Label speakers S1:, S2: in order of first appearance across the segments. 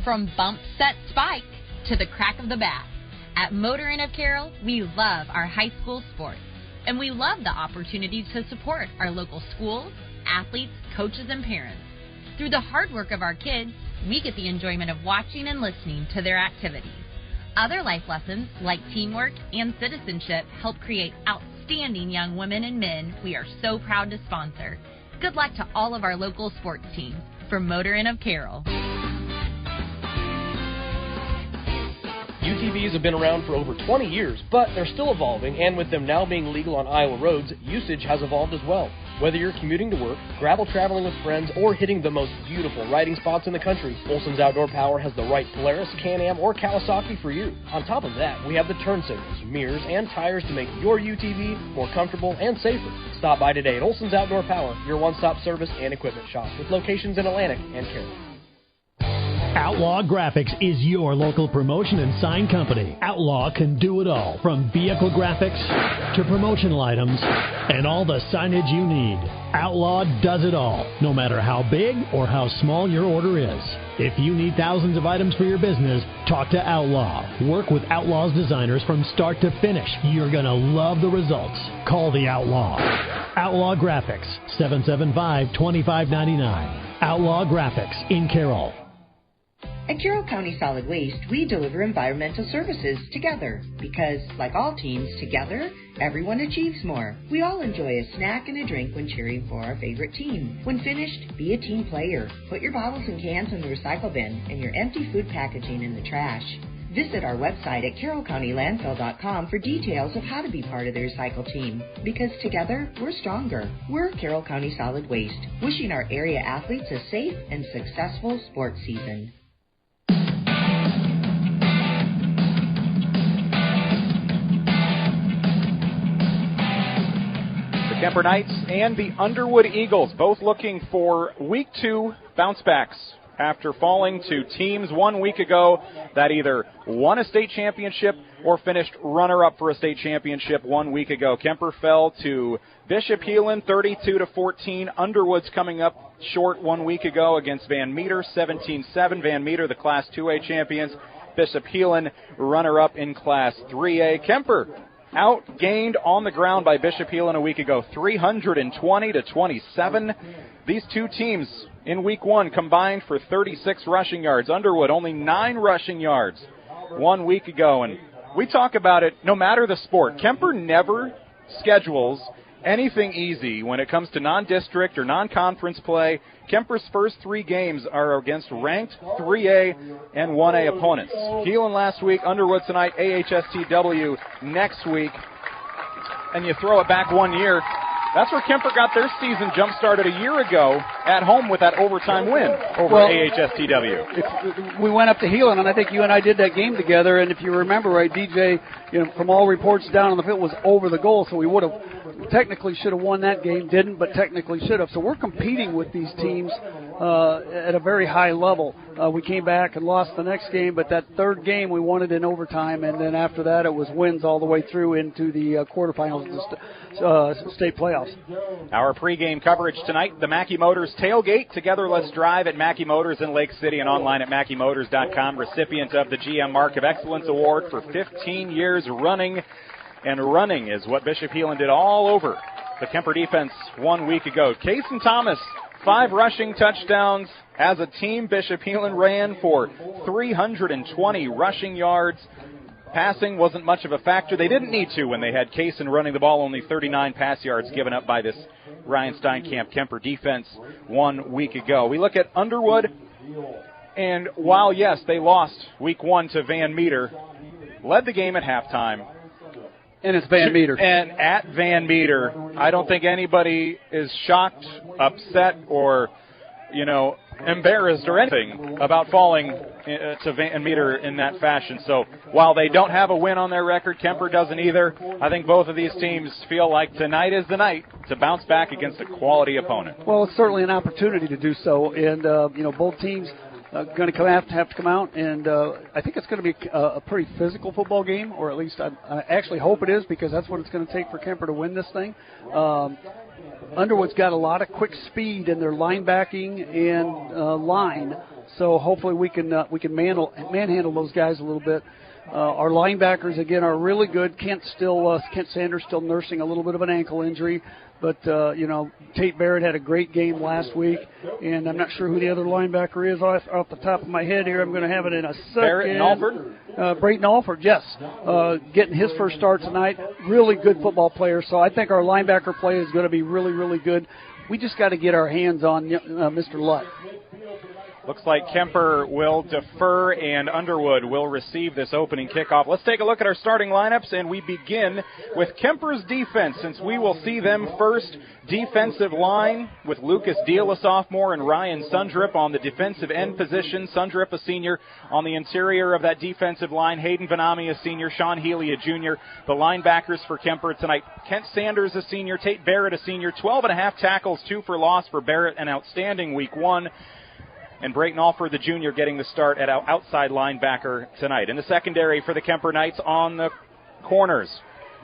S1: From bump, set, spike to the crack of the bat, at Motor Inn of Carroll, we love our high school sports. And we love the opportunity to support our local schools, athletes, coaches, and parents. Through the hard work of our kids, we get the enjoyment of watching and listening to their activities. Other life lessons, like teamwork and citizenship, help create outstanding young women and men we are so proud to sponsor. Good luck to all of our local sports teams. From Motor Inn of Carroll.
S2: UTVs have been around for over 20 years, but they're still evolving, and with them now being legal on Iowa roads, usage has evolved as well. Whether you're commuting to work, gravel traveling with friends, or hitting the most beautiful riding spots in the country, Olson's Outdoor Power has the right Polaris, Can-Am, or Kawasaki for you. On top of that, we have the turn signals, mirrors, and tires to make your UTV more comfortable and safer. Stop by today at Olson's Outdoor Power, your one-stop service and equipment shop, with locations in Atlantic and Carroll.
S3: Outlaw Graphics is your local promotion and sign company. Outlaw can do it all, from vehicle graphics to promotional items and all the signage you need. Outlaw does it all, no matter how big or how small your order is. If you need thousands of items for your business, talk to Outlaw. Work with Outlaw's designers from start to finish. You're going to love the results. Call the Outlaw. Outlaw Graphics, 775-2599. Outlaw Graphics in Carroll.
S4: At Carroll County Solid Waste, we deliver environmental services together because, like all teams, together, everyone achieves more. We all enjoy a snack and a drink when cheering for our favorite team. When finished, be a team player. Put your bottles and cans in the recycle bin and your empty food packaging in the trash. Visit our website at carrollcountylandfill.com for details of how to be part of the recycle team. Because together, we're stronger. We're Carroll County Solid Waste, wishing our area athletes a safe and successful sports season.
S5: Kuemper Knights and the Underwood Eagles both looking for Week 2 bounce backs after falling to teams 1 week ago that either won a state championship or finished runner-up for a state championship 1 week ago. Kuemper fell to Bishop Heelan 32-14. Underwood's coming up short 1 week ago against Van Meter 17-7. Van Meter, the Class 2A champions. Bishop Heelan, runner-up in Class 3A. Kuemper outgained on the ground by Bishop Heelan a week ago, 320-27. These two teams in Week 1 combined for 36 rushing yards. Underwood only 9 rushing yards 1 week ago. And we talk about it no matter the sport. Kuemper never schedules anything easy when it comes to non-district or non-conference play. Kuemper's first 3 games are against ranked 3A and 1A opponents. Heelan last week, Underwood tonight, AHSTW next week. And you throw it back 1 year. That's where Kuemper got their season jump-started a year ago at home with that overtime win over AHSTW.
S6: We went up to Heelan, and I think you and I did that game together, and if you remember right, DJ, from all reports down on the field was over the goal, so we would have technically should have won that game, didn't, but technically should have. So we're competing with these teams at a very high level. We came back and lost the next game, but that third game we won it in overtime, and then after that it was wins all the way through into the quarterfinals of the state playoffs.
S5: Our pregame coverage tonight, the Mackey Motors tailgate. Together, let's drive at Mackey Motors in Lake City and online at MackeyMotors.com. Recipient of the GM Mark of Excellence Award for 15 years running. And running is what Bishop Heelan did all over the Kuemper defense 1 week ago. Cason Thomas, 5 rushing touchdowns. As a team, Bishop Heelan ran for 320 rushing yards. Passing wasn't much of a factor. They didn't need to when they had Cason running the ball. Only 39 pass yards given up by this Ryan Steinkamp Kuemper defense 1 week ago. We look at Underwood, and while, yes, they lost Week 1 to Van Meter, led the game at halftime.
S6: And it's Van Meter.
S5: And at Van Meter, I don't think anybody is shocked, upset, or, embarrassed or anything about falling to Van Meter in that fashion. So while they don't have a win on their record, Kuemper doesn't either. I think both of these teams feel like tonight is the night to bounce back against a quality opponent.
S6: Well, it's certainly an opportunity to do so. And, both teams going to have to come out, and I think it's going to be a pretty physical football game, or at least I actually hope it is, because that's what it's going to take for Kuemper to win this thing. Underwood's got a lot of quick speed in their linebacking and line, So hopefully we can manhandle those guys a little bit. Our linebackers, again, are really good. Kent Sanders still nursing a little bit of an ankle injury. But, Tate Barrett had a great game last week, and I'm not sure who the other linebacker is off the top of my head here. I'm going to have it in a second.
S5: Barrett and Alford?
S6: Brayton Alford, yes. Getting his first start tonight. Really good football player. So I think our linebacker play is going to be really, really good. We just got to get our hands on Mr. Lutt.
S5: Looks like Kuemper will defer and Underwood will receive this opening kickoff. Let's take a look at our starting lineups, and we begin with Kemper's defense, since we will see them first. Defensive line with Lucas Deal, a sophomore, and Ryan Sundrip on the defensive end position. Sundrip, a senior. On the interior of that defensive line, Hayden Vanami, a senior. Sean Healy, a junior. The linebackers for Kuemper tonight, Kent Sanders, a senior. Tate Barrett, a senior. 12.5 tackles, 2 for loss for Barrett, an outstanding week 1. And Brayton Alford, the junior, getting the start at outside linebacker tonight. In the secondary for the Kuemper Knights on the corners,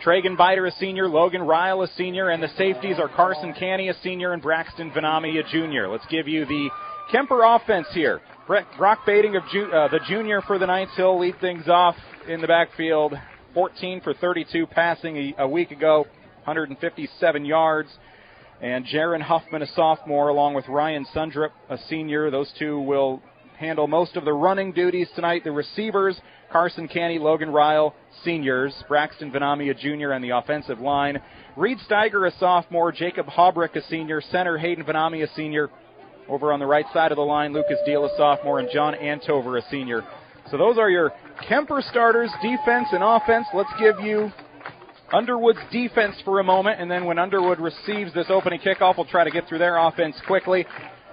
S5: Tragan Biter, a senior, Logan Ryle, a senior, and the safeties are Carson Canny, a senior, and Braxton Vanami, a junior. Let's give you the Kuemper offense here. Brock Bading, the junior for the Knights, he'll lead things off in the backfield. 14 for 32 passing a week ago, 157 yards. And Jaron Huffman, a sophomore, along with Ryan Sundrip, a senior. Those two will handle most of the running duties tonight. The receivers, Carson Canny, Logan Ryle, seniors. Braxton Vanami, a junior, and the offensive line. Reed Steiger, a sophomore. Jacob Haubrick, a senior. Center, Hayden Vanami, a senior. Over on the right side of the line, Lucas Deal, a sophomore, and John Antover, a senior. So those are your Kuemper starters, defense and offense. Let's give you Underwood's defense for a moment, and then when Underwood receives this opening kickoff, we'll try to get through their offense quickly.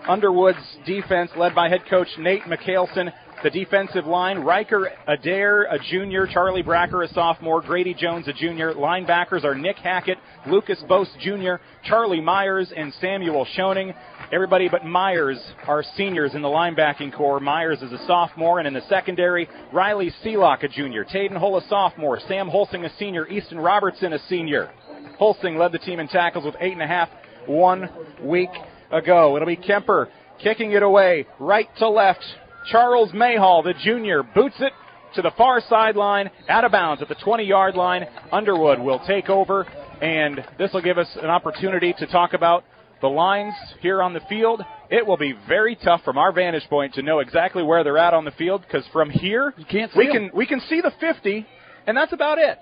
S5: Underwood's defense led by head coach Nate McHaleson. The defensive line, Riker Adair, a junior, Charlie Bracker, a sophomore, Grady Jones, a junior. Linebackers are Nick Hackett, Lucas Bose Jr., Charlie Myers, and Samuel Schoening. Everybody but Myers are seniors in the linebacking core. Myers is a sophomore, and in the secondary, Riley Seelock, a junior. Taden Hull, a sophomore. Sam Holsing, a senior. Easton Robertson, a senior. Holsing led the team in tackles with 8.5 1 week ago. It'll be Kuemper kicking it away right to left. Charles Mayhall, the junior, boots it to the far sideline, out of bounds at the 20-yard line. Underwood will take over, and this will give us an opportunity to talk about the lines here on the field. It will be very tough from our vantage point to know exactly where they're at on the field, because from here
S6: you can't see
S5: we can see the 50, and that's about it.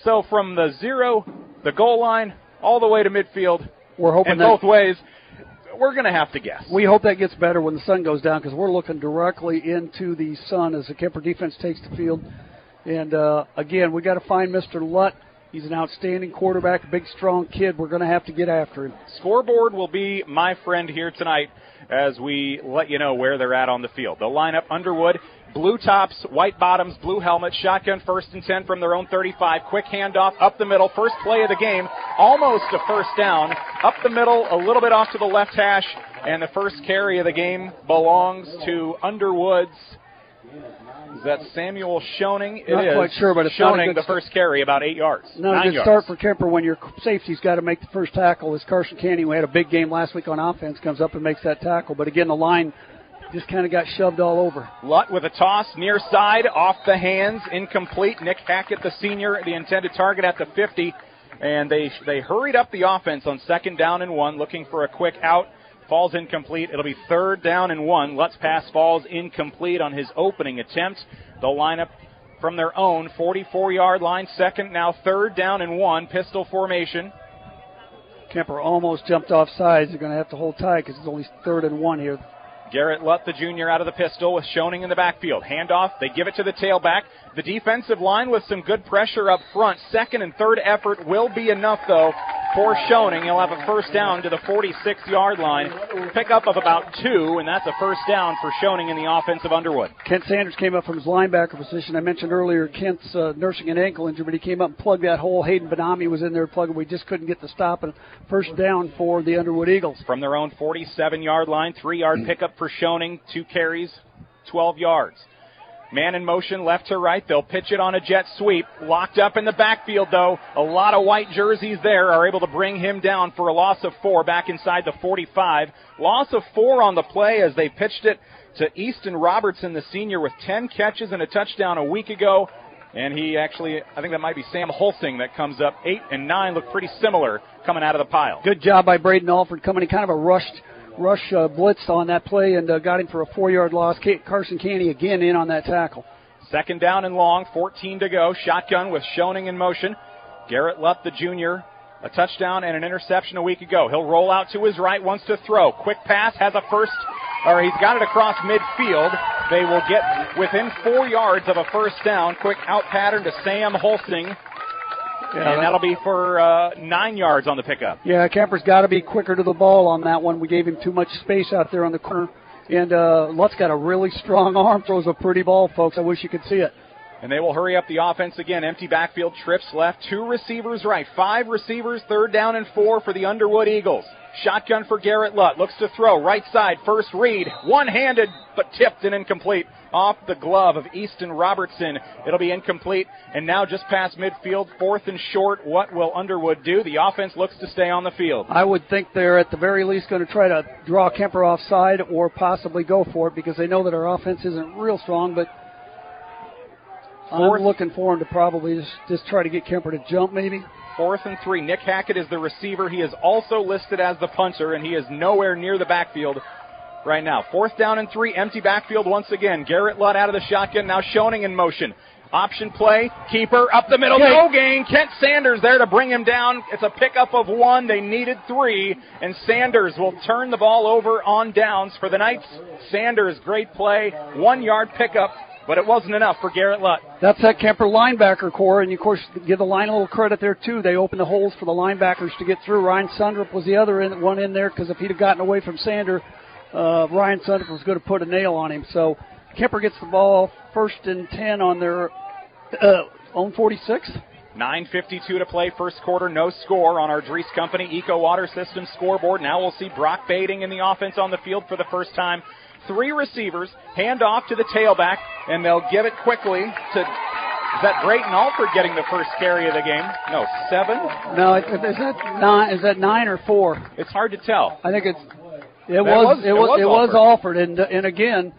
S5: So from the 0, the goal line, all the way to midfield,
S6: we're hoping
S5: both ways, we're going to have to guess.
S6: We hope that gets better when the sun goes down, because we're looking directly into the sun as the Kuemper defense takes the field. And, again, we got to find Mr. Lutt. He's an outstanding quarterback, a big, strong kid. We're going to have to get after him.
S5: Scoreboard will be my friend here tonight as we let you know where they're at on the field. They'll line up Underwood, blue tops, white bottoms, blue helmets, shotgun 1st and 10 from their own 35. Quick handoff up the middle. First play of the game, almost a first down. Up the middle, a little bit off to the left hash, and the first carry of the game belongs to Underwood's. Is that Samuel Schoening?
S6: Not quite sure, but it's
S5: Schoening, the first carry, about 8 yards.
S6: Not a good start for Kuemper when your safety's got to make the first tackle. As Carson Canny, who had a big game last week on offense, comes up and makes that tackle. But again, the line just kind of got shoved all over.
S5: Lutt with a toss near side, off the hands, incomplete. Nick Hackett, the senior, the intended target at the 50. And they hurried up the offense on 2nd down and 1, looking for a quick out. Falls incomplete. It'll be 3rd down and 1. Lutt's pass falls incomplete on his opening attempt. They'll line up from their own 44-yard line. 2nd, now 3rd down and 1. Pistol formation.
S6: Kuemper almost jumped off sides. They're going to have to hold tight because it's only 3rd and 1 here.
S5: Garrett Lutt, the junior, out of the pistol with Schoening in the backfield. Handoff. They give it to the tailback. The defensive line with some good pressure up front. 2nd and 3rd effort will be enough, though, for Schoening. He'll have a first down to the 46-yard line. Pickup of about 2, and that's a first down for Schoening in the offense of Underwood.
S6: Kent Sanders came up from his linebacker position. I mentioned earlier Kent's nursing an ankle injury, but he came up and plugged that hole. Hayden Benami was in there plugging. We just couldn't get the stop, and first down for the Underwood Eagles.
S5: From their own 47-yard line, 3-yard pickup for Schoening. 2 carries, 12 yards. Man in motion, left to right. They'll pitch it on a jet sweep. Locked up in the backfield, though. A lot of white jerseys there are able to bring him down for a loss of 4 back inside the 45. Loss of 4 on the play as they pitched it to Easton Robertson, the senior, with 10 catches and a touchdown a week ago. And he actually, I think that might be Sam Holsing that comes up. 8 and 9 look pretty similar coming out of the pile.
S6: Good job by Braden Alford coming in, kind of a rush blitz on that play, and got him for a 4-yard loss. Carson Canny again in on that tackle.
S5: Second down and long, 14 to go. Shotgun with Schoening in motion. Garrett Lutt, the junior, a touchdown and an interception a week ago. He'll roll out to his right, wants to throw. Quick pass, has a first, or he's got it across midfield. They will get within 4 yards of a first down. Quick out pattern to Sam Holsing. Yeah, and that'll be for 9 yards on the pickup.
S6: Yeah, Kuemper's got to be quicker to the ball on that one. We gave him too much space out there on the corner. And Lutt's got a really strong arm, throws a pretty ball, folks. I wish you could see it.
S5: And they will hurry up the offense again. Empty backfield, trips left, 2 receivers right, 5 receivers, 3rd down and 4 for the Underwood Eagles. Shotgun for Garrett Lutt, looks to throw, right side, first read, one-handed, but tipped and incomplete. Off the glove of Easton Robertson. It'll be incomplete, and now just past midfield, 4th and short. What will Underwood do? The offense looks to stay on the field.
S6: I would think they're at the very least going to try to draw Kuemper offside or possibly go for it, because they know that our offense isn't real strong, but I'm looking for him to probably just try to get Kuemper to jump maybe.
S5: 4th and 3. Nick Hackett is the receiver. He is also listed as the punter, and he is nowhere near the backfield right now. 4th down and 3, empty backfield once again. Garrett Lutt out of the shotgun, now Schoening in motion. Option play, keeper up the middle, no gain. Kent Sanders there to bring him down. It's a pickup of 1. They needed 3, and Sanders will turn the ball over on downs for the Knights. Sanders, great play, 1-yard pickup, but it wasn't enough for Garrett Lutt.
S6: That's that Kuemper linebacker core, and, of course, give the line a little credit there, too. They opened the holes for the linebackers to get through. Ryan Sundrup was the other one in there, because if he'd have gotten away from Sanders, Ryan Sundrup was going to put a nail on him. So Kuemper gets the ball 1st and 10 on their own 46.
S5: 9:52 to play, first quarter, no score on our Dries Company Eco Water System scoreboard. Now we'll see Brock Bading in the offense on the field for the first time. 3 receivers, hand off to the tailback, and they'll give it quickly to, is that Brayton Alford getting the first carry of the game? No, 7?
S6: No, is that 9 or 4?
S5: It's hard to tell.
S6: I think it was Alford, and again,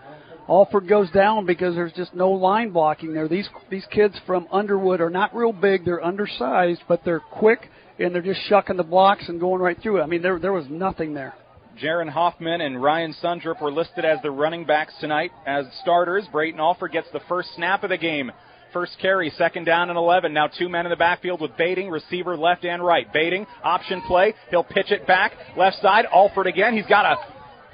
S6: Alford goes down because there's just no line blocking there. These kids from Underwood are not real big, they're undersized, but they're quick, and they're just shucking the blocks and going right through it. I mean, there was nothing there.
S5: Jaron Hoffman and Ryan Sundrup were listed as the running backs tonight as starters. Brayton Alford gets the first snap of the game. First carry, 2nd down and 11. Now 2 men in the backfield with Bading, receiver left and right. Bading, option play. He'll pitch it back, left side. Alford again. He's got a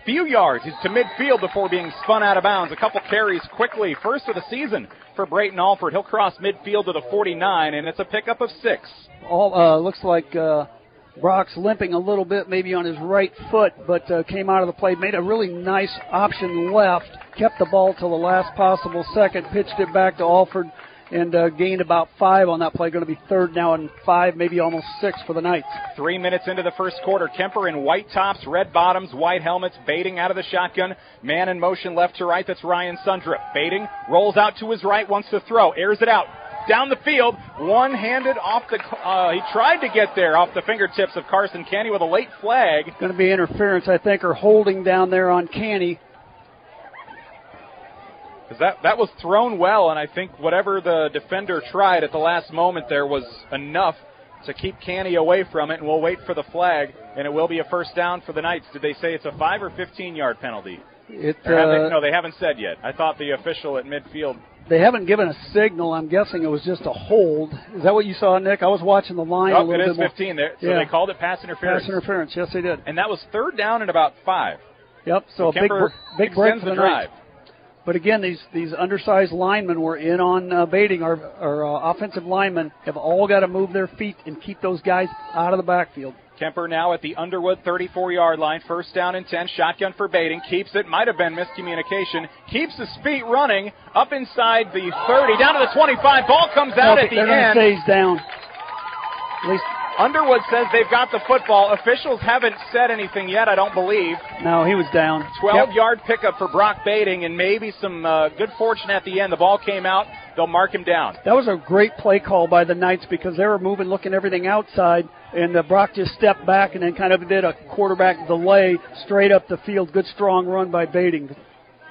S5: few yards. He's to midfield before being spun out of bounds. A couple carries quickly. First of the season for Brayton Alford. He'll cross midfield to the 49, and it's a pickup of 6.
S6: Looks like Brock's limping a little bit, maybe on his right foot, but came out of the play, made a really nice option left, kept the ball till the last possible second, pitched it back to Alford, and gained about 5 on that play. Going to be 3rd now and 5, maybe almost 6 for the Knights.
S5: 3 minutes into the first quarter. Kuemper in white tops, red bottoms, white helmets, Bading out of the shotgun. Man in motion left to right. That's Ryan Sundrup. Bading rolls out to his right, wants to throw, airs it out. Down the field, one-handed off the, he tried to get there off the fingertips of Carson Canny with a late flag.
S6: Going to be interference, I think, or holding down there on Canny.
S5: That was thrown well, and I think whatever the defender tried at the last moment there was enough to keep Canny away from it, and we'll wait for the flag, and it will be a first down for the Knights. Did they say it's a 5 or 15-yard penalty? No, they haven't said yet. I thought the official at midfield.
S6: They haven't given a signal. I'm guessing it was just a hold. Is that what you saw, Nick? I was watching the line a little bit more.
S5: It is 15 there, so they called it pass interference.
S6: Pass interference, yes, they did.
S5: And that was 3rd down and about 5.
S6: Yep, so a big break for the drive. But again, these undersized linemen were in on Bading. Our offensive linemen have all got to move their feet and keep those guys out of the backfield.
S5: Kuemper now at the Underwood 34-yard line. 1st down and 10. Shotgun for Bading. Keeps it. Might have been miscommunication. Keeps his feet running up inside the 30. Down to the 25. Ball comes out at the end.
S6: They're going to say he's down.
S5: At least Underwood says they've got the football. Officials haven't said anything yet, I don't believe.
S6: No, he was down.
S5: 12-yard pickup for Brock Bading, and maybe some good fortune at the end. The ball came out. They'll mark him down.
S6: That was a great play call by the Knights because they were moving, looking everything outside, and Brock just stepped back and then kind of did a quarterback delay straight up the field. Good, strong run by Bading.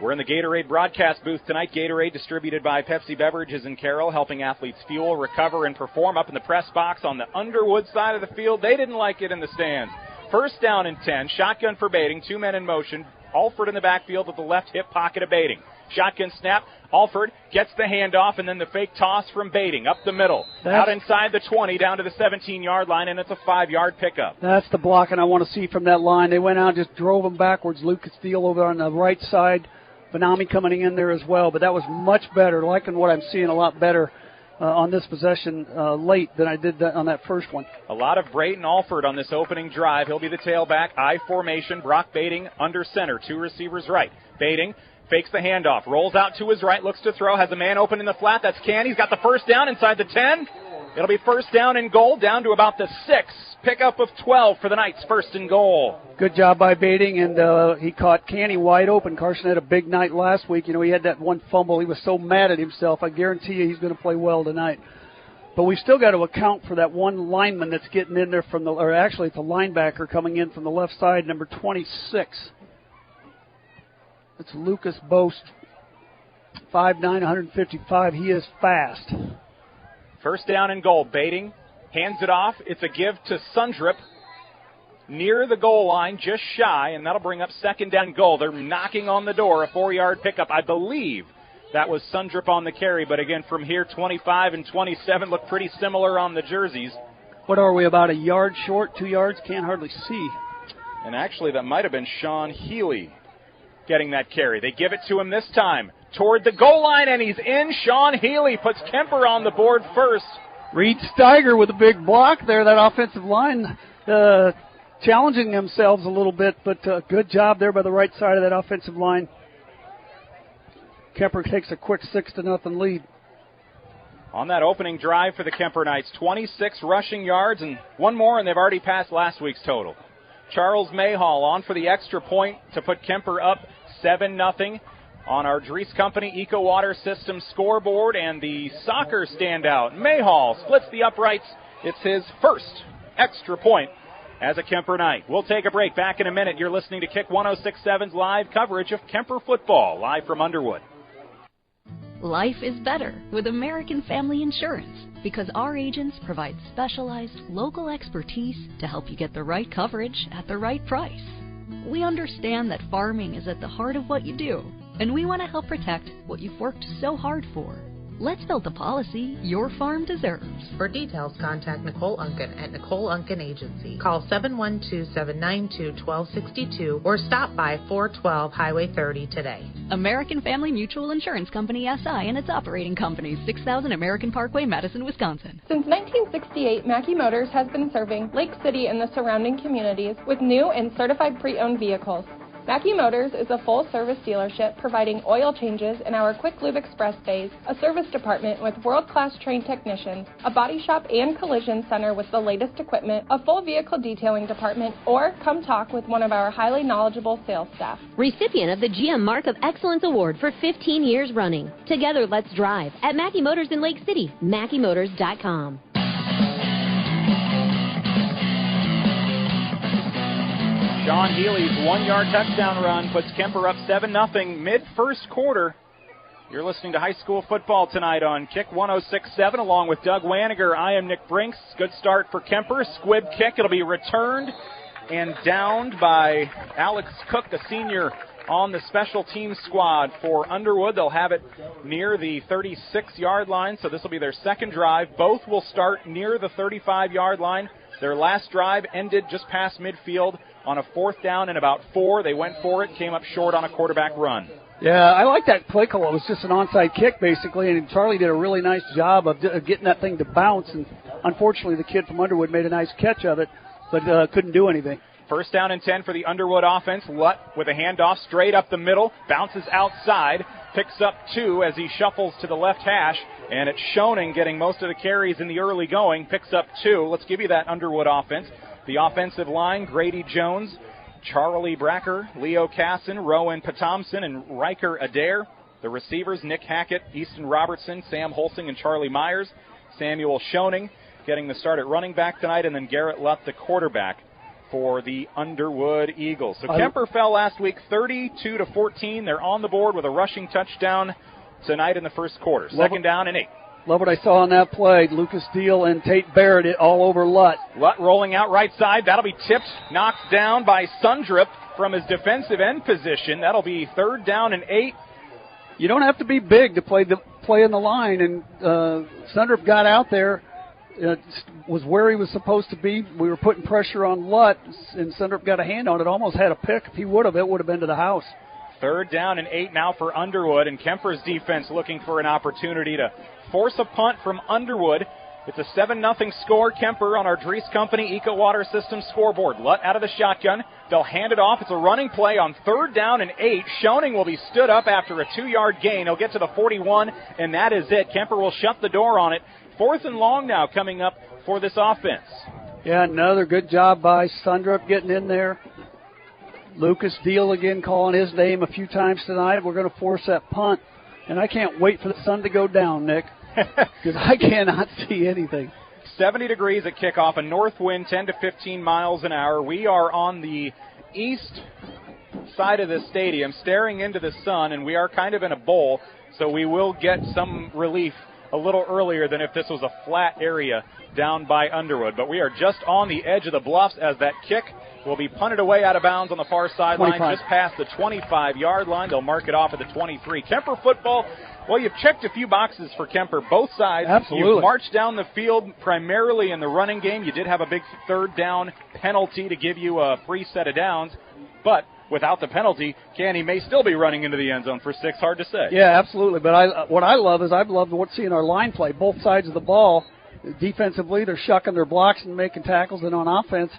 S5: We're in the Gatorade broadcast booth tonight. Gatorade distributed by Pepsi Beverages in Carroll, helping athletes fuel, recover, and perform. Up in the press box on the Underwood side of the field, they didn't like it in the stands. First down and 10, shotgun for Baiting, 2 men in motion. Alford in the backfield with the left hip pocket of Baiting. Shotgun snap, Alford gets the handoff, and then the fake toss from Baiting up the middle. Out inside the 20, down to the 17-yard line, and it's a 5-yard pickup.
S6: That's the blocking I want to see from that line. They went out and just drove them backwards. Lucas Steele over on the right side. Vanami coming in there as well, but that was much better. Liking what I'm seeing a lot better on this possession late than I did on that first one.
S5: A lot of Brayton Alford on this opening drive. He'll be the tailback. I formation. Brock Baiting under center. 2 receivers right. Baiting fakes the handoff. Rolls out to his right. Looks to throw. Has a man open in the flat. That's Canny. He's got the first down inside the 10. It'll be first down and goal down to about the 6. Pickup of 12 for the Knights. First and goal.
S6: Good job by Baiting, and he caught Canny wide open. Carson had a big night last week. You know, he had that one fumble. He was so mad at himself. I guarantee you he's going to play well tonight. But we've still got to account for that one lineman that's getting in there from or actually it's a linebacker coming in from the left side, number 26. It's Lucas Boast, 5'9", 155. He is fast.
S5: First down and goal. Baiting hands it off. It's a give to Sundrup near the goal line, just shy, and that'll bring up second down and goal. They're knocking on the door, a 4-yard pickup. I believe that was Sundrup on the carry, but again, from here, 25 and 27 look pretty similar on the jerseys.
S6: What are we, about a yard short, 2 yards? Can't hardly see.
S5: And actually, that might have been Sean Healy getting that carry. They give it to him this time toward the goal line, and he's in. Sean Healy puts Kuemper on the board first.
S6: Reed Steiger with a big block there. That offensive line challenging themselves a little bit, but good job there by the right side of that offensive line. Kuemper takes a quick 6-0 lead.
S5: On that opening drive for the Kuemper Knights, 26 rushing yards and one more, and they've already passed last week's total. Charles Mayhall on for the extra point to put Kuemper up 7-0 on our Dries Company Eco Water System scoreboard, and the soccer standout, Mayhall, splits the uprights. It's his first extra point as a Kuemper Knight. We'll take a break. Back in a minute. You're listening to Kick 106.7's live coverage of Kuemper football, live from Underwood.
S7: Life is better with American Family Insurance because our agents provide specialized local expertise to help you get the right coverage at the right price. We understand that farming is at the heart of what you do, and we want to help protect what you've worked so hard for. Let's build the policy your farm deserves.
S8: For details, contact Nicole Unken at Nicole Unken Agency. Call 712-792-1262 or stop by 412 Highway 30 today.
S7: American Family Mutual Insurance Company, SI, and its operating companies, 6000 American Parkway, Madison, Wisconsin.
S9: Since 1968, Mackey Motors has been serving Lake City and the surrounding communities with new and certified pre-owned vehicles. Mackey Motors is a full-service dealership providing oil changes in our Quick Lube Express bays, a service department with world-class trained technicians, a body shop and collision center with the latest equipment, a full vehicle detailing department, or come talk with one of our highly knowledgeable sales staff.
S10: Recipient of the GM Mark of Excellence Award for 15 years running. Together, let's drive at Mackey Motors in Lake City, MackeyMotors.com.
S5: Sean Healy's 1-yard touchdown run puts Kuemper up 7-0 mid-first quarter. You're listening to high school football tonight on Kick 106.7 along with Doug Waniger. I am Nick Brinks. Good start for Kuemper. Squib kick. It'll be returned and downed by Alex Cook, the senior on the special teams squad for Underwood. They'll have it near the 36-yard line, so this will be their second drive. Both will start near the 35-yard line. Their last drive ended just past midfield on a 4th down and about 4. They went for it, came up short on a quarterback run.
S6: Yeah, I like that play call. It was just an onside kick, basically, and Charlie did a really nice job of getting that thing to bounce, and unfortunately the kid from Underwood made a nice catch of it, but couldn't do anything.
S5: First down and 10 for the Underwood offense. Lutt with a handoff straight up the middle, bounces outside, picks up 2 as he shuffles to the left hash, and it's Schoening getting most of the carries in the early going, picks up 2. Let's give you that Underwood offense. The offensive line, Grady Jones, Charlie Bracker, Leo Casson, Rowan Patomson, and Riker Adair. The receivers, Nick Hackett, Easton Robertson, Sam Holsing, and Charlie Myers. Samuel Schoening getting the start at running back tonight, and then Garrett Lutt, the quarterback. for the Underwood Eagles. So Kuemper fell last week 32-14. They're on the board with a rushing touchdown tonight in the first quarter. Second down and 8.
S6: Love what I saw on that play. Lucas Deal and Tate Barrett it all over Lutt.
S5: Lutt rolling out right side. That'll be tipped, knocked down by Sundrup from his defensive end position. That'll be third down and 8.
S6: You don't have to be big to play in the line, and Sundrup got out there, was where he was supposed to be. We were putting pressure on Lutt, and Sundrup got a hand on it. Almost had a pick. If he would have, it would have been to the house.
S5: Third down and 8 now for Underwood, and Kuemper's defense looking for an opportunity to force a punt from Underwood. It's a 7-0 score. Kuemper on our Dries Company Eco Water System scoreboard. Lutt out of the shotgun. They'll hand it off. It's a running play on third down and 8. Schoening will be stood up after a 2-yard gain. He'll get to the 41, and that is it. Kuemper will shut the door on it. Fourth and long now coming up for this offense.
S6: Yeah, another good job by Sundrup getting in there. Lucas Deal again calling his name a few times tonight. We're going to force that punt. And I can't wait for the sun to go down, Nick, because I cannot see anything.
S5: 70 degrees at kickoff, a north wind 10 to 15 miles an hour. We are on the east side of the stadium staring into the sun, and we are kind of in a bowl, so we will get some relief a little earlier than if this was a flat area down by Underwood. But we are just on the edge of the bluffs as that kick will be punted away out of bounds on the far sideline, just past the 25-yard line. They'll mark it off at the 23. Kuemper football, well, you've checked a few boxes for Kuemper, both sides.
S6: Absolutely.
S5: You've marched down the field primarily in the running game. You did have a big third down penalty to give you a free set of downs, but without the penalty, Canny may still be running into the end zone for 6. Hard to say.
S6: Yeah, absolutely. But what I love is I've loved seeing our line play, both sides of the ball. Defensively, they're shucking their blocks and making tackles, and on offense,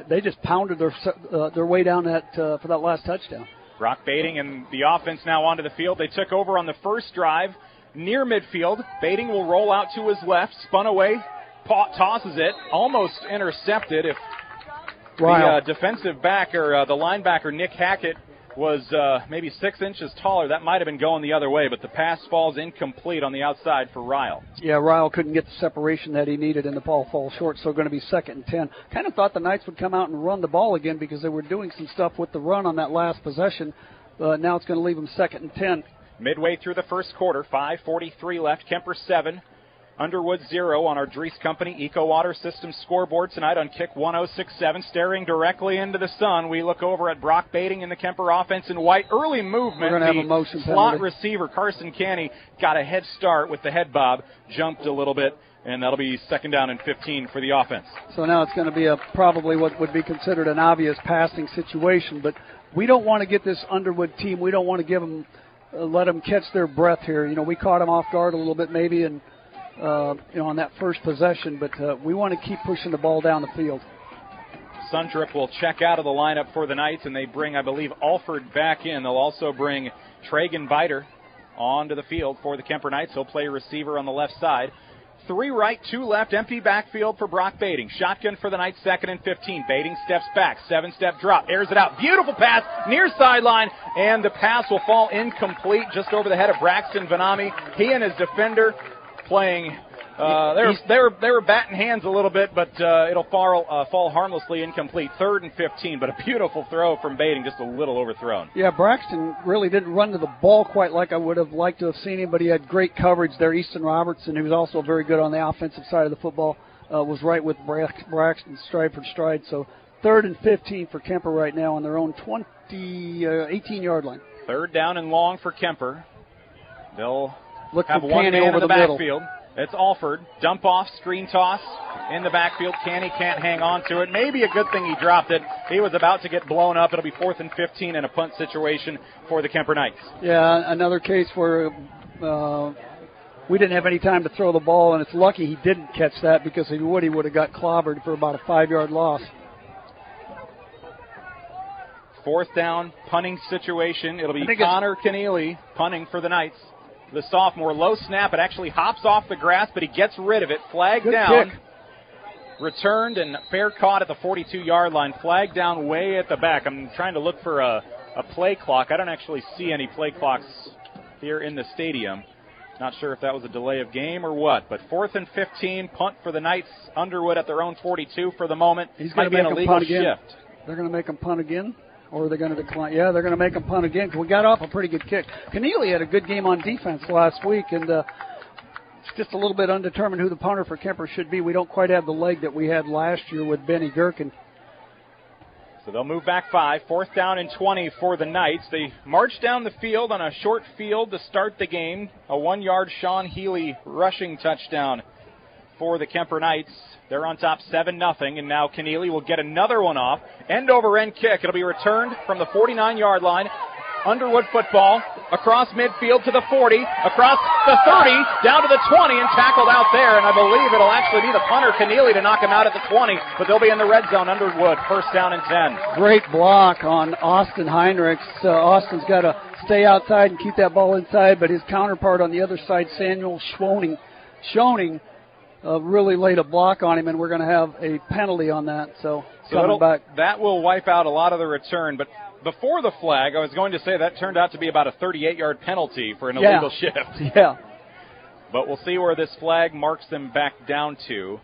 S6: they just pounded their way down for that last touchdown.
S5: Brock Bading and the offense now onto the field. They took over on the first drive near midfield. Bading will roll out to his left, spun away, tosses it, almost intercepted. If the defensive back or the linebacker Nick Hackett was maybe 6 inches taller, that might have been going the other way, but the pass falls incomplete on the outside for Ryle.
S6: Yeah, Ryle couldn't get the separation that he needed, and the ball falls short, so going to be 2nd and 10. Kind of thought the Knights would come out and run the ball again because they were doing some stuff with the run on that last possession. Now it's going to leave them 2nd and 10.
S5: Midway through the first quarter, 5:43 left. Kuemper 7, Underwood 0 on our Dries Company Eco Water System scoreboard tonight on Kick 106.7. Staring directly into the sun, we look over at Brock Bading in the Kuemper offense in white. Early movement.
S6: We're going to have a motion
S5: slot
S6: penalty.
S5: Receiver Carson Canny got a head start with the head bob, jumped a little bit, and that'll be 2nd down and 15 for the offense.
S6: So now it's going to be probably what would be considered an obvious passing situation, but we don't want to get this Underwood team. We don't want to give them, let them catch their breath here. You know, we caught them off guard a little bit maybe, and on that first possession, but we want to keep pushing the ball down the field.
S5: Sundrup will check out of the lineup for the Knights, and they bring, I believe, Alford back in. They'll also bring Tragan Biter onto the field for the Kuemper Knights. He'll play receiver on the left side. 3 right, 2 left, empty backfield for Brock Bading. Shotgun for the Knights, 2nd and 15. Bading steps back, 7-step drop, airs it out. Beautiful pass, near sideline, and the pass will fall incomplete just over the head of Braxton Vanami. He and his defender playing, they were batting hands a little bit, but it'll fall harmlessly incomplete. 3rd and 15, but a beautiful throw from Bading, just a little overthrown.
S6: Yeah, Braxton really didn't run to the ball quite like I would have liked to have seen him, but he had great coverage there. Easton Robertson, who was also very good on the offensive side of the football, was right with Braxton stride for stride. So 3rd and 15 for Kuemper right now on their own 18-yard line.
S5: 3rd down and long for Kuemper. They'll
S6: look
S5: have one man in the backfield. It's Alford. Dump off, screen toss in the backfield. Canny can't hang on to it. Maybe a good thing he dropped it. He was about to get blown up. It'll be 4th and 15 in a punt situation for the Kuemper Knights.
S6: Yeah, another case where we didn't have any time to throw the ball, and it's lucky he didn't catch that because if he would have got clobbered for about a 5-yard loss.
S5: 4th down, punting situation. It'll be Connor Keneally punting for the Knights. The sophomore, low snap. It actually hops off the grass, but he gets rid of it. Flagged
S6: Good
S5: down.
S6: Kick.
S5: Returned and fair caught at the 42-yard line. Flagged down way at the back. I'm trying to look for a play clock. I don't actually see any play clocks here in the stadium. Not sure if that was a delay of game or what, but 4th and 15, punt for the Knights. Underwood at their own 42 for the moment.
S6: He's going to
S5: be
S6: make
S5: an
S6: him
S5: illegal
S6: punt again.
S5: shift.
S6: They're going to make him punt again, or are they going to decline? Yeah, they're going to make him punt again because we got off a pretty good kick. Keneally had a good game on defense last week, and it's just a little bit undetermined who the punter for Kuemper should be. We don't quite have the leg that we had last year with Benny Gherkin.
S5: So they'll move back 5, 4th down and 20 for the Knights. They march down the field on a short field to start the game. A 1-yard Sean Healy rushing touchdown for the Kuemper Knights. They're on top 7-0, and now Keneally will get another one off. End-over-end kick. It'll be returned from the 49-yard line. Underwood football across midfield to the 40, across the 30, down to the 20, and tackled out there. And I believe it'll actually be the punter, Keneally, to knock him out at the 20, but they'll be in the red zone. Underwood, 1st down and 10.
S6: Great block on Austin Heinrichs. Austin's got to stay outside and keep that ball inside, but his counterpart on the other side, Samuel Schoening, really laid a block on him, and we're going to have a penalty on that. So coming back.
S5: That will wipe out a lot of the return, but before the flag, I was going to say that turned out to be about a 38-yard penalty for an illegal shift.
S6: Yeah.
S5: But we'll see where this flag marks them back down to.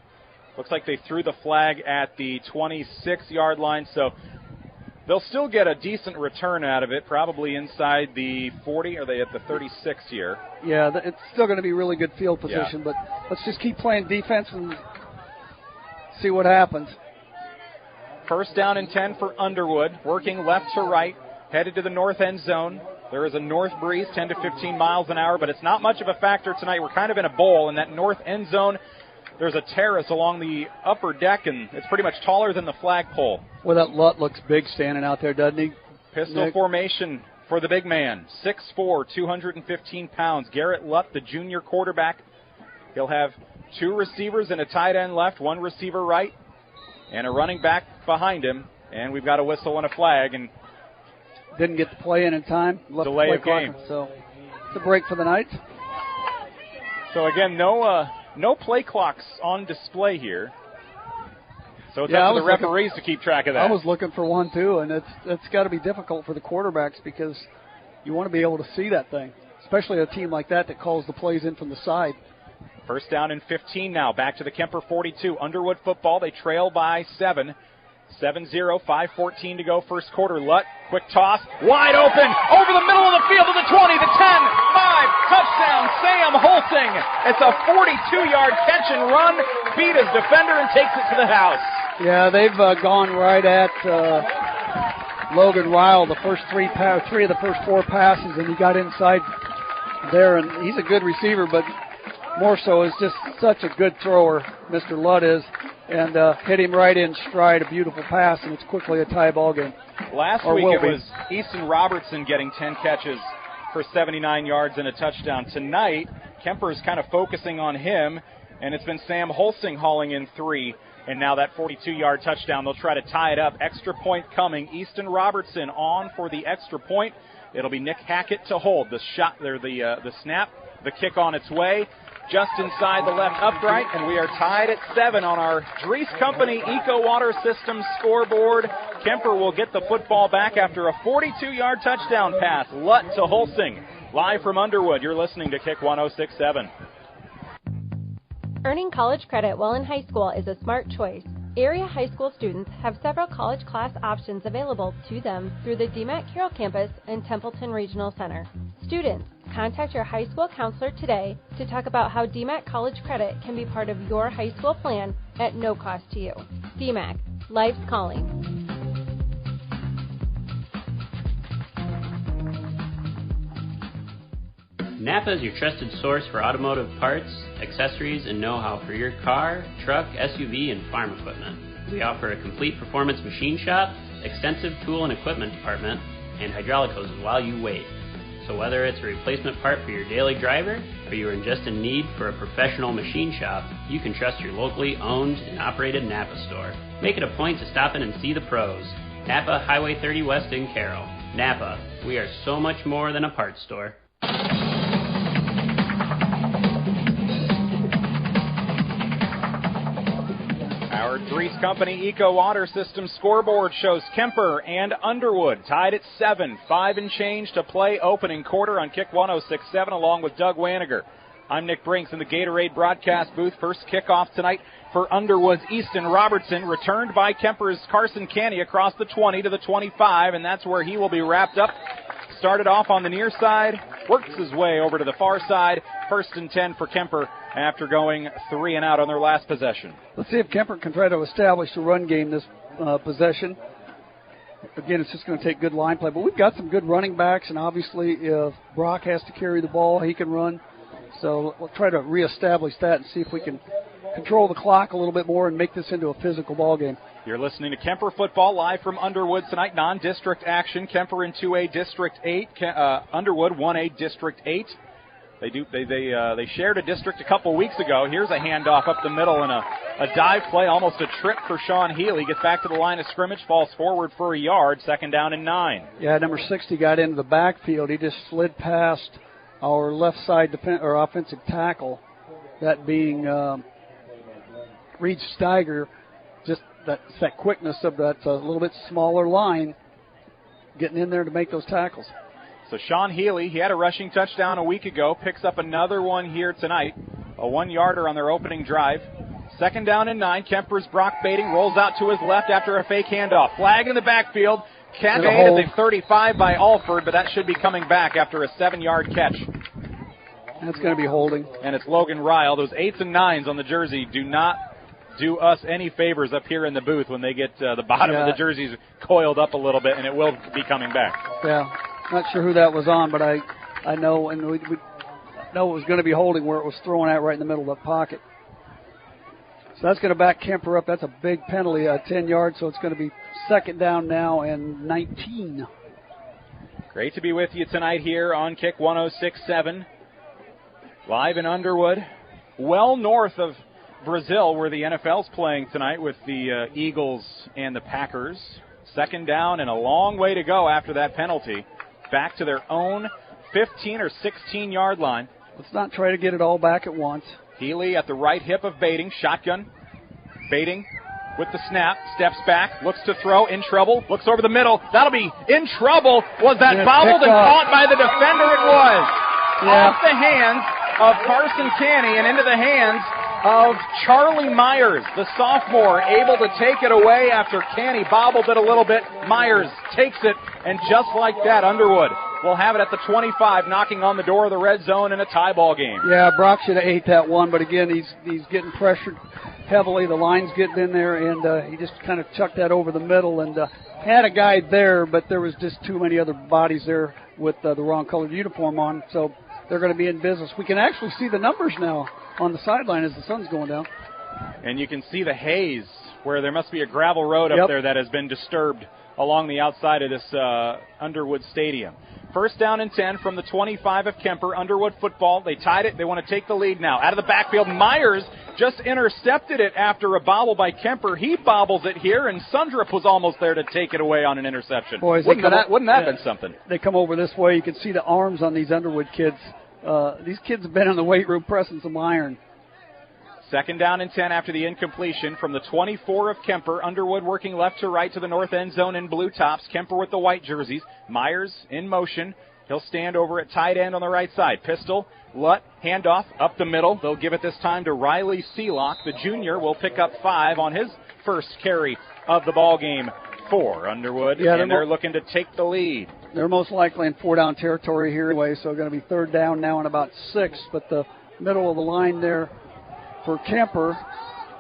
S5: Looks like they threw the flag at the 26-yard line, so they'll still get a decent return out of it, probably inside the 40. Are they at the 36 here?
S6: Yeah, it's still going to be really good field position, but let's just keep playing defense and see what happens.
S5: 1st down and 10 for Underwood, working left to right, headed to the north end zone. There is a north breeze, 10 to 15 miles an hour, but it's not much of a factor tonight. We're kind of in a bowl. In that north end zone, there's a terrace along the upper deck, and it's pretty much taller than the flagpole.
S6: Well, that Lutt looks big standing out there, doesn't he?
S5: Pistol formation for the big man, 6'4", 215 pounds. Garrett Lutt, the junior quarterback. He'll have 2 receivers and a tight end left, 1 receiver right, and a running back behind him. And we've got a whistle and a flag, and
S6: didn't get the play in time.
S5: Delay of game.
S6: So it's a break for the Knights.
S5: So again, no play clocks on display here. So it's up to the referees to keep track of that.
S6: I was looking for one too, and it's got to be difficult for the quarterbacks because you want to be able to see that thing, especially a team like that calls the plays in from the side.
S5: 1st down and 15 now. Back to the Kuemper 42. Underwood football. They trail by 7. 7-0, 5:14 to go, first quarter. Lutt, quick toss, wide open, over the middle of the field to the 20, the 10, 5, touchdown, Sam Holsing. It's a 42-yard catch and run, beat his defender and takes it to the house.
S6: Yeah, they've gone right at Logan Ryle the first three of the first 4 passes, and he got inside there, and he's a good receiver, but more so is just such a good thrower, Mr. Lutt is. And hit him right in stride, a beautiful pass, and it's quickly a tie ball game.
S5: Last week it was Easton Robertson getting 10 catches for 79 yards and a touchdown. Tonight, Kuemper's kind of focusing on him, and it's been Sam Holsing hauling in 3, and now that 42-yard touchdown. They'll try to tie it up. Extra point coming. Easton Robertson on for the extra point. It'll be Nick Hackett to hold. The shot there, the snap, the kick on its way. Just inside the left upright, and we are tied at 7 on our Dries Company Eco Water Systems scoreboard. Kuemper will get the football back after a 42-yard touchdown pass. Lutt to Holsing. Live from Underwood, you're listening to Kick 106.7.
S11: Earning college credit while in high school is a smart choice. Area high school students have several college class options available to them through the DMAC Carroll campus and Templeton Regional Center. Students, contact your high school counselor today to talk about how DMAC College Credit can be part of your high school plan at no cost to you. DMAC, life's calling.
S12: Napa is your trusted source for automotive parts, accessories, and know-how for your car, truck, SUV, and farm equipment. We offer a complete performance machine shop, extensive tool and equipment department, and hydraulic hoses while you wait. So whether it's a replacement part for your daily driver, or you are just in need for a professional machine shop, you can trust your locally owned and operated Napa store. Make it a point to stop in and see the pros. Napa, Highway 30 West in Carroll. Napa, we are so much more than a parts store.
S5: Our Dries Company Eco Water System scoreboard shows Kuemper and Underwood tied at 7, 5 and change to play opening quarter on Kick 106.7 along with Doug Waniger. I'm Nick Brinks in the Gatorade broadcast booth. First kickoff tonight for Underwood's Easton Robertson, returned by Kuemper's Carson Canny across the 20 to the 25, and that's where he will be wrapped up. Started off on the near side, works his way over to the far side. 1st and 10 for Kuemper after going 3 and out on their last possession.
S6: Let's see if Kuemper can try to establish the run game this possession. Again, it's just going to take good line play, but we've got some good running backs, and obviously if Brock has to carry the ball, he can run. So we'll try to reestablish that and see if we can control the clock a little bit more and make this into a physical ball game.
S5: You're listening to Kuemper football live from Underwood tonight. Non-district action. Kuemper in 2A District 8. Underwood 1A District 8. They shared a district a couple weeks ago. Here's a handoff up the middle and a dive play, almost a trip for Sean Healy. Gets back to the line of scrimmage, falls forward for a yard. 2nd down and 9.
S6: Yeah, number 60 got into the backfield. He just slid past our left side offensive tackle, that being Reed Steiger. Just that quickness of that a little bit smaller line, getting in there to make those tackles.
S5: So Sean Healy, he had a rushing touchdown a week ago, picks up another one here tonight, a 1-yarder on their opening drive. 2nd down and 9. Kuemper's Brock Bading rolls out to his left after a fake handoff. Flag in the backfield. Catch made at the 35 by Alford, but that should be coming back after a 7-yard catch.
S6: That's going to be holding.
S5: And it's Logan Ryle. Those 8s and 9s on the jersey do not do us any favors up here in the booth when they get the bottom of the jerseys coiled up a little bit, and it will be coming back.
S6: Yeah, not sure who that was on, but I know, and we know it was going to be holding where it was thrown at right in the middle of the pocket. So that's going to back Kuemper up. That's a big penalty, 10 yards, so it's going to be 2nd down now and 19.
S5: Great to be with you tonight here on Kick 106.7. Live in Underwood, well north of Brazil, where the NFL's playing tonight with the Eagles and the Packers. 2nd down and a long way to go after that penalty. Back to their own 15 or 16-yard line.
S6: Let's not try to get it all back at once.
S5: Healy at the right hip of Bading, shotgun. Bading with the snap, steps back, looks to throw, in trouble, looks over the middle. That'll be in trouble. Was that bobbled and caught by the defender? It was. Yeah. Off the hands of Carson Canny and into the hands of Charlie Myers, the sophomore, able to take it away after Canny bobbled it a little bit. Myers takes it, and just like that, Underwood will have it at the 25, knocking on the door of the red zone in a tie ball game.
S6: Yeah, Brock should have ate that one, but again, he's getting pressured heavily. The line's getting in there, and he just kind of chucked that over the middle and had a guy there, but there was just too many other bodies there with the wrong colored uniform on, so they're going to be in business. We can actually see the numbers now on the sideline as the sun's going down.
S5: And you can see the haze where there must be a gravel road up there that has been disturbed along the outside of this Underwood Stadium. 1st down and 10 from the 25 of Kuemper. Underwood football. They tied it. They want to take the lead now. Out of the backfield, Myers just intercepted it after a bobble by Kuemper. He bobbles it here, and Sundrup was almost there to take it away on an interception.
S6: Boys,
S5: wouldn't that have been something?
S6: They come over this way. You can see the arms on these Underwood kids. These kids have been in the weight room pressing some iron.
S5: 2nd down and 10 after the incompletion from the 24 of Kuemper. Underwood working left to right to the north end zone in blue tops. Kuemper with the white jerseys. Myers in motion. He'll stand over at tight end on the right side. Pistol, Lutt, handoff up the middle. They'll give it this time to Riley Seelock. The junior will pick up 5 on his first carry of the ball game for Underwood, and they're looking to take the lead.
S6: They're most likely in 4-down territory here anyway, so going to be 3rd down now and about 6, but the middle of the line there for Kuemper,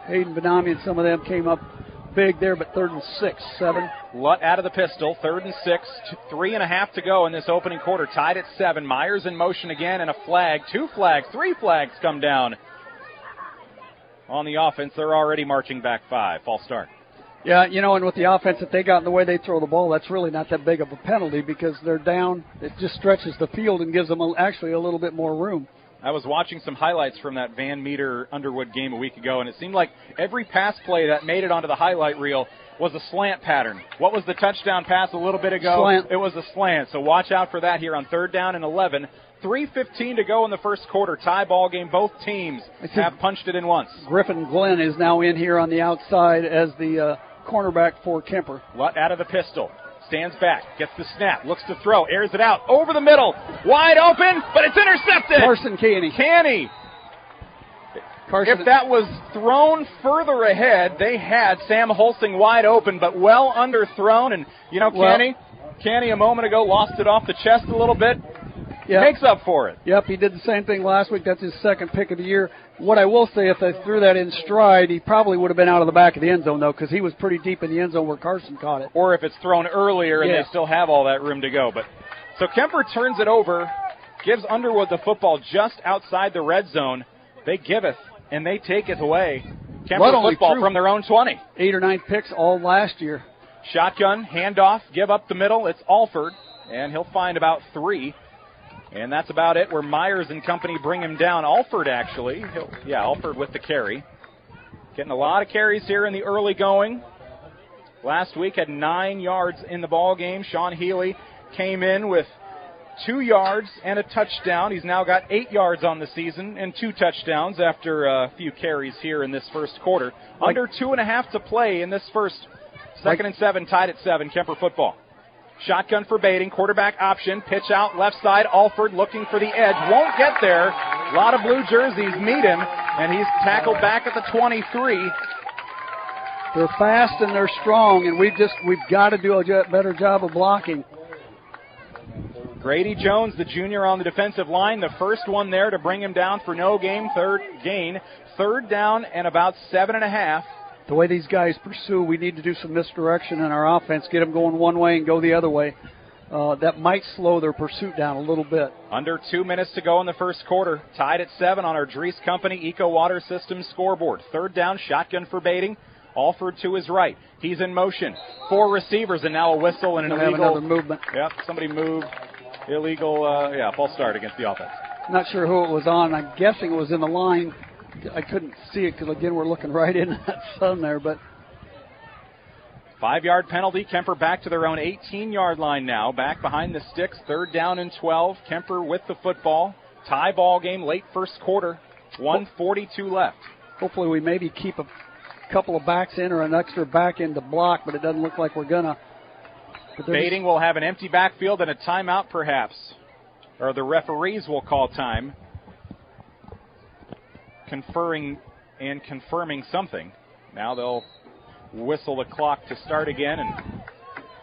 S6: Hayden Benami and some of them came up big there, but 3rd and 6, 7.
S5: Lutt out of the pistol, 3rd and 6, 3.5 to go in this opening quarter, tied at 7. Myers in motion again, and a flag, 2 flags, 3 flags come down on the offense. They're already marching back 5. False start.
S6: Yeah, and with the offense that they got and the way they throw the ball, that's really not that big of a penalty because they're down. It just stretches the field and gives them actually a little bit more room.
S5: I was watching some highlights from that Van Meter Underwood game a week ago, and it seemed like every pass play that made it onto the highlight reel was a slant pattern. What was the touchdown pass a little bit ago?
S6: Slant.
S5: It was a slant, so watch out for that here on 3rd down and 11. 3:15 to go in the first quarter. Tie ball game. Both teams have punched it in once.
S6: Griffin Glenn is now in here on the outside as the cornerback for Kuemper.
S5: Lutt out of the pistol. Stands back, gets the snap, looks to throw, airs it out, over the middle, wide open, but it's intercepted.
S6: Carson Caney.
S5: If that was thrown further ahead, they had Sam Holsing wide open, but well underthrown. And, Canny a moment ago lost it off the chest a little bit.
S6: Yep.
S5: Makes up for it.
S6: Yep, he did the same thing last week. That's his second pick of the year. What I will say, if they threw that in stride, he probably would have been out of the back of the end zone, though, because he was pretty deep in the end zone where Carson caught it.
S5: Or if it's thrown earlier and they still have all that room to go. But so Kuemper turns it over, gives Underwood the football just outside the red zone. They giveth, and they take it away. Kuemper football from their own 20.
S6: 8 or 9 picks all last year.
S5: Shotgun, handoff, give up the middle. It's Alford, and he'll find about 3. And that's about it where Myers and company bring him down. Alford, actually. Alford with the carry. Getting a lot of carries here in the early going. Last week had 9 yards in the ball game. Sean Healy came in with 2 yards and a touchdown. He's now got 8 yards on the season and 2 touchdowns after a few carries here in this first quarter. Under 2.5 to play in this first. Second and 7, tied at 7, Kuemper football. Shotgun for Baiting, quarterback option, pitch out left side. Alford looking for the edge, won't get there. A lot of blue jerseys meet him, and he's tackled back at the 23.
S6: They're fast and they're strong, and we've got to do a better job of blocking.
S5: Grady Jones, the junior on the defensive line, the first one there to bring him down for no gain. Third down and about 7.5.
S6: The way these guys pursue, we need to do some misdirection in our offense, get them going one way and go the other way. That might slow their pursuit down a little bit.
S5: Under 2 minutes to go in the first quarter. Tied at 7 on our Dries Company Eco Water Systems scoreboard. Third down, shotgun for Baiting. Alford to his right. He's in motion. 4 receivers and now a whistle and an illegal.
S6: Have another movement.
S5: Yep, somebody moved. Illegal, false start against the offense.
S6: Not sure who it was on. I'm guessing it was in the line. I couldn't see it because, again, we're looking right in that sun there. But
S5: 5-yard penalty. Kuemper back to their own 18-yard line now. Back behind the sticks. 3rd down and 12. Kuemper with the football. Tie ball game late first quarter. 1:42 left.
S6: Hopefully we maybe keep a couple of backs in or an extra back in to block, but it doesn't look like we're going to.
S5: Baiting will have an empty backfield and a timeout perhaps. Or the referees will call time. Confirming and confirming something. Now they'll whistle the clock to start again and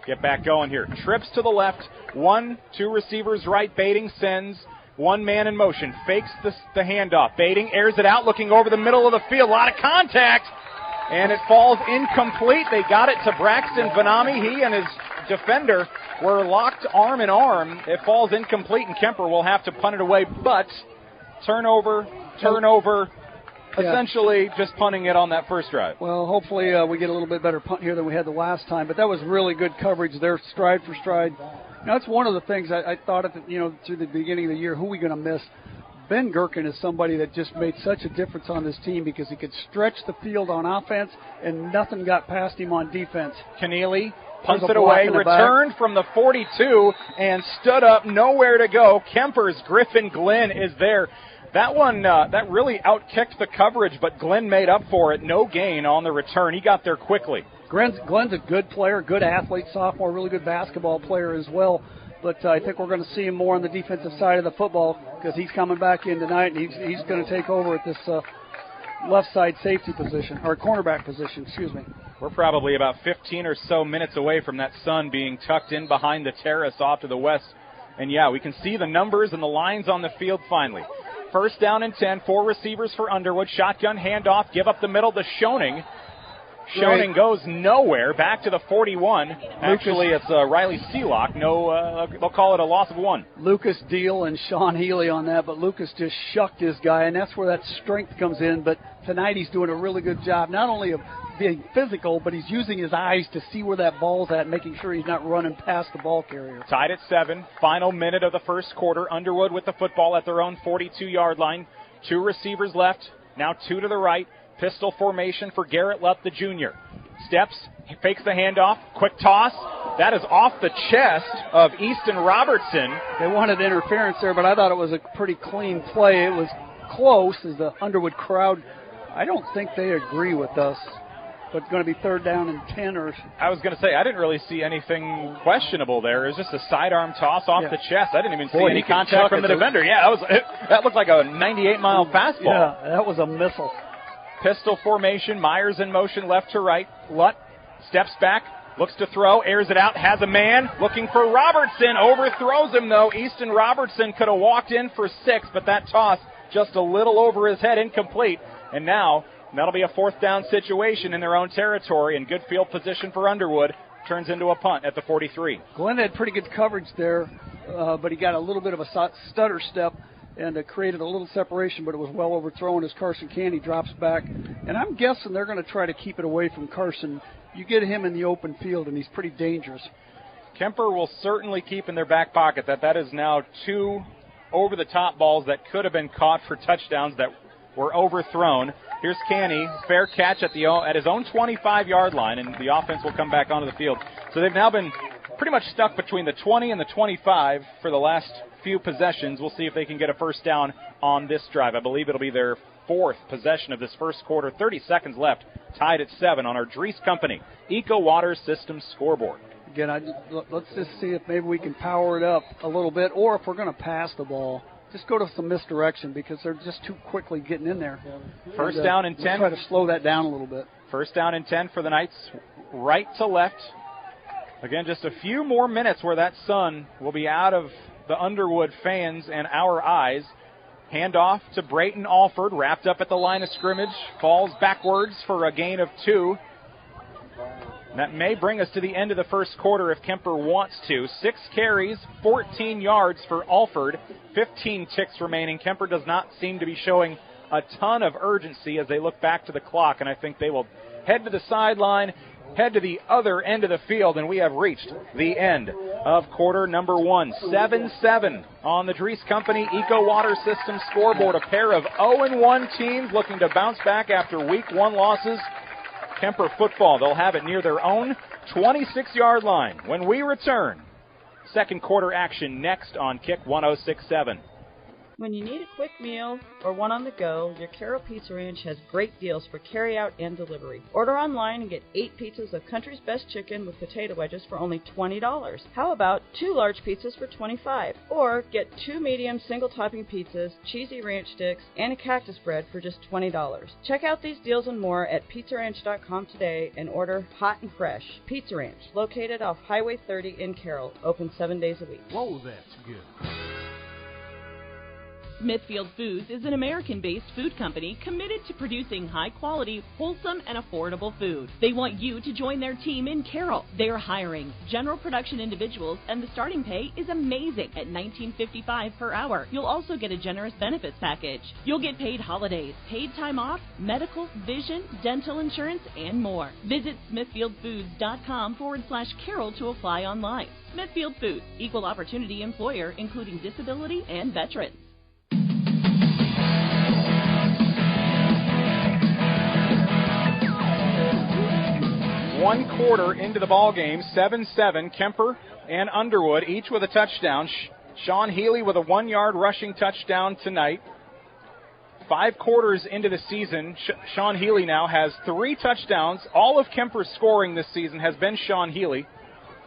S5: get back going here. Trips to the left, 1, 2 receivers right. Baiting sends 1 man in motion, fakes the handoff. Baiting airs it out, looking over the middle of the field. A lot of contact, and it falls incomplete. They got it to Braxton Vanami. He and his defender were locked arm in arm. It falls incomplete, and Kuemper will have to punt it away, but turnover, essentially just punting it on that first drive.
S6: Well, hopefully we get a little bit better punt here than we had the last time, but that was really good coverage there, stride for stride. That's one of the things I thought through the beginning of the year, who are we going to miss? Ben Gherkin is somebody that just made such a difference on this team because he could stretch the field on offense and nothing got past him on defense.
S5: Keneally punts it away, returned from the 42 and stood up, nowhere to go. Kuemper's Griffin Glenn is there. That one, that really outkicked the coverage, but Glenn made up for it. No gain on the return. He got there quickly.
S6: Glenn's a good player, good athlete, sophomore, really good basketball player as well. But I think we're going to see him more on the defensive side of the football because he's coming back in tonight, and he's going to take over at this left side safety position, or cornerback position, excuse me.
S5: We're probably about 15 or so minutes away from that sun being tucked in behind the terrace off to the west. And, yeah, we can see the numbers and the lines on the field finally. First down and 10, 4 receivers for Underwood. Shotgun handoff, give up the middle to Schoening. Schoening goes nowhere, back to the 41. Actually, it's Riley Seelock. They'll call it a loss of 1.
S6: Lucas Deal and Sean Healy on that, but Lucas just shucked his guy, and that's where that strength comes in. But tonight he's doing a really good job, not only of being physical, but he's using his eyes to see where that ball's at, making sure he's not running past the ball carrier.
S5: Tied at 7, final minute of the first quarter. Underwood with the football at their own 42-yard line. 2 receivers left, now 2 to the right. Pistol formation for Garrett Lupp, the junior. Steps, fakes the handoff, quick toss. That is off the chest of Easton Robertson.
S6: They wanted interference there, but I thought it was a pretty clean play. It was close as the Underwood crowd. I don't think they agree with us. but it's going to be 3rd down and 10 or...
S5: I was going to say, I didn't really see anything questionable there. It was just a sidearm toss off the chest. I didn't even see any contact from the defender. Yeah, that looked like a 98-mile fastball.
S6: Yeah, that was a missile.
S5: Pistol formation, Myers in motion left to right. Lutt steps back, looks to throw, airs it out, has a man, looking for Robertson, overthrows him though. Easton Robertson could have walked in for 6, but that toss just a little over his head, incomplete. And now that'll be a 4th down situation in their own territory, and good field position for Underwood. Turns into a punt at the 43.
S6: Glenn had pretty good coverage there, but he got a little bit of a stutter step and created a little separation, but it was well overthrown as Carson Candy drops back. And I'm guessing they're going to try to keep it away from Carson. You get him in the open field, and he's pretty dangerous.
S5: Kemper will certainly keep in their back pocket that is now 2 over-the-top balls that could have been caught for touchdowns that were overthrown. Here's Canny, fair catch at his own 25-yard line, and the offense will come back onto the field. So they've now been pretty much stuck between the 20 and the 25 for the last few possessions. We'll see if they can get a 1st down on this drive. I believe it'll be their 4th possession of this first quarter. 30 seconds left, tied at 7 on our Dries Company Eco Water Systems scoreboard.
S6: Again, let's just see if maybe we can power it up a little bit, or if we're going to pass the ball, just go to some misdirection because they're just too quickly getting in there.
S5: First down and 10.
S6: Try to slow that down a little bit.
S5: 1st down and 10 for the Knights, right to left. Again, just a few more minutes where that sun will be out of the Underwood fans and our eyes. Handoff to Brayton Alford, wrapped up at the line of scrimmage, falls backwards for a gain of 2. That may bring us to the end of the first quarter if Kemper wants to. 6 carries, 14 yards for Alford, 15 ticks remaining. Kemper does not seem to be showing a ton of urgency as they look back to the clock, and I think they will head to the sideline, head to the other end of the field, and we have reached the end of quarter number 1. 7-7 on the Dries Company Eco Water System scoreboard. A pair of 0-1 teams looking to bounce back after week 1 losses. Kemper football, they'll have it near their own 26-yard line. When we return, second quarter action next on Kick 106.7.
S13: When you need a quick meal or one on the go, your Carroll Pizza Ranch has great deals for carry-out and delivery. Order online and get 8 pizzas of Country's Best Chicken with potato wedges for only $20. How about 2 large pizzas for $25? Or get 2 medium single-topping pizzas, cheesy ranch sticks, and a cactus bread for just $20. Check out these deals and more at pizzaranch.com today and order hot and fresh. Pizza Ranch, located off Highway 30 in Carroll, open 7 days a week.
S14: Whoa, that's good.
S15: Smithfield Foods is an American-based food company committed to producing high-quality, wholesome, and affordable food. They want you to join their team in Carroll. They are hiring general production individuals, and the starting pay is amazing at $19.55 per hour. You'll also get a generous benefits package. You'll get paid holidays, paid time off, medical, vision, dental insurance, and more. Visit smithfieldfoods.com/Carroll to apply online. Smithfield Foods, equal opportunity employer, including disability and veterans.
S5: 1 quarter into the ball game, 7-7. Kemper and Underwood each with a touchdown. Sean Healy with a 1-yard rushing touchdown tonight. 5 quarters into the season, Sean Healy now has 3 touchdowns. All of Kemper's scoring this season has been Sean Healy.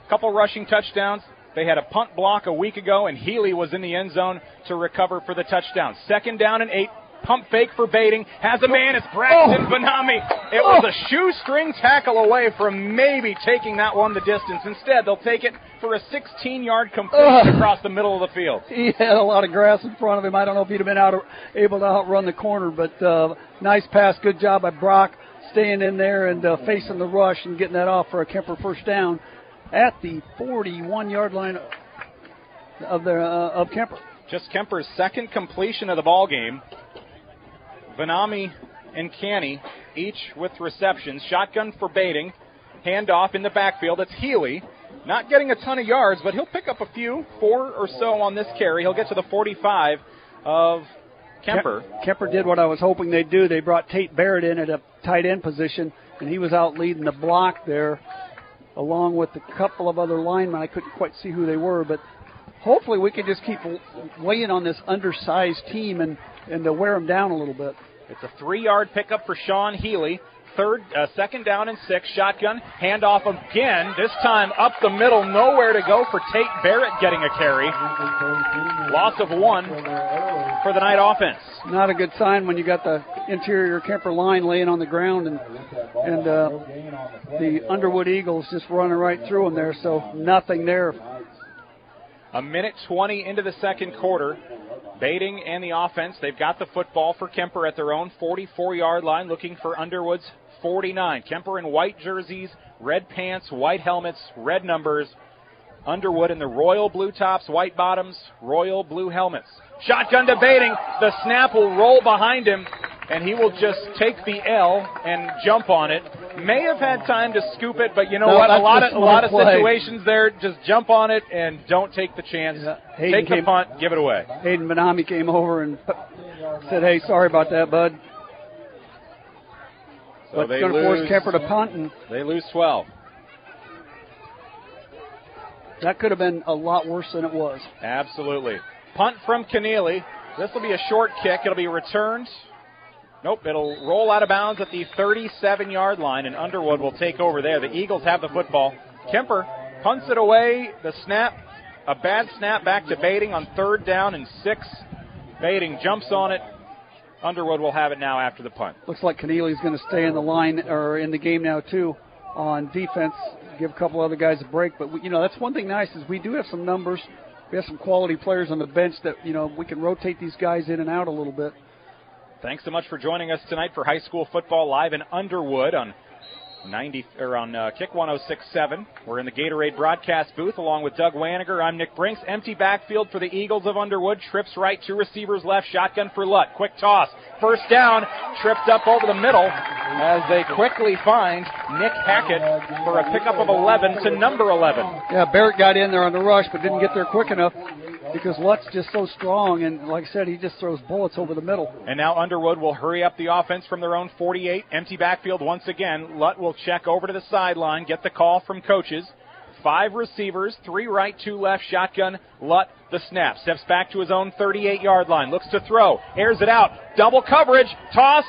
S5: Couple rushing touchdowns. They had a punt block a week ago, and Healy was in the end zone to recover for the touchdown. 2nd down and 8. Pump fake for Baiting. Has a man. It's Braxton Benami. It was a shoestring tackle away from maybe taking that one the distance. Instead, they'll take it for a 16-yard completion across the middle of the field.
S6: He had a lot of grass in front of him. I don't know if he'd have been able to outrun the corner, but nice pass. Good job by Brock staying in there and facing the rush and getting that off for a Kemper first down at the 41-yard line of Kemper.
S5: Just Kemper's second completion of the ball game. Vanami and Canny, each with receptions. Shotgun for Baiting. Handoff in the backfield. It's Healy. Not getting a ton of yards, but he'll pick up a few, 4 or so on this carry. He'll get to the 45 of Kemper.
S6: Kemper did what I was hoping they'd do. They brought Tate Barrett in at a tight end position, and he was out leading the block there, along with a couple of other linemen. I couldn't quite see who they were, but hopefully we can just keep weighing on this undersized team and to wear them down a little bit.
S5: It's a 3-yard pickup for Sean Healy. second down and 6. Shotgun, handoff again. This time up the middle, nowhere to go for Tate Barrett getting a carry. Loss of 1 for the night offense.
S6: Not a good sign when you got the interior Kuemper line laying on the ground and the Underwood Eagles just running right through them there, so nothing there.
S5: A minute 20 into the second quarter. Bating and the offense, they've got the football for Kuemper at their own 44-yard line, looking for Underwood's 49. Kuemper in white jerseys, red pants, white helmets, red numbers. Underwood in the royal blue tops, white bottoms, royal blue helmets. Shotgun to Bating. The snap will roll behind him, and he will just take the L and jump on it. May have had time to scoop it, but you know what? A lot of situations there, just jump on it and don't take the chance. Yeah. Take the punt, give it away.
S6: Hayden Benami came over and said, hey, sorry about that, bud.
S5: So
S6: but going to force Kuemper to punt. And
S5: they lose 12.
S6: That could have been a lot worse than it was.
S5: Absolutely. Punt from Keneally. This will be a short kick. It'll be returned. Nope, it'll roll out of bounds at the 37-yard line, and Underwood will take over there. The Eagles have the football. Kuemper punts it away. The snap, a bad snap back to Bating on 3rd down and 6. Bating jumps on it. Underwood will have it now after the punt.
S6: Looks like Keneally's going to stay in the line or in the game now too on defense. Give a couple other guys a break, but that's one thing nice is we do have some numbers. We have some quality players on the bench that we can rotate these guys in and out a little bit.
S5: Thanks so much for joining us tonight for high school football live in Underwood on Kick 106.7. We're in the Gatorade broadcast booth along with Doug Waniger. I'm Nick Brinks. Empty backfield for the Eagles of Underwood. Trips right, 2 receivers left. Shotgun for Lutt. Quick toss. First down. Tripped up over the middle as they quickly find Nick Hackett for a pickup of 11 to number 11.
S6: Yeah, Barrett got in there on the rush but didn't get there quick enough because Lutt's just so strong, and like I said, he just throws bullets over the middle.
S5: And now Underwood will hurry up the offense from their own 48. Empty backfield once again. Lutt will check over to the sideline, get the call from coaches. 5 receivers, 3 right, 2 left. Shotgun, Lutt, the snap. Steps back to his own 38-yard line. Looks to throw. Airs it out. Double coverage. Tossed.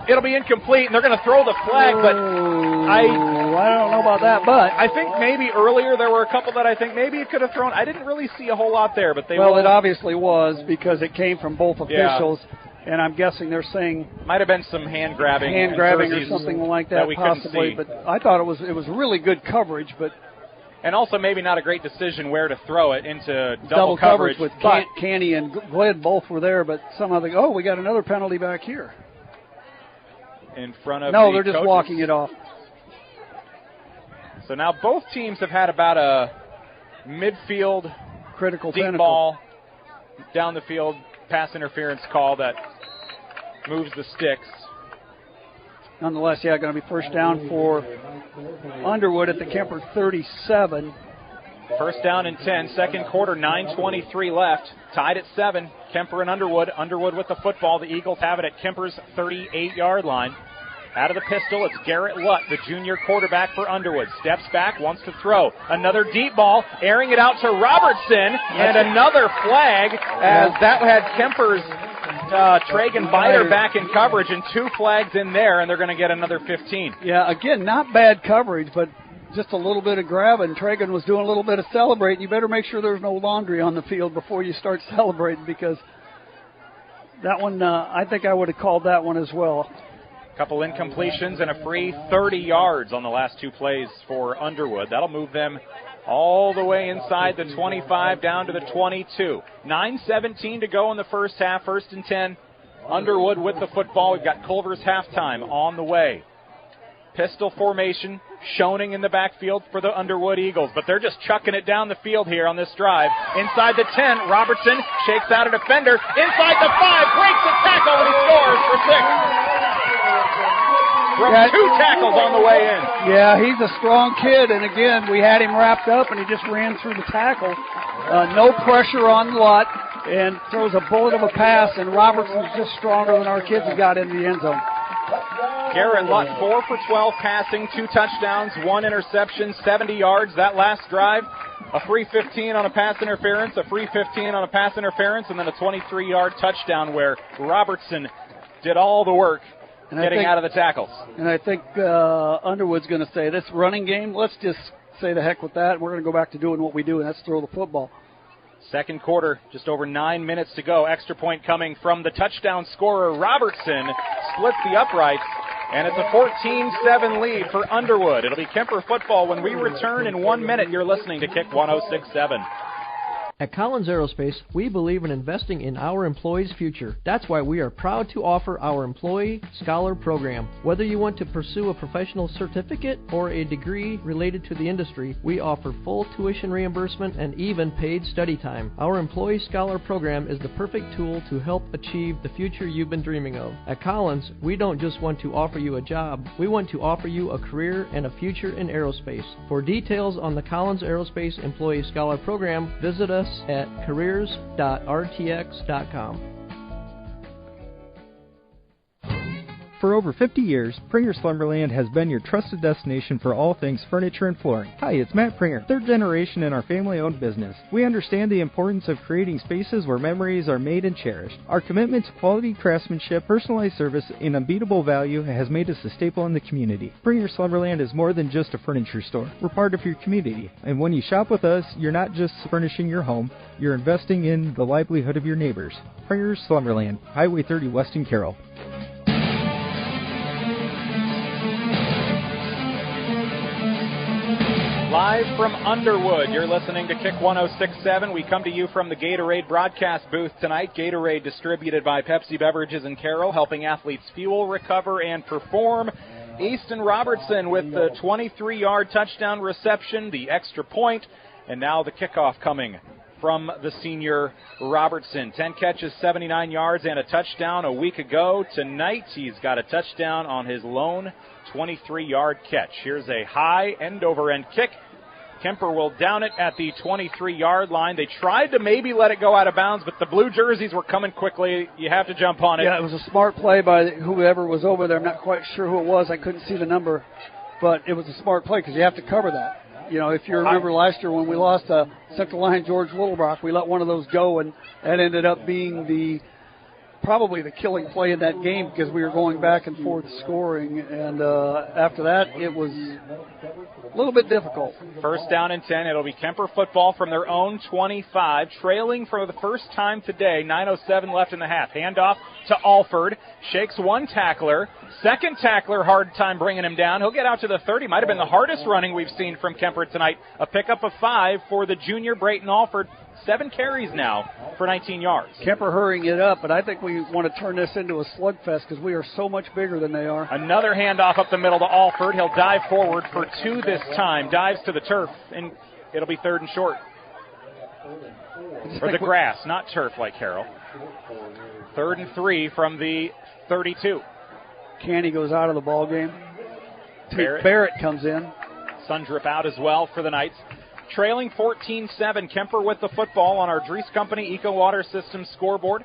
S5: It'll be incomplete, and they're going to throw the flag, but I
S6: don't know about that, but
S5: I think maybe earlier there were a couple that I think maybe it could have thrown. I didn't really see a whole lot there, but
S6: it obviously was because it came from both officials, and I'm guessing they're saying
S5: might have been some hand grabbing
S6: or something like that possibly. But I thought it was really good coverage, but.
S5: And also maybe not a great decision where to throw it into double coverage
S6: with Canny and Glid both were there, but somehow they go, we got another penalty back here.
S5: In front of
S6: they're just coaches. Walking it off.
S5: So now both teams have had about a midfield
S6: critical
S5: deep ball down the field pass interference call that moves the sticks.
S6: Nonetheless, going to be first down for Underwood at the Kuemper 37.
S5: First down and 10, second quarter, 9:23 left. Tied at 7. Kuemper and Underwood. Underwood with the football. The Eagles have it at Kemper's 38-yard line. Out of the pistol, it's Garrett Lutt, the junior quarterback for Underwood. Steps back, wants to throw. Another deep ball, airing it out to Robertson, and another flag as that had Kemper's Tragan Biter back in coverage, and 2 flags in there, and they're going to get another 15.
S6: Yeah, again, not bad coverage, but just a little bit of grabbing. Tragan was doing a little bit of celebrating. You better make sure there's no laundry on the field before you start celebrating, because that one, I think I would have called that one as well.
S5: Couple incompletions and a free 30 yards on the last 2 plays for Underwood. That'll move them all the way inside the 25 down to the 22. 9:17 to go in the first half, 1st and 10. Underwood with the football. We've got Culver's halftime on the way. Pistol formation, Schoening in the backfield for the Underwood Eagles, but they're just chucking it down the field here on this drive. Inside the 10, Robertson shakes out a defender. Inside the 5, breaks a tackle, and he scores for 6. From 2 tackles on the way in.
S6: Yeah, he's a strong kid, and again, we had him wrapped up, and he just ran through the tackle. No pressure on Lutt, and throws a bullet of a pass, and Robertson's just stronger than our kids who got into the end zone.
S5: Garrett Lutt, 4 for 12 passing, 2 touchdowns, 1 interception, 70 yards. That last drive, a free 15 on a pass interference, a free 15 on a pass interference, and then a 23-yard touchdown where Robertson did all the work getting out of the tackles.
S6: And I think Underwood's going to say, this running game, let's just say the heck with that. We're going to go back to doing what we do, and that's throw the football.
S5: Second quarter, just over 9 minutes to go. Extra point coming from the touchdown scorer, Robertson. Splits the uprights, and it's a 14-7 lead for Underwood. It'll be Kuemper football when we return in 1 minute. You're listening to Kick 106.7.
S14: At Collins Aerospace, we believe in investing in our employees' future. That's why we are proud to offer our Employee Scholar Program. Whether you want to pursue a professional certificate or a degree related to the industry, we offer full tuition reimbursement and even paid study time. Our Employee Scholar Program is the perfect tool to help achieve the future you've been dreaming of. At Collins, we don't just want to offer you a job, we want to offer you a career and a future in aerospace. For details on the Collins Aerospace Employee Scholar Program, visit us at careers.rtx.com.
S16: For over 50 years, Pringer's Lumberland has been your trusted destination for all things furniture and flooring. Hi, it's Matt Pringer, third generation in our family-owned business. We understand the importance of creating spaces where memories are made and cherished. Our commitment to quality craftsmanship, personalized service, and unbeatable value has made us a staple in the community. Pringer's Lumberland is more than just a furniture store. We're part of your community, and when you shop with us, you're not just furnishing your home, you're investing in the livelihood of your neighbors. Pringer's Lumberland, Highway 30 West in Carroll.
S5: Live from Underwood, you're listening to Kick 106.7. We come to you from the Gatorade broadcast booth tonight. Gatorade distributed by Pepsi Beverages in Carroll, helping athletes fuel, recover, and perform. Easton Robertson with the 23-yard touchdown reception, the extra point, and now the kickoff coming from the senior Robertson. 10 catches, 79 yards, and a touchdown a week ago. Tonight, he's got a touchdown on his lone 23-yard catch. Here's a high end-over-end kick. Kuemper will down it at the 23-yard line. They tried to maybe let it go out of bounds, but the blue jerseys were coming quickly. You have to jump on it.
S6: Yeah, it was a smart play by whoever was over there. I'm not quite sure who it was. I couldn't see the number, but it was a smart play because you have to cover that. You know, if you remember last year when we lost Central Line George Littlebrock, we let one of those go, and that ended up being probably the killing play in that game because we were going back and forth scoring, and after that it was a little bit difficult.
S5: First down and 10. It'll be Kuemper football from their own 25, trailing for the first time today. 9:07 left in the half. Handoff to Alford. Shakes one tackler. Second tackler, hard time bringing him down. He'll get out to the 30. Might have been the hardest running we've seen from Kuemper tonight. A pickup of 5 for the junior Brayton Alford. 7 carries now for 19 yards.
S6: Kuemper hurrying it up, but I think we want to turn this into a slugfest because we are so much bigger than they are.
S5: Another handoff up the middle to Alford. He'll dive forward for 2 this time. Dives to the turf, and it'll be 3rd and short. Or the grass, not turf like Carroll. 3rd and 3 from the 32.
S6: Canny goes out of the ball game. Barrett comes in.
S5: Sundrip out as well for the Knights. Trailing 14-7, Kuemper with the football on our Dries Company Eco Water System scoreboard.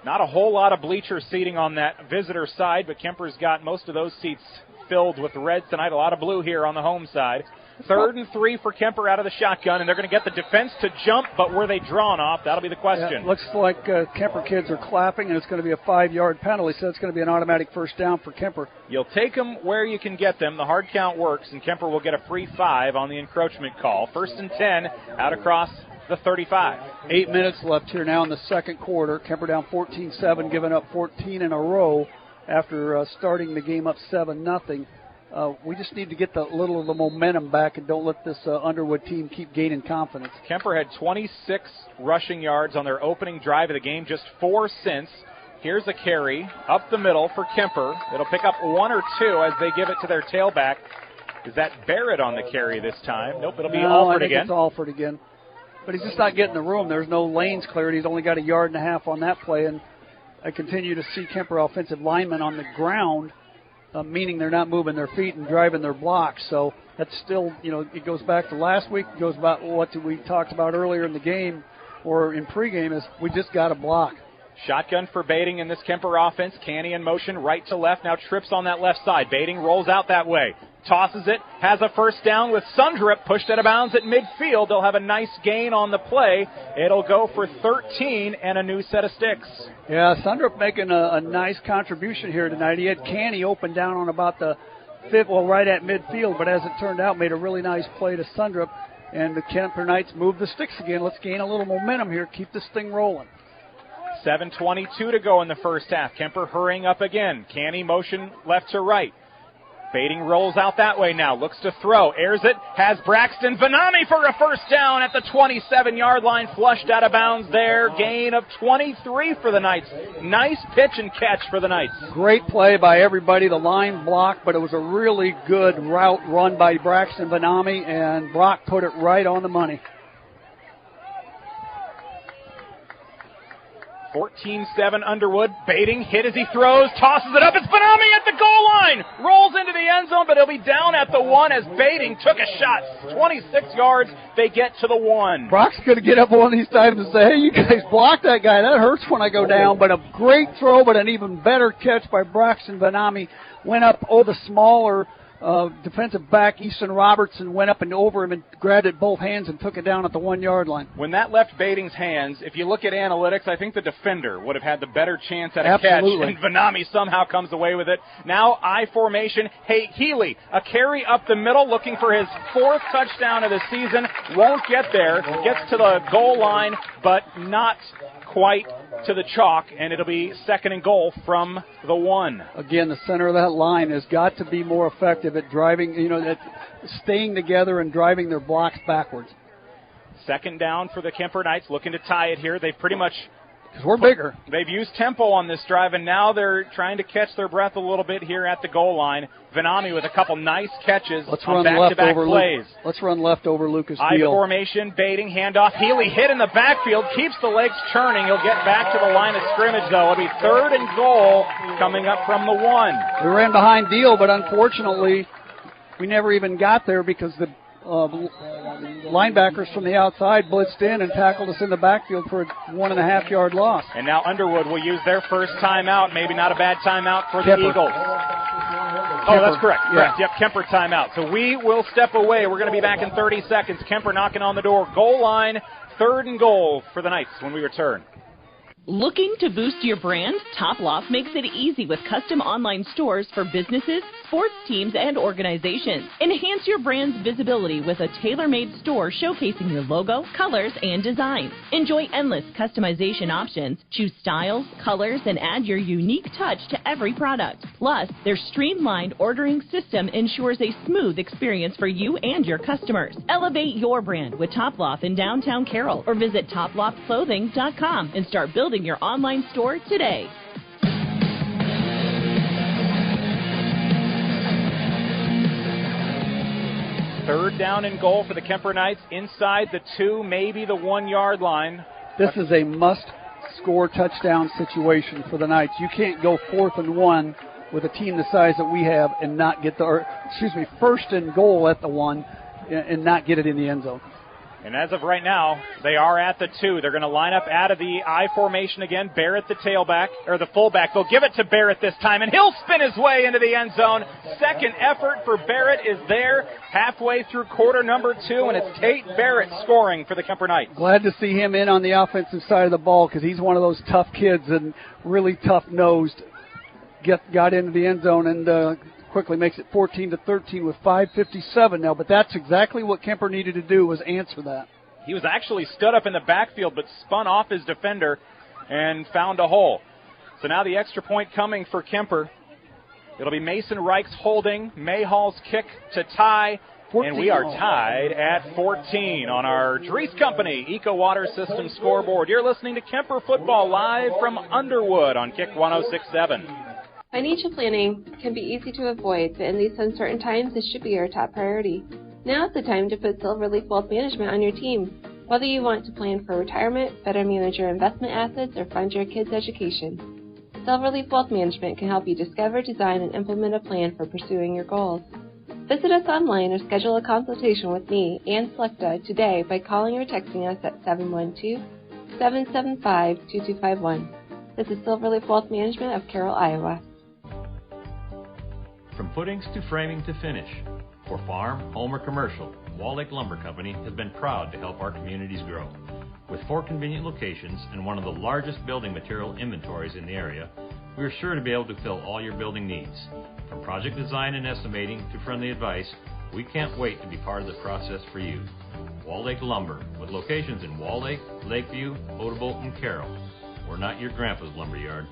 S5: Not a whole lot of bleacher seating on that visitor side, but Kemper's got most of those seats filled with red tonight. A lot of blue here on the home side. 3rd and 3 for Kuemper out of the shotgun, and they're going to get the defense to jump, but were they drawn off? That'll be the question.
S6: Yeah, looks like Kuemper kids are clapping, and it's going to be a 5-yard penalty, so it's going to be an automatic first down for Kuemper.
S5: You'll take them where you can get them. The hard count works, and Kuemper will get a free 5 on the encroachment call. 1st and 10 out across the 35.
S6: 8 minutes left here now in the second quarter. Kuemper down 14-7, giving up 14 in a row after starting the game up 7-0. We just need to get a little of the momentum back and don't let this Underwood team keep gaining confidence.
S5: Kuemper had 26 rushing yards on their opening drive of the game, just 4 since. Here's a carry up the middle for Kuemper. It'll pick up 1 or 2 as they give it to their tailback. Is that Barrett on the carry this time? Nope, it'll be Alford again.
S6: It's Alford again. But he's just not getting the room. There's no lanes cleared. He's only got 1.5 yards on that play, and I continue to see Kuemper offensive linemen on the ground, meaning they're not moving their feet and driving their blocks. So that's still, it goes back to last week. It goes about what we talked about earlier in the game or in pregame is we just got to block.
S5: Shotgun for Bading in this Kuemper offense. Canny in motion right to left. Now trips on that left side. Bading rolls out that way. tosses it, has a first down with Sundrup pushed out of bounds at midfield. They'll have a nice gain on the play. It'll go for 13 and a new set of sticks.
S6: Yeah, Sundrup making a nice contribution here tonight. He had Canny open down on about the fifth, well, right at midfield, but as it turned out, made a really nice play to Sundrup. And the Kuemper Knights move the sticks again. Let's gain a little momentum here, keep this thing rolling.
S5: 7:22 to go in the first half. Kuemper hurrying up again. Canny motion left to right. Baiting rolls out that way now. Looks to throw. Airs it. Has Braxton Vanami for a first down at the 27-yard line. Flushed out of bounds there. Gain of 23 for the Knights. Nice pitch and catch for the Knights.
S6: Great play by everybody. The line blocked, but it was a really good route run by Braxton Vanami, and Brock put it right on the money.
S5: 14-7 Underwood. Baiting, hit as he throws, tosses it up. It's Vanami at the goal line. Rolls into the end zone, but he'll be down at the 1 as Baiting took a shot. 26 yards, they get to the 1.
S6: Brock's going to get up one of these times and say, hey, you guys blocked that guy. That hurts when I go down. But a great throw, but an even better catch by Braxton Vanami. Went up over the smaller defensive back, Easton Robertson, went up and over him and grabbed it both hands and took it down at the 1-yard line.
S5: When that left Baiting's hands, if you look at analytics, I think the defender would have had the better chance at a
S6: Absolutely.
S5: catch, and Vanami somehow comes away with it. Now I formation. Hey, Healy, a carry up the middle, looking for his 4th touchdown of the season. Won't get there. Gets to the goal line, but not quite to the chalk, and it'll be 2nd and goal from the 1.
S6: Again, the center of that line has got to be more effective at driving, at staying together and driving their blocks backwards.
S5: 2nd down for the Kuemper Knights, looking to tie it here. They've pretty much...
S6: Because we're bigger.
S5: They've used tempo on this drive, and now they're trying to catch their breath a little bit here at the goal line. Vanami with a couple nice catches on back-to-back plays.
S6: Let's run left over Lucas
S5: I
S6: Deal.
S5: formation, Baiting, handoff. Healy hit in the backfield, keeps the legs churning. He'll get back to the line of scrimmage, though. It'll be 3rd and goal coming up from the 1.
S6: We ran behind Deal, but unfortunately, we never even got there because the linebackers from the outside blitzed in and tackled us in the backfield for a 1.5-yard loss.
S5: And now Underwood will use their first timeout. Maybe not a bad timeout for the Eagles. Oh, that's correct.
S6: Yeah.
S5: Yep, Kuemper timeout. So we will step away. We're going to be back in 30 seconds. Kuemper knocking on the door. Goal line, 3rd and goal for the Knights when we return.
S15: Looking to boost your brand? Top Loft makes it easy with custom online stores for businesses, sports teams, and organizations. Enhance your brand's visibility with a tailor-made store showcasing your logo, colors, and designs. Enjoy endless customization options. Choose styles, colors, and add your unique touch to every product. Plus, their streamlined ordering system ensures a smooth experience for you and your customers. Elevate your brand with Top Loft in downtown Carroll or visit toploftclothing.com and start building your online store today.
S5: Third down and goal for the Kuemper Knights inside the 2, maybe the 1-yard line.
S6: This is a must-score touchdown situation for the Knights. You can't go 4th and 1 with a team the size that we have and not get first and goal at the 1 and not get it in the end zone.
S5: And as of right now, they are at the 2. They're going to line up out of the I formation again. Barrett, the tailback, or the fullback. They'll give it to Barrett this time, and he'll spin his way into the end zone. Second effort for Barrett is there halfway through quarter number 2, and it's Tate Barrett scoring for the Kuemper Knights.
S6: Glad to see him in on the offensive side of the ball because he's one of those tough kids and really tough-nosed. Got into the end zone and quickly makes it 14-13 with 5:57 now. But that's exactly what Kuemper needed to do, was answer that.
S5: He was actually stood up in the backfield but spun off his defender and found a hole. So now the extra point coming for Kuemper. It'll be Mason Reich's holding, Mayhall's kick to tie, 14. And we are tied at 14 on our Dries Company Eco Water System scoreboard. You're listening to Kuemper Football live from Underwood on Kick 106.7.
S17: Financial planning can be easy to avoid, but in these uncertain times, it should be your top priority. Now is the time to put Silverleaf Wealth Management on your team. Whether you want to plan for retirement, better manage your investment assets, or fund your kids' education, Silverleaf Wealth Management can help you discover, design, and implement a plan for pursuing your goals. Visit us online or schedule a consultation with me, Ann Slechta, today by calling or texting us at 712-775-2251. This is Silverleaf Wealth Management of Carroll, Iowa.
S18: From footings to framing to finish. For farm, home, or commercial, Wall Lake Lumber Company has been proud to help our communities grow. With 4 convenient locations and one of the largest building material inventories in the area, we are sure to be able to fill all your building needs. From project design and estimating to friendly advice, we can't wait to be part of the process for you. Wall Lake Lumber, with locations in Wall Lake, Lakeview, Odebolt, and Carroll. We're not your grandpa's lumberyard.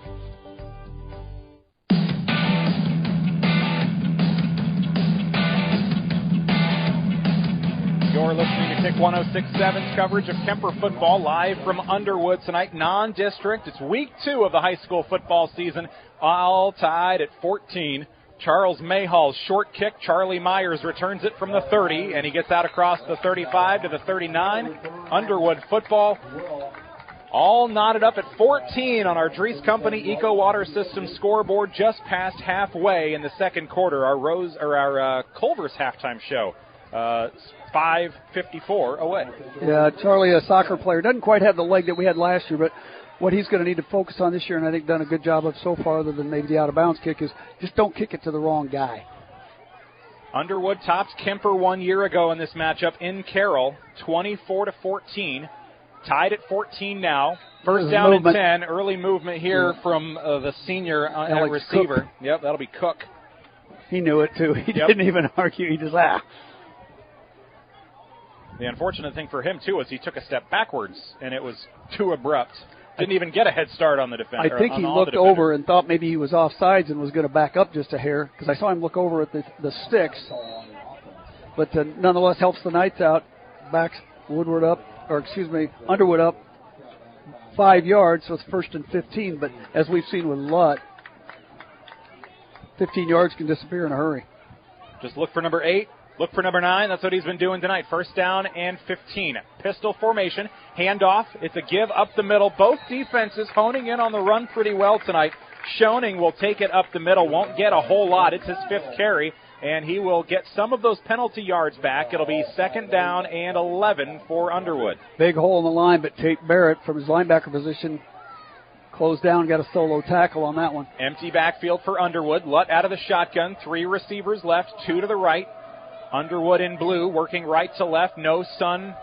S5: You're listening to Kick 106.7's coverage of Kuemper football live from Underwood tonight, non-district. It's week 2 of the high school football season, all tied at 14. Charles Mayhall's short kick. Charlie Myers returns it from the 30, and he gets out across the 35 to the 39. Underwood football all knotted up at 14 on our Dries Company Eco Water System scoreboard, just past halfway in the second quarter. Our Culver's halftime show. 5:54 away.
S6: Yeah, Charlie, a soccer player, doesn't quite have the leg that we had last year, but what he's going to need to focus on this year, and I think done a good job of so far, other than maybe the out-of-bounds kick, is just don't kick it to the wrong guy.
S5: Underwood tops Kuemper 1 year ago in this matchup in Carroll, 24-14. Tied at 14 now. First down and 10. Early movement here from the senior at receiver.
S6: Cook.
S5: Yep, that'll be Cook.
S6: He knew it, too. He didn't even argue. He just,
S5: The unfortunate thing for him, too, was he took a step backwards, and it was too abrupt. Didn't even get a head start on the defender.
S6: I think he looked over and thought maybe he was offsides and was going to back up just a hair, because I saw him look over at the sticks. But nonetheless, helps the Knights out. Backs Underwood up 5 yards, so it's 1st and 15. But as we've seen with Lutt, 15 yards can disappear in a hurry.
S5: Just look for number 8. Look for number 9. That's what he's been doing tonight. First down and 15. Pistol formation. Handoff. It's a give up the middle. Both defenses honing in on the run pretty well tonight. Schoening will take it up the middle. Won't get a whole lot. It's his 5th carry, and he will get some of those penalty yards back. It'll be 2nd down and 11 for Underwood.
S6: Big hole in the line, but Tate Barrett from his linebacker position closed down, got a solo tackle on that one.
S5: Empty backfield for Underwood. Lutt out of the shotgun. 3 receivers left, 2 to the right. Underwood in blue, working right to left. No sun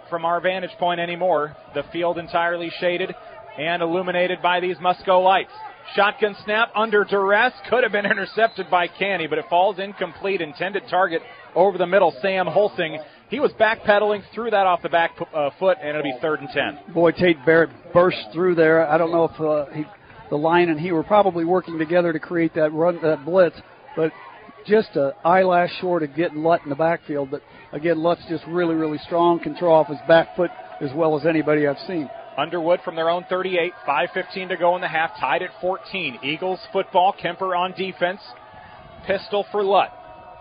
S5: from our vantage point anymore. The field entirely shaded and illuminated by these Musco lights. Shotgun snap under duress. Could have been intercepted by Canny, but it falls incomplete. Intended target over the middle, Sam Holsing. He was backpedaling, threw that off the back foot, and it'll be 3rd and 10.
S6: Boy, Tate Barrett burst through there. I don't know if the line and he were probably working together to create that run, that blitz, but just an eyelash short of getting Lutt in the backfield. But again, Lutt's just really, really strong, can throw off his back foot as well as anybody I've seen.
S5: Underwood from their own 38, 5:15 to go in the half, tied at 14. Eagles football, Kuemper on defense. Pistol for Lutt.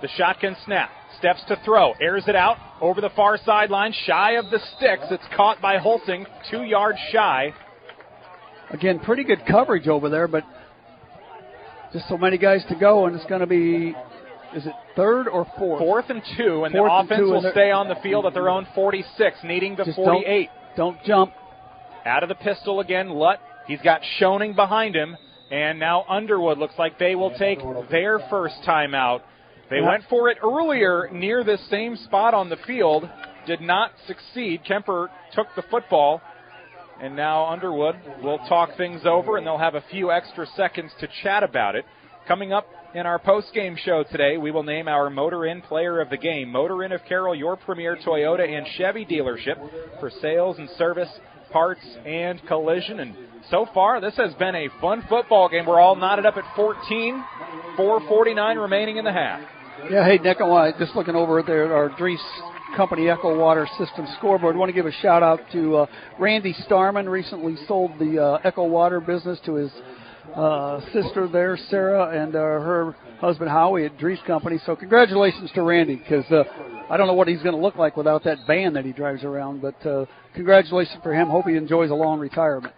S5: The shotgun snap, steps to throw, airs it out over the far sideline, shy of the sticks. It's caught by Holsing, 2 yards shy.
S6: Again, pretty good coverage over there, but just so many guys to go, and it's going to be, is it 3rd or 4th?
S5: 4th and 2, and the offense will stay on the field at their own 46, needing the 48.
S6: Don't jump.
S5: Out of the pistol again, Lutt. He's got Schoening behind him, and now Underwood looks like they will take their first timeout. They went for it earlier near this same spot on the field, did not succeed. Kuemper took the football, and now Underwood will talk things over, and they'll have a few extra seconds to chat about it. Coming up in our post-game show today, we will name our Motor Inn Player of the Game. Motor Inn of Carroll, your premier Toyota and Chevy dealership for sales and service, parts, and collision. And so far, this has been a fun football game. We're all knotted up at 14, 4:49 remaining in the half.
S6: Yeah, hey, Nick, just looking over at our Dries Company Echo Water System scoreboard. I want to give a shout-out to Randy Starman. Recently sold the Echo Water business to his sister there, Sarah, and her husband, Howie, at Dries Company. So congratulations to Randy, because I don't know what he's going to look like without that van that he drives around. But congratulations for him. Hope he enjoys a long retirement.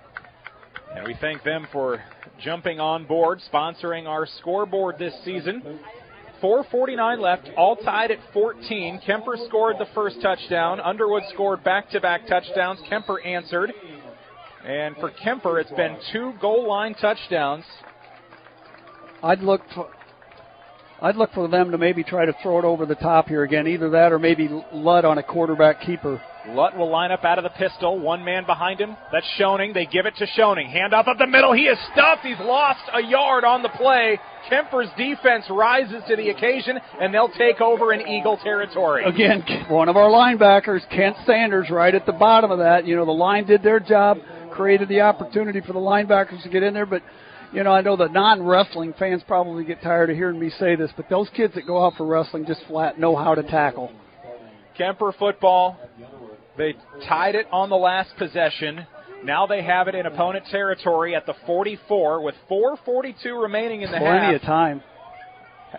S5: And we thank them for jumping on board, sponsoring our scoreboard this season. 4:49 left, all tied at 14. Kuemper scored the first touchdown. Underwood scored back-to-back touchdowns. Kuemper answered. And for Kuemper, it's been 2 goal line touchdowns.
S6: I'd look for, I'd look for them to maybe try to throw it over the top here again. Either that or maybe Lutt on a quarterback keeper.
S5: Lutt will line up out of the pistol. One man behind him. That's Schoening. They give it to Schoening. Hand off up the middle. He is stuffed. He's lost a yard on the play. Kemper's defense rises to the occasion, and they'll take over in Eagle territory.
S6: Again, one of our linebackers, Kent Sanders, right at the bottom of that. The line did their job, created the opportunity for the linebackers to get in there, but I know the non-wrestling fans probably get tired of hearing me say this, but those kids that go out for wrestling just flat know how to tackle.
S5: Kemper football, they tied it on the last possession. Now they have it in opponent territory at the 44 with 4:42 remaining in the half.
S6: Plenty of time.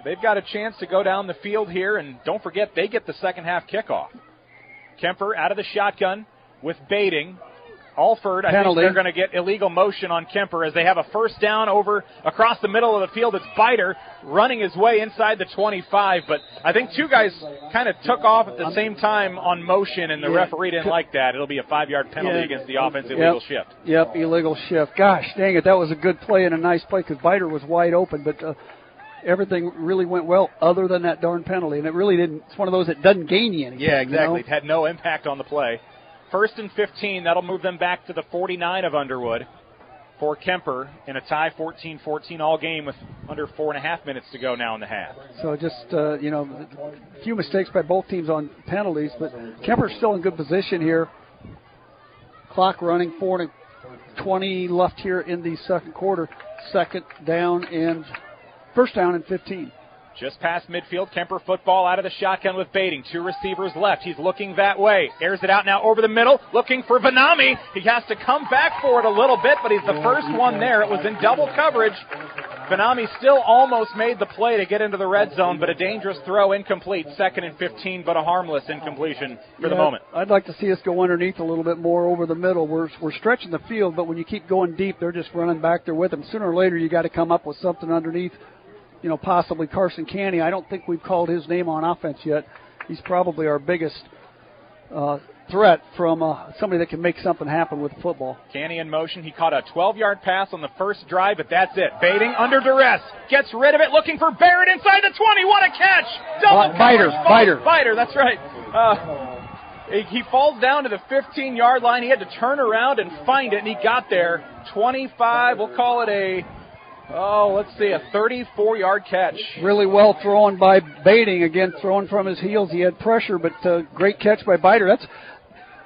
S5: They've got a chance to go down the field here, and don't forget, they get the second half kickoff. Kemper out of the shotgun with baiting. Alford, I think they're going to get illegal motion on Kemper as they have a first down over across the middle of the field. It's Biter running his way inside the 25, but I think two guys kind of took off at the same time on motion, and the referee didn't like that. It'll be a 5-yard penalty against the offense, illegal shift.
S6: Yep, illegal shift. Gosh, dang it, that was a good play and a nice play because Biter was wide open, but everything really went well other than that darn penalty, and it really didn't. It's one of those that doesn't gain you anything.
S5: Yeah, exactly. It had no impact on the play. 1st and 15, that'll move them back to the 49 of Underwood for Kemper in a tie 14-14 all game with under 4.5 minutes to go now in the half.
S6: So just, a few mistakes by both teams on penalties, but Kemper's still in good position here. Clock running, 4:20 left here in the second quarter. First down and 15.
S5: Just past midfield, Kemper football out of the shotgun with Baiting. 2 receivers left. He's looking that way. Airs it out now over the middle, looking for Vanami. He has to come back for it a little bit, but he's the first one there. It was in double coverage. Vanami still almost made the play to get into the red zone, but a dangerous throw, incomplete. 2nd and 15, but a harmless incompletion for the moment.
S6: I'd like to see us go underneath a little bit more over the middle. We're stretching the field, but when you keep going deep, they're just running back there with them. Sooner or later, you got to come up with something underneath. Possibly Carson Canny. I don't think we've called his name on offense yet. He's probably our biggest threat from somebody that can make something happen with football.
S5: Canny in motion. He caught a 12-yard pass on the first drive, but that's it. Baiting under duress. Gets rid of it, looking for Barrett inside the 20. What a catch! Biter, that's right. He falls down to the 15-yard line. He had to turn around and find it, and he got there. 25, we'll call it a 34-yard catch.
S6: Really well thrown by Baiting. Again, thrown from his heels. He had pressure, but great catch by Biter.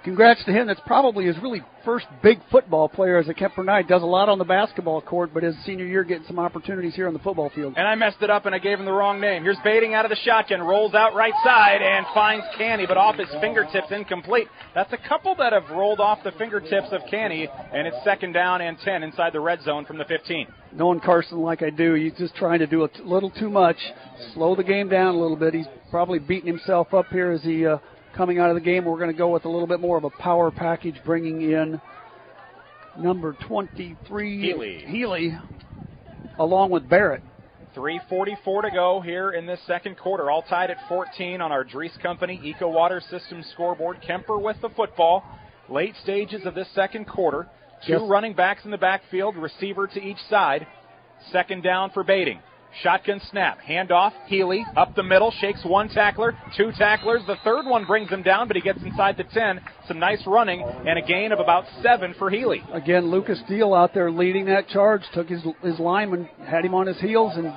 S6: Congrats to him. That's probably his really first big football player as a Kemper Knight. Does a lot on the basketball court, but his senior year getting some opportunities here on the football field.
S5: And I messed it up and I gave him the wrong name. Here's Baiting out of the shotgun, rolls out right side and finds Canny, but off his fingertips, incomplete. That's a couple that have rolled off the fingertips of Canny, and it's 2nd down and 10 inside the red zone from the 15.
S6: Knowing Carson like I do, he's just trying to do a little too much, slow the game down a little bit. He's probably beating himself up here as he coming out of the game. We're going to go with a little bit more of a power package, bringing in number 23, Healy, along with Barrett.
S5: 3:44 to go here in this second quarter. All tied at 14 on our Dries Company Eco Water System scoreboard. Kemper with the football. Late stages of this second quarter. Two running backs in the backfield, receiver to each side. 2nd down for Baiting. Shotgun snap, handoff, Healy up the middle, shakes one tackler, 2 tacklers. The third one brings him down, but he gets inside the 10. Some nice running and a gain of about 7 for Healy.
S6: Again, Lucas Deal out there leading that charge, took his lineman, had him on his heels, and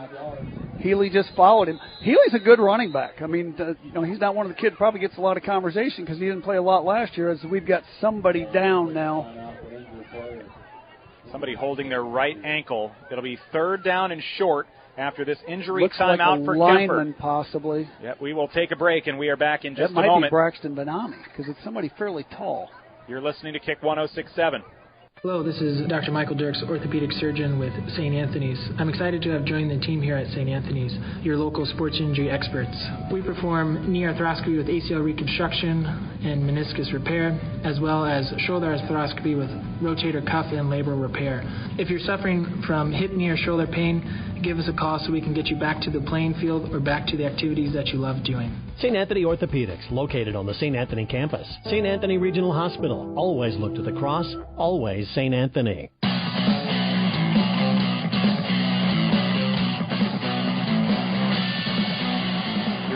S6: Healy just followed him. Healy's a good running back. I mean, he's not one of the kids probably gets a lot of conversation because he didn't play a lot last year, as we've got somebody down now.
S5: Somebody holding their right ankle. It'll be 3rd down and short after this injury
S6: Looks
S5: timeout
S6: like
S5: for
S6: lineman
S5: Kemper.
S6: Possibly.
S5: Yep, we will take a break, and we are back in just a
S6: moment.
S5: moment.
S6: That might be Braxton Benami, because it's somebody fairly tall.
S5: You're listening to Kick 106.7.
S19: Hello, this is Dr. Michael Dirks, orthopedic surgeon with St. Anthony's. I'm excited to have joined the team here at St. Anthony's, your local sports injury experts. We perform knee arthroscopy with ACL reconstruction and meniscus repair, as well as shoulder arthroscopy with rotator cuff and labral repair. If you're suffering from hip, knee, or shoulder pain, give us a call so we can get you back to the playing field or back to the activities that you love doing.
S3: St. Anthony Orthopedics, located on the St. Anthony campus. St. Anthony Regional Hospital. Always look to the cross, always St. Anthony.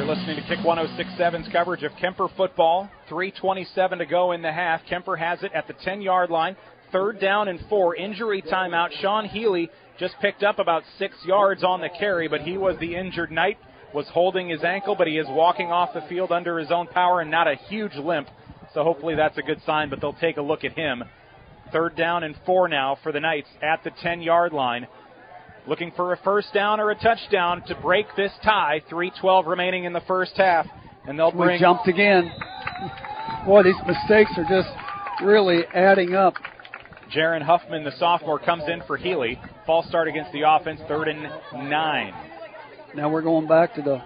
S5: listening to Kick 106.7's coverage of Kuemper football. 3:27 to go in the half. Kuemper has it at the 10-yard line. 3rd down and 4. Injury timeout. Sean Healy just picked up about 6 yards on the carry, but he was the injured Knight. Was holding his ankle, but he is walking off the field under his own power and not a huge limp. So hopefully that's a good sign, but they'll take a look at him. 3rd down and 4 now for the Knights at the 10-yard line. Looking for a first down or a touchdown to break this tie. 3:12 remaining in the first half. And they'll bring...
S6: We jumped again. Boy, these mistakes are just really adding up.
S5: Jaron Huffman, the sophomore, comes in for Healy. False start against the offense, 3rd and 9.
S6: Now we're going back to the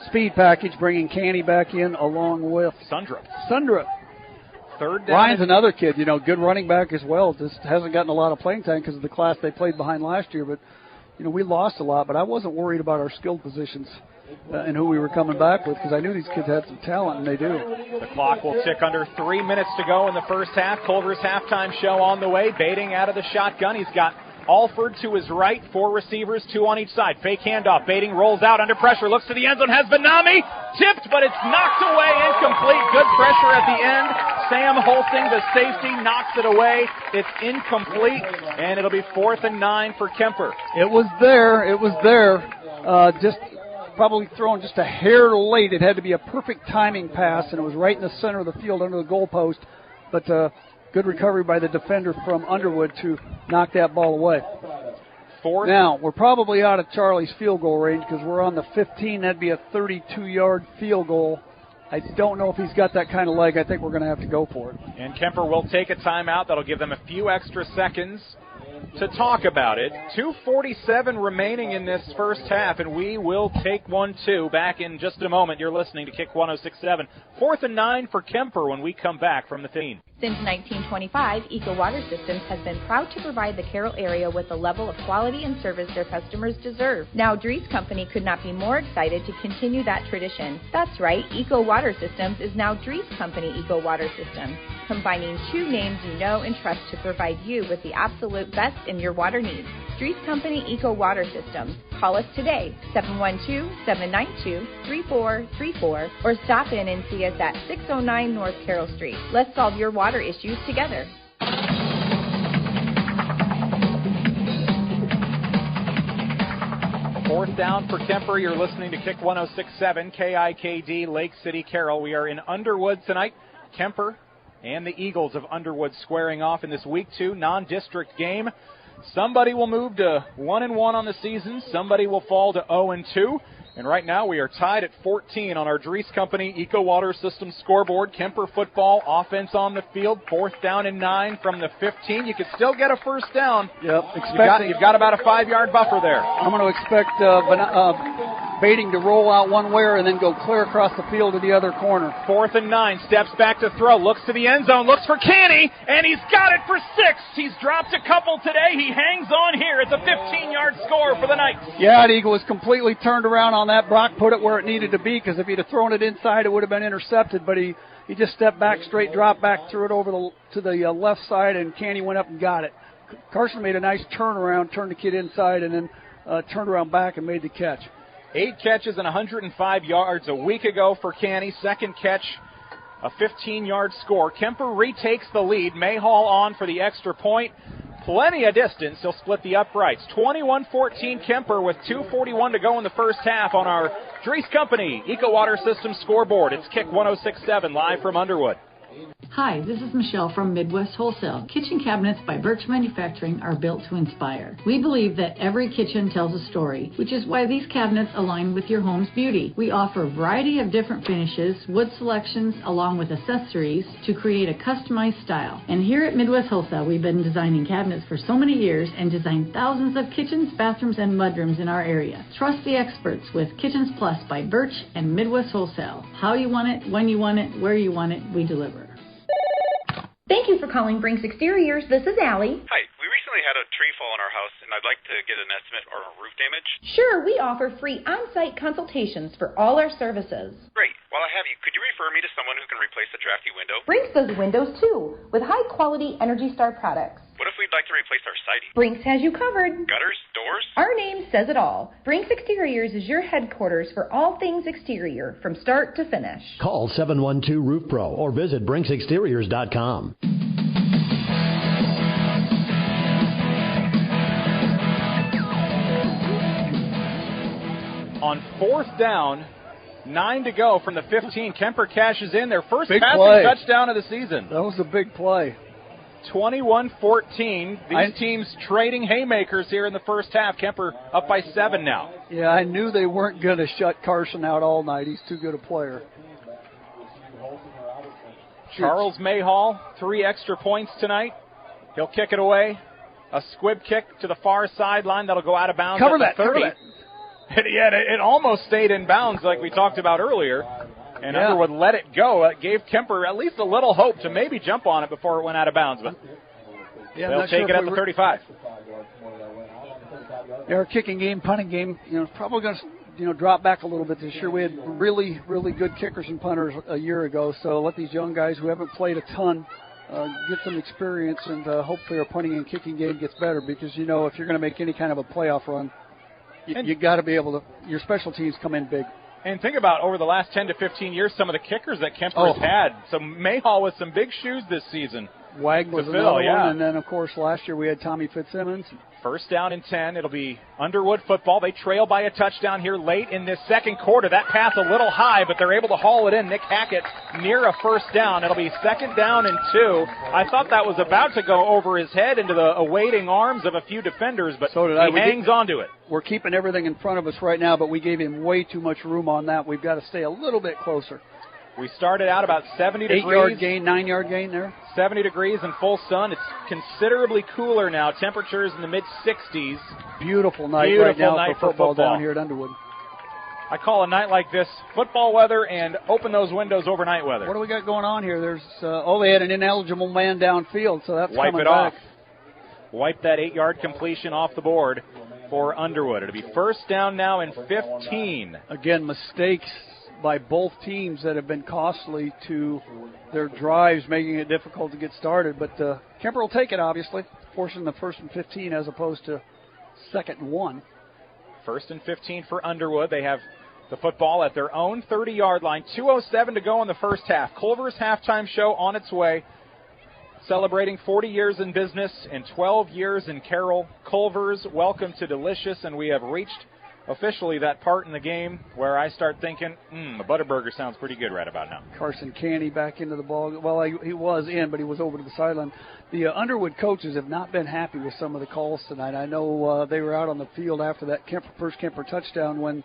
S6: speed package, bringing Canny back in along with
S5: Sundrup. 3rd down.
S6: Ryan's another kid, good running back as well. Just hasn't gotten a lot of playing time because of the class they played behind last year. But, we lost a lot. But I wasn't worried about our skilled positions and who we were coming back with because I knew these kids had some talent, and they do.
S5: The clock will tick under 3 minutes to go in the first half. Culver's halftime show on the way. Baiting out of the shotgun. He's got Alford to his right, 4 receivers, 2 on each side. Fake handoff. Baiting rolls out under pressure. Looks to the end zone. Has Benami tipped, but it's knocked away. Incomplete. Good pressure at the end. Sam Holsing, the safety, knocks it away. It's incomplete, and it'll be 4th and 9 for Kuemper.
S6: It was there. Just probably thrown just a hair late. It had to be a perfect timing pass, and it was right in the center of the field under the goalpost. But good recovery by the defender from Underwood to knock that ball away.
S5: 4th.
S6: Now, we're probably out of Charlie's field goal range because we're on the 15. That'd be a 32-yard field goal. I don't know if he's got that kind of leg. I think we're going to have to go for it.
S5: And Kuemper will take a timeout. That'll give them a few extra seconds to talk about it. 2:47 remaining in this first half, and we will take 1-2 back in just a moment. You're listening to Kick 106.7. 4th and 9 for Kuemper when we come back from the 15.
S20: Since 1925, Eco Water Systems has been proud to provide the Carroll area with the level of quality and service their customers deserve. Now, Dries Company could not be more excited to continue that tradition. That's right, Eco Water Systems is now Dries Company Eco Water Systems, combining 2 names you know and trust to provide you with the absolute best in your water needs. Dries Company Eco Water Systems. Call us today, 712-792-3434, or stop in and see us at 609 North Carroll Street. Let's solve your water issues together.
S5: 4th down for Kuemper. You're listening to Kick 106.7 KIKD Lake City Carroll. We are in Underwood tonight. Kuemper and the Eagles of Underwood squaring off in this Week 2 non-district game. Somebody will move to 1-1 on the season. Somebody will fall to 0-2. And right now we are tied at 14 on our Dries Company Eco Water System scoreboard. Kuemper football, offense on the field, 4th down and 9 from the 15. You could still get a first down.
S6: Yep.
S5: You've got about a 5-yard buffer there.
S6: I'm going to expect Baiting to roll out one way and then go clear across the field to the other corner.
S5: 4th and 9, steps back to throw, looks to the end zone, looks for Canny, and he's got it for 6. He's dropped a couple today. He hangs on here. It's a 15-yard score for the Knights.
S6: Yeah, the Eagle was completely turned around on that. Brock put it where it needed to be, because if he'd have thrown it inside, it would have been intercepted, but he just stepped back, straight dropped back, threw it over to the left side, and Canny went up and got it. Carson made a nice turnaround, turned the kid inside, and then turned around back and made the catch.
S5: 8 catches and 105 yards a week ago for Canny. Second catch, a 15-yard score. Kuemper retakes the lead. Mayhall on for the extra point. Plenty of distance. He'll split the uprights. 21-14 Kuemper with 2:41 to go in the first half on our Dries Company Eco Water System scoreboard. It's Kick 106.7 live from Underwood.
S21: Hi, this is Michelle from Midwest Wholesale. Kitchen cabinets by Birch Manufacturing are built to inspire. We believe that every kitchen tells a story, which is why these cabinets align with your home's beauty. We offer a variety of different finishes, wood selections, along with accessories to create a customized style. And here at Midwest Wholesale, we've been designing cabinets for so many years and designed thousands of kitchens, bathrooms, and mudrooms in our area. Trust the experts with Kitchens Plus by Birch and Midwest Wholesale. How you want it, when you want it, where you want it, we deliver.
S20: Thank you for calling Brinks Exteriors. This is Allie.
S22: Hi, we recently had a tree fall in our house, and I'd like to get an estimate on roof damage.
S20: Sure, we offer free on-site consultations for all our services.
S22: Great. While I have you, could you refer me to someone who can replace the drafty window?
S20: Brinks does windows too, with high-quality Energy Star products.
S22: What if we'd like to replace our siding?
S20: Brinks has you covered.
S22: Gutters? Doors?
S20: Our name says it all. Brinks Exteriors is your headquarters for all things exterior, from start to finish.
S3: Call 712-ROOF-PRO or visit BrinksExteriors.com.
S5: On 4th down, 9 to go from the 15. Kemper cashes in their first
S6: Big
S5: passing
S6: play.
S5: touchdown of the season.
S6: That was a big play.
S5: 21-14. These teams trading haymakers here in the first half. Kemper up by 7 now.
S6: Yeah, I knew they weren't going to shut Carson out all night. He's too good a player.
S5: Charles Mayhall, 3 extra points tonight. He'll kick it away. A squib kick to the far sideline. That'll go out of bounds
S6: Cover
S5: at the
S6: that,
S5: 30.
S6: cover that.
S5: Yeah, it almost stayed in bounds like we talked about earlier. And Underwood let it go. It gave Kemper at least a little hope to maybe jump on it before it went out of bounds. But they'll take it at the 35.
S6: Our kicking game, punting game, probably going to drop back a little bit this year. We had really, really good kickers and punters a year ago. So let these young guys who haven't played a ton get some experience, and hopefully our punting and kicking game gets better, because, if you're going to make any kind of a playoff run, you got to be able to, your special teams come in big.
S5: And think about over the last 10 to 15 years, some of the kickers that Kemper has had. So Mayhall with some big shoes this season.
S6: Wag was another one, and then, of course, last year we had Tommy Fitzsimmons.
S5: First down and 10. It'll be Underwood football. They trail by a touchdown here late in this second quarter. That pass a little high, but they're able to haul it in. Nick Hackett near a first down. It'll be 2nd down and 2. I thought that was about to go over his head into the awaiting arms of a few defenders, but
S6: so did I.
S5: He hangs onto it.
S6: We're keeping everything in front of us right now, but we gave him way too much room on that. We've got to stay a little bit closer.
S5: We started out about 70 degrees.
S6: 8-yard gain, 9-yard gain there.
S5: 70 degrees in full sun. It's considerably cooler now. Temperatures in the mid-60s.
S6: Beautiful night right now for football down here at Underwood.
S5: I call a night like this football weather and open those windows overnight weather.
S6: What do we got going on here? There's they had an ineligible man downfield, so that's
S5: Wipe
S6: coming
S5: it
S6: back.
S5: off. Wipe that 8-yard completion off the board for Underwood. It'll be first down now and 15.
S6: Again, mistakes by both teams that have been costly to their drives, making it difficult to get started. But Kemper will take it, obviously, forcing the 1st and 15 as opposed to 2nd and 1.
S5: 1st and 15 for Underwood. They have the football at their own 30-yard line. 2:07 to go in the first half. Culver's halftime show on its way. Celebrating 40 years in business and 12 years in Carroll. Culver's, welcome to Delicious, and we have reached officially that part in the game where I start thinking, the Butterburger sounds pretty good right about now.
S6: Carson Canny back into the ball. Well, he was in, but he was over to the sideline. The Underwood coaches have not been happy with some of the calls tonight. I know they were out on the field after that first Kemper touchdown when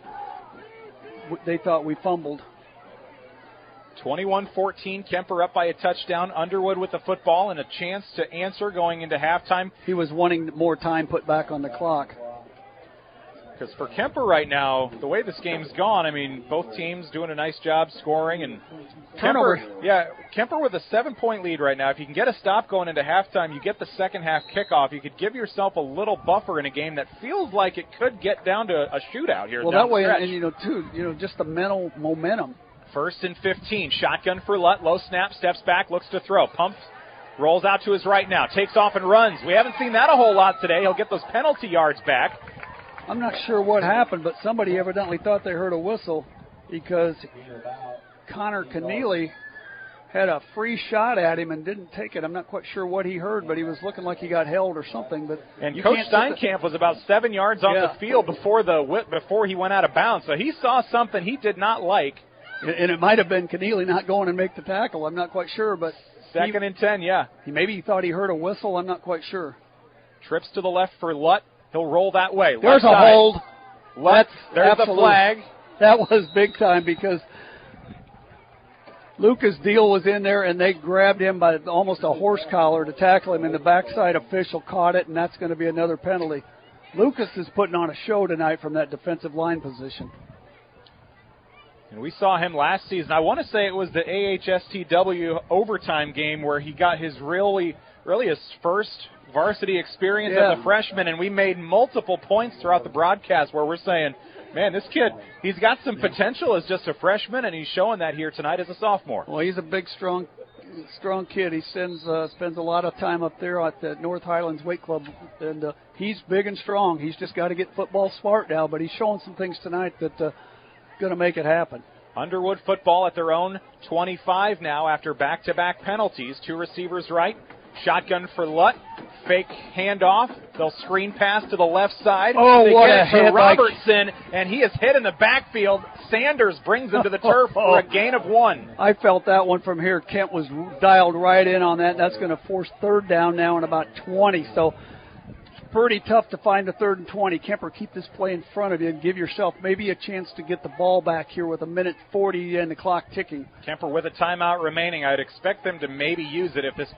S6: they thought we fumbled.
S5: 21-14, Kemper up by a touchdown. Underwood with the football and a chance to answer going into halftime.
S6: He was wanting more time put back on the clock.
S5: Because for Kemper right now, the way this game's gone, both teams doing a nice job scoring. And Kemper with a 7-point lead right now. If you can get a stop going into halftime, you get the second half kickoff. You could give yourself a little buffer in a game that feels like it could get down to a shootout here.
S6: Well, that way, and just the mental momentum.
S5: 1st and 15, shotgun for Lutt. Low snap, steps back, looks to throw. Pumps, rolls out to his right now, takes off and runs. We haven't seen that a whole lot today. He'll get those penalty yards back.
S6: I'm not sure what happened, but somebody evidently thought they heard a whistle because Connor Keneally had a free shot at him and didn't take it. I'm not quite sure what he heard, but he was looking like he got held or something. But
S5: and Coach Steinkamp was about 7 yards off the field before he went out of bounds, so he saw something he did not like.
S6: And it might have been Keneally not going and make the tackle. I'm not quite sure, but
S5: 2nd and 10,
S6: Maybe he thought he heard a whistle. I'm not quite sure.
S5: Trips to the left for Lutt. He'll roll that way.
S6: There's a hold.
S5: There's the flag.
S6: That was big time because Lucas Deal was in there, and they grabbed him by almost a horse collar to tackle him, and the backside official caught it, and that's going to be another penalty. Lucas is putting on a show tonight from that defensive line position.
S5: And we saw him last season. I want to say it was the AHSTW overtime game where he got his really his first varsity experience as a freshman, and we made multiple points throughout the broadcast where we're saying, Man, this kid, he's got some potential as just a freshman, and he's showing that here tonight as a sophomore.
S6: Well, he's a big, strong kid. He spends a lot of time up there at the North Highlands Weight Club, and he's big and strong. He's just got to get football smart now, but he's showing some things tonight that going to make it happen.
S5: Underwood football at their own 25 now after back-to-back penalties. 2 receivers right. Shotgun for Lutt. Fake handoff. They'll screen pass to the left side.
S6: Oh,
S5: they
S6: what
S5: get
S6: a
S5: it to
S6: hit.
S5: Robertson, and he is hit in the backfield. Sanders brings him to the turf for a gain of 1.
S6: I felt that one from here. Kent was dialed right in on that. That's going to force third down now in about 20. So pretty tough to find a 3rd and 20. Kuemper, keep this play in front of you and give yourself maybe a chance to get the ball back here with 1:40 and the clock ticking.
S5: Kuemper with a timeout remaining. I'd expect them to maybe use it if this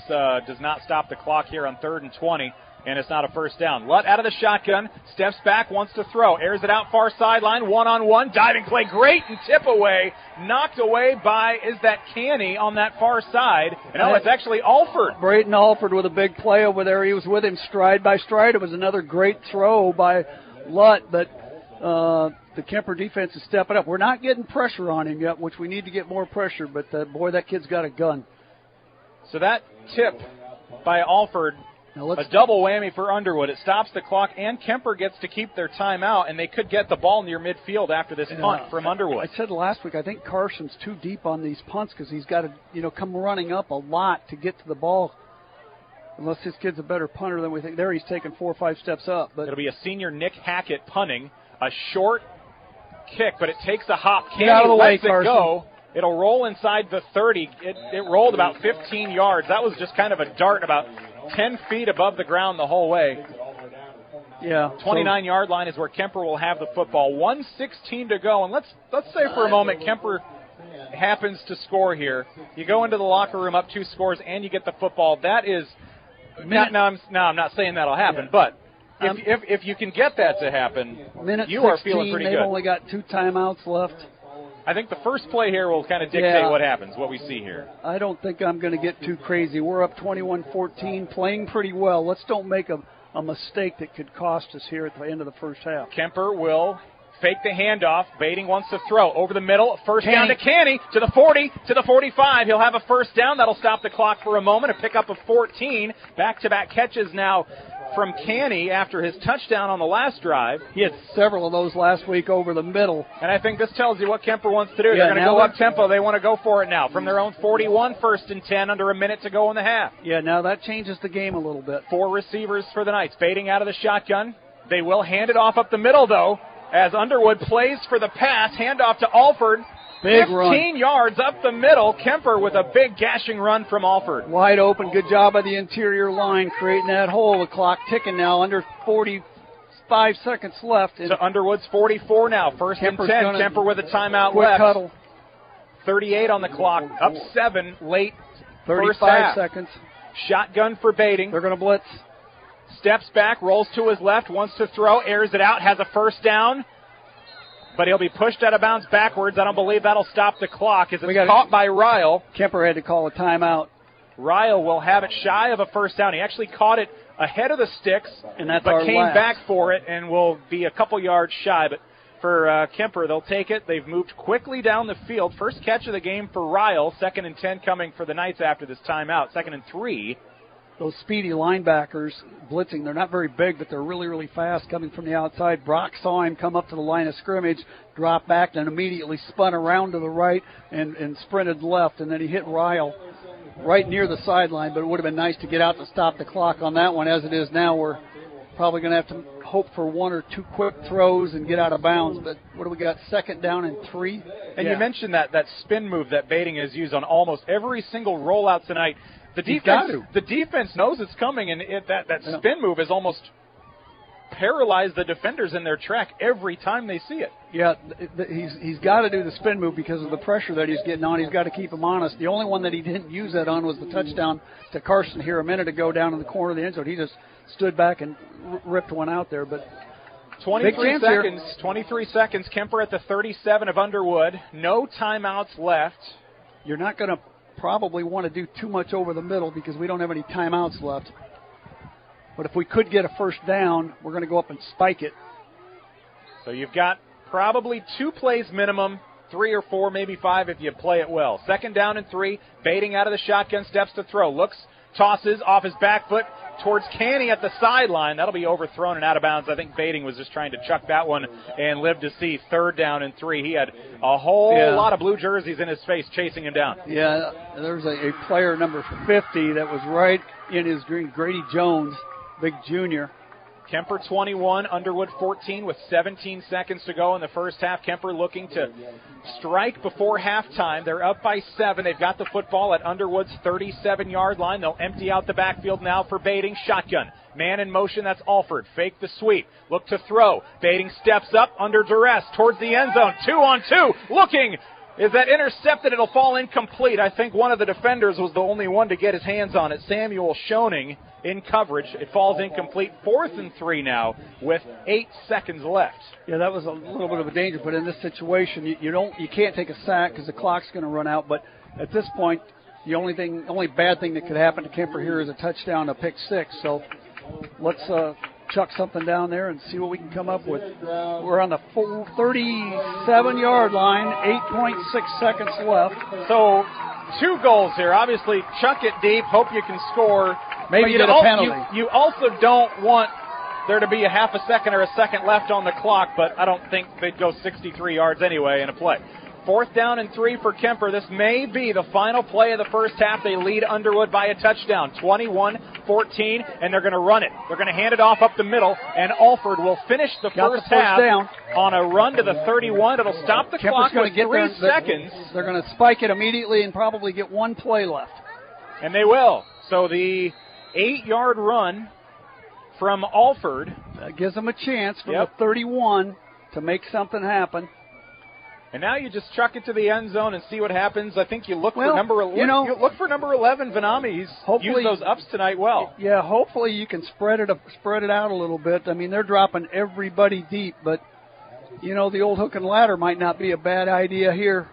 S5: does not stop the clock here on 3rd and 20. And it's not a first down. Lutt out of the shotgun, steps back, wants to throw, airs it out far sideline, one-on-one, diving play, great, and tip away, knocked away by, is that Canny on that far side? And no, it's actually Alford.
S6: Brayton Alford with a big play over there. He was with him stride by stride. It was another great throw by Lutt, but the Kuemper defense is stepping up. We're not getting pressure on him yet, which we need to get more pressure, but boy, that kid's got a gun.
S5: So that tip by Alford, a double whammy for Underwood. It stops the clock, and Kuemper gets to keep their timeout, and they could get the ball near midfield after this punt from Underwood.
S6: I said last week, I think Carson's too deep on these punts because he's got to, come running up a lot to get to the ball. Unless this kid's a better punter than we think. There he's taking 4 or 5 steps up. But
S5: it'll be a senior Nick Hackett punting. A short kick, but it takes a hop.
S6: Get out of the way,
S5: lets it
S6: Carson.
S5: go. It'll roll inside the 30. It rolled about 15 yards. That was just kind of a dart about 10 feet above the ground the whole way.
S6: Yeah.
S5: 29-yard line is where Kuemper will have the football. 1:16 to go. And let's say for a moment Kuemper happens to score here. You go into the locker room up 2 scores and you get the football. That is I'm not saying that'll happen, but if you can get that to happen, you are feeling pretty good.
S6: They've only got 2 timeouts left.
S5: I think the first play here will kind of dictate what happens, what we see here.
S6: I don't think I'm going to get too crazy. We're up 21-14, playing pretty well. Let's don't make a mistake that could cost us here at the end of the first half.
S5: Kuemper will fake the handoff. Bating wants to throw over the middle. First down to Canny, to the 40, to the 45. He'll have a first down. That'll stop the clock for a moment. A pickup of 14. Back-to-back catches now from Canny after his touchdown on the last drive.
S6: He had several of those last week over the middle.
S5: And I think this tells you what Kuemper wants to do. They're going to go up-tempo. They want to go for it now. From their own 41, 1st and 10, under a minute to go in the half.
S6: Yeah, now that changes the game a little bit.
S5: 4 receivers for the Knights. Bating out of the shotgun. They will hand it off up the middle, though, as Underwood plays for the pass. Handoff to Alford.
S6: Big
S5: 15
S6: run.
S5: yards up the middle. Kuemper with a big gashing run from Alford.
S6: Wide open. Good job by the interior line creating that hole. The clock ticking now. Under 45 seconds left.
S5: To Underwood's 44 now. 1st and 10. Kuemper with a timeout
S6: quick
S5: left.
S6: Huddle.
S5: 38 on the clock. Up 7 late
S6: 35
S5: first half.
S6: seconds.
S5: Shotgun for Bating.
S6: They're going to blitz.
S5: Steps back, rolls to his left, wants to throw, airs it out, has a first down. But he'll be pushed out of bounds backwards. I don't believe that'll stop the clock as it's caught by Ryle.
S6: Kuemper had to call a timeout.
S5: Ryle will have it shy of a first down. He actually caught it ahead of the sticks,
S6: but
S5: came back for it and will be a couple yards shy. But for Kuemper, they'll take it. They've moved quickly down the field. First catch of the game for Ryle. 2nd and 10 coming for the Knights after this timeout. 2nd and 3.
S6: Those speedy linebackers blitzing, they're not very big, but they're really, really fast coming from the outside. Brock saw him come up to the line of scrimmage, drop back, and immediately spun around to the right and sprinted left, and then he hit Ryle right near the sideline, but it would have been nice to get out to stop the clock on that one. As it is now, we're probably going to have to hope for 1 or 2 quick throws and get out of bounds, but what do we got, 2nd down and 3?
S5: And you mentioned that spin move that Bating has used on almost every single rollout tonight. The defense knows it's coming, and that spin move has almost paralyzed the defenders in their track every time they see it.
S6: Yeah, he's got to do the spin move because of the pressure that he's getting on. He's got to keep him honest. The only one that he didn't use that on was the touchdown to Carson here a minute ago down in the corner of the end zone. He just stood back and ripped one out there. But
S5: 23 seconds. Kuemper at the 37 of Underwood. No timeouts left.
S6: You're not going to probably want to do too much over the middle because we don't have any timeouts left. But if we could get a first down, we're going to go up and spike it.
S5: So you've got probably 2 plays minimum, 3 or 4, maybe 5 if you play it well. 2nd down and 3, Bating out of the shotgun, steps to throw, looks, tosses off his back foot towards Canny at the sideline. That'll be overthrown and out of bounds. I think Bating was just trying to chuck that one and live to see 3rd down and 3. He had a whole lot of blue jerseys in his face chasing him down.
S6: Yeah, there was a player, number 50, that was right in his green, Grady Jones, big junior.
S5: Kuemper 21, Underwood 14 with 17 seconds to go in the first half. Kuemper looking to strike before halftime. They're up by 7. They've got the football at Underwood's 37-yard line. They'll empty out the backfield now for Bating. Shotgun. Man in motion, that's Alford. Fake the sweep. Look to throw. Bating steps up under duress towards the end zone. 2-on-2. Looking. Is that intercepted? It'll fall incomplete. I think one of the defenders was the only one to get his hands on it. Samuel Schoening in coverage. It falls incomplete. 4th and 3 now with 8 seconds left.
S6: Yeah, that was a little bit of a danger, but in this situation, you can't take a sack because the clock's going to run out. But at this point, the only bad thing that could happen to Kuemper here is a touchdown, a pick 6. So let's chuck something down there and see what we can come up with. We're on the 37-yard line, 8.6 seconds left.
S5: So 2 goals here. Obviously, chuck it deep, hope you can score.
S6: Maybe get a penalty.
S5: You also don't want there to be a half a second or a second left on the clock, but I don't think they'd go 63 yards anyway in a play. 4th down and 3 for Kuemper. This may be the final play of the first half. They lead Underwood by a touchdown, 21-14, and they're going to run it. They're going to hand it off up the middle, and Alford will finish the first half on a run to the 31. It'll stop the clock with 3 seconds.
S6: They're going to spike it immediately and probably get 1 play left.
S5: And they will. So the 8-yard run from Alford.
S6: That gives them a chance from the 31 to make something happen.
S5: And now you just chuck it to the end zone and see what happens. I think you look for number 11. Look for number 11, Vanami. He's used those ups tonight well.
S6: Yeah, hopefully you can spread it out a little bit. I mean, they're dropping everybody deep, but the old hook and ladder might not be a bad idea here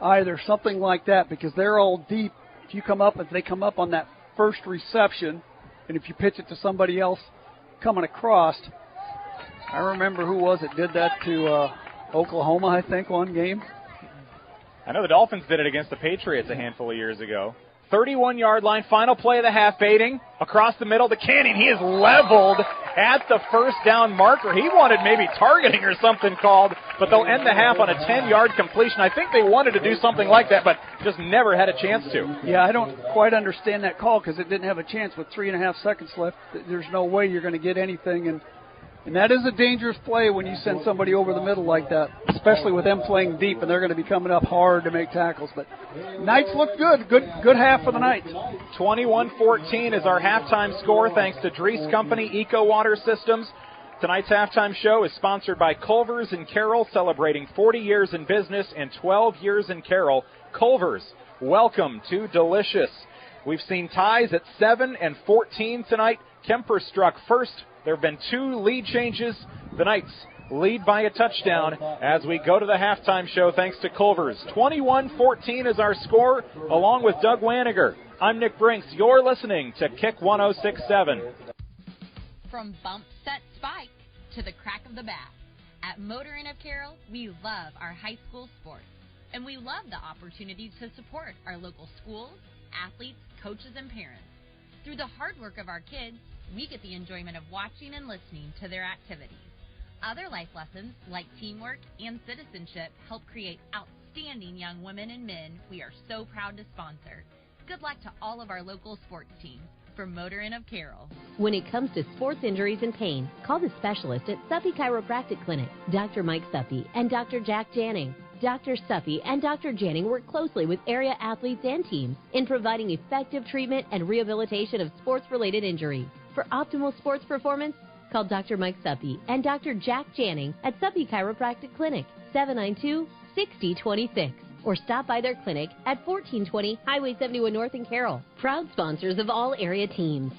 S6: either. Something like that, because they're all deep. If they come up on that first reception, and if you pitch it to somebody else coming across, I remember who was it did that to Oklahoma, I think, one game.
S5: I know the Dolphins did it against the Patriots a handful of years ago. 31-yard line, final play of the half. Bating across the middle to Canning. He is leveled at the first down marker. He wanted maybe targeting or something called, but they'll end the half on a 10-yard completion. I think they wanted to do something like that, but just never had a chance to.
S6: Yeah, I don't quite understand that call because it didn't have a chance with 3.5 seconds left. There's no way you're going to get anything, and that is a dangerous play when you send somebody over the middle like that, especially with them playing deep, and they're going to be coming up hard to make tackles. But Knights look good. Good half for the Knights.
S5: 21-14 is our halftime score, thanks to Dries Company Eco Water Systems. Tonight's halftime show is sponsored by Culver's and Carroll, celebrating 40 years in business and 12 years in Carroll. Culver's, welcome to Delicious. We've seen ties at 7 and 14 tonight. Kuemper struck first. There have been 2 lead changes. The Knights lead by a touchdown as we go to the halftime show thanks to Culver's. 21-14 is our score, along with Doug Waniger. I'm Nick Brinks. You're listening to Kick 106.7.
S1: From bump, set, spike to the crack of the bat, at Motor Inn of Carroll, we love our high school sports. And we love the opportunity to support our local schools, athletes, coaches, and parents. Through the hard work of our kids, we get the enjoyment of watching and listening to their activities. Other life lessons, like teamwork and citizenship, help create outstanding young women and men we are so proud to sponsor. Good luck to all of our local sports teams. From Motor Inn of Carroll.
S10: When it comes to sports injuries and pain, call the specialist at Suppy Chiropractic Clinic, Dr. Mike Suppy and Dr. Jack Janning. Dr. Suppy and Dr. Janning work closely with area athletes and teams in providing effective treatment and rehabilitation of sports-related injury. For optimal sports performance, call Dr. Mike Suppy and Dr. Jack Janning at Suppy Chiropractic Clinic, 792-6026. Or stop by their clinic at 1420 Highway 71 North in Carroll. Proud sponsors of all area teams.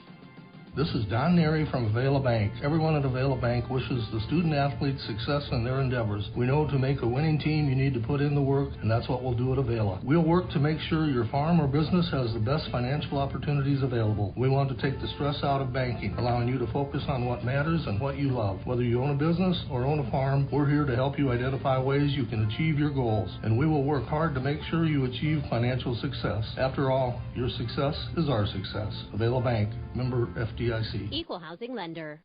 S2: This is Don Neary from Avila Bank. Everyone at Avila Bank wishes the student-athletes success in their endeavors. We know to make a winning team, you need to put in the work, and that's what we'll do at Avila. We'll work to make sure your farm or business has the best financial opportunities available. We want to take the stress out of banking, allowing you to focus on what matters and what you love. Whether you own a business or own a farm, we're here to help you identify ways you can achieve your goals, and we will work hard to make sure you achieve financial success. After all, your success is our success. Avila Bank, member FDIC.
S10: Equal housing lender.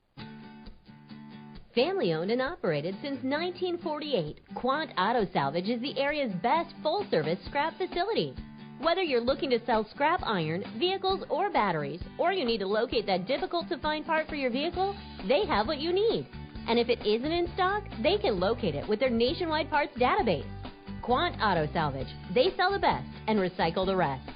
S10: Family owned and operated since 1948, Quant Auto Salvage is the area's best full-service scrap facility. Whether you're looking to sell scrap iron, vehicles, or batteries, or you need to locate that difficult-to-find part for your vehicle, they have what you need. And if it isn't in stock, they can locate it with their nationwide parts database. Quant Auto Salvage. They sell the best and recycle the rest.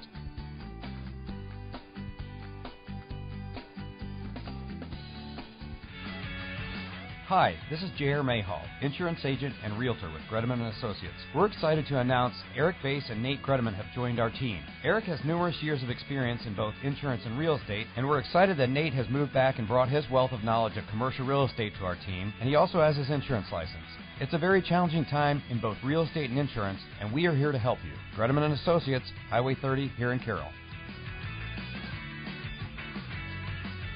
S4: Hi, this is J.R. Mayhall, insurance agent and realtor with Gredeman & Associates. We're excited to announce Eric Bass and Nate Gredeman have joined our team. Eric has numerous years of experience in both insurance and real estate, and we're excited that Nate has moved back and brought his wealth of knowledge of commercial real estate to our team, and he also has his insurance license. It's a very challenging time in both real estate and insurance, and we are here to help you. Gredeman & Associates, Highway 30 here in Carroll.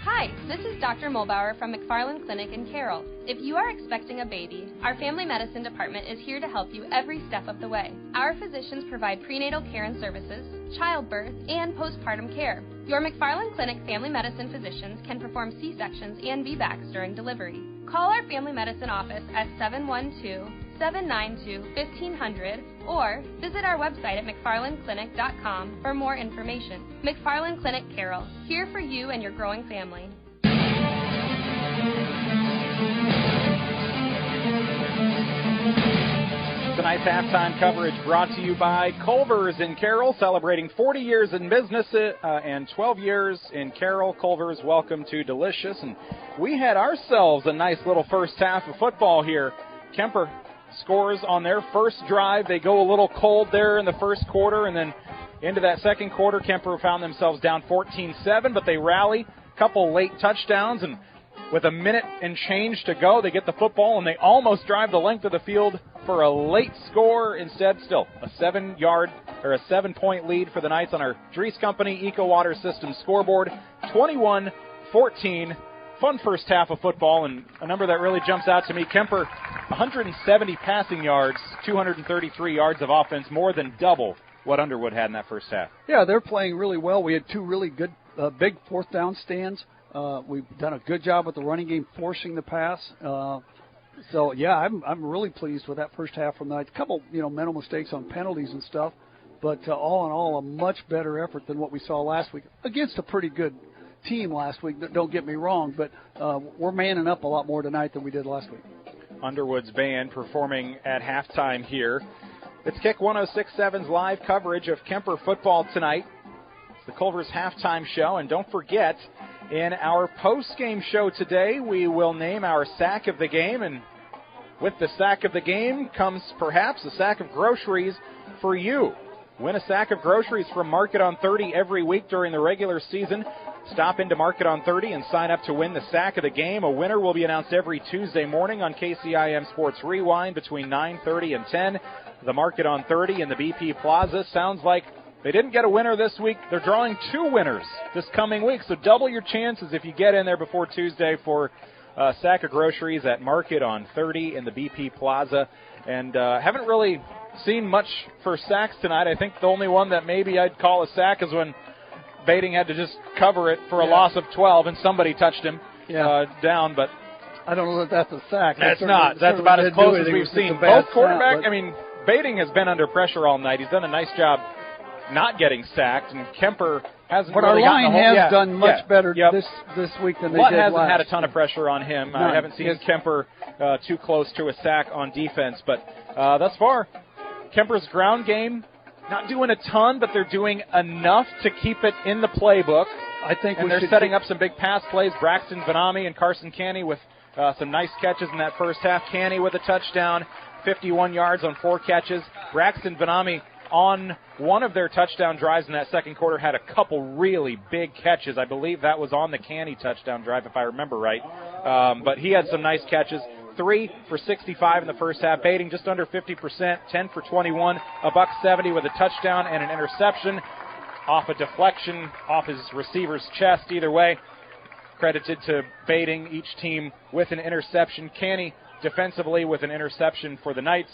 S9: Hi, this is Dr. Mulbauer from McFarland Clinic in Carroll. If you are expecting a baby, our family medicine department is here to help you every step of the way. Our physicians provide prenatal care and services, childbirth, and postpartum care. Your McFarland Clinic family medicine physicians can perform C-sections and VBACs during delivery. Call our family medicine office at 712-792-1500 or visit our website at mcfarlandclinic.com for more information. McFarland Clinic Carroll, here for you and your growing family.
S5: Tonight's halftime coverage brought to you by Culver's in Carroll, celebrating 40 years in business and 12 years in Carroll. Culver's, welcome to Delicious. And we had ourselves a nice little first half of football here. Kuemper scores on their first drive. They go a little cold there in the first quarter, and then into that second quarter, Kuemper found themselves down 14-7, but they rally. A couple late touchdowns, and with a minute and change to go, they get the football, and they almost drive the length of the field for a late score. Instead, still a 7-point lead for the Knights on our Dries Company Eco Water System scoreboard, 21-14. Fun first half of football, and a number that really jumps out to me. Kuemper, 170 passing yards, 233 yards of offense, more than double what Underwood had in that first half.
S6: Yeah, they're playing really well. We had two really good big fourth down stands. We've done a good job with the running game, forcing the pass. So, yeah, I'm really pleased with that first half from the Knights. A couple, mental mistakes on penalties and stuff, but all in all, a much better effort than what we saw last week against a pretty good team last week. Don't get me wrong, but we're manning up a lot more tonight than we did last week.
S5: Underwood's band performing at halftime here. It's Kick 106.7's live coverage of Kuemper football tonight. It's the Culver's halftime show, and don't forget, in our post-game show today, we will name our sack of the game, and with the sack of the game comes perhaps a sack of groceries for you. Win a sack of groceries from Market on 30 every week during the regular season. Stop into Market on 30 and sign up to win the sack of the game. A winner will be announced every Tuesday morning on KCIM Sports Rewind between 9:30 and 10. The Market on 30 in the BP Plaza. Sounds like they didn't get a winner this week. They're drawing two winners this coming week, so double your chances if you get in there before Tuesday for a sack of groceries at Market on 30 in the BP Plaza. And haven't really seen much for sacks tonight. I think the only one that maybe I'd call a sack is when Bating had to just cover it for a loss of 12, and somebody touched him down. But
S6: I don't know that that's a sack.
S5: That's not. That's about as close as we've seen. Both quarterbacks, Bating has been under pressure all night. He's done a nice job not getting sacked, and Kuemper hasn't really gotten
S6: But our line has done much better this week than they did last.
S5: Hasn't had a ton of pressure on him. None. I haven't seen Kuemper too close to a sack on defense, but thus far, Kemper's ground game, not doing a ton, but they're doing enough to keep it in the playbook.
S6: I think
S5: and they're setting up some big pass plays. Braxton Vanami and Carson Canny with some nice catches in that first half. Canny with a touchdown, 51 yards on 4 catches. Braxton Vanami on one of their touchdown drives in that second quarter, had a couple really big catches. I believe that was on the Canny touchdown drive, if I remember right. But he had some nice catches. 3 for 65 in the first half, baiting just under 50%, 10 for 21, $170 with a touchdown and an interception off a deflection off his receiver's chest. Either way, credited to baiting each team with an interception. Canny defensively with an interception for the Knights.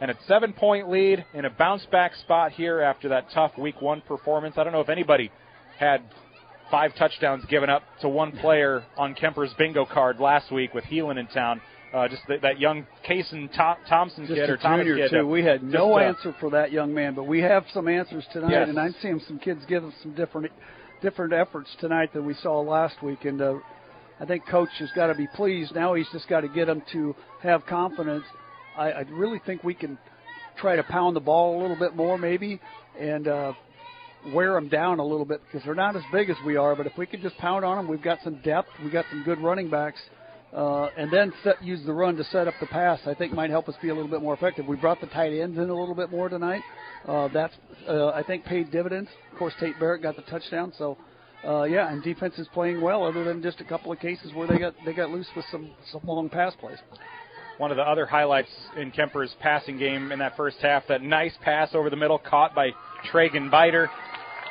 S5: And a 7-point lead in a bounce-back spot here after that tough Week 1 performance. I don't know if anybody had 5 touchdowns given up to one player on Kemper's bingo card last week with Heelan in town. Just that young Cason Thompson
S6: just
S5: kid or
S6: a
S5: Thomas
S6: junior
S5: kid.
S6: Too. We had no answer for that young man, but we have some answers tonight,
S5: yes.
S6: And I'm seeing some kids give us some different efforts tonight than we saw last week. And I think Coach has got to be pleased. Now he's just got to get them to have confidence. I really think we can try to pound the ball a little bit more maybe and wear them down a little bit because they're not as big as we are. But if we could just pound on them, we've got some depth. We've got some good running backs. And then use the run to set up the pass, I think might help us be a little bit more effective. We brought the tight ends in a little bit more tonight. That's, I think, paid dividends. Of course, Tate Barrett got the touchdown. So, and defense is playing well other than just a couple of cases where they got loose with some long pass plays.
S5: One of the other highlights in Kemper's passing game in that first half, that nice pass over the middle caught by Tragan Biter.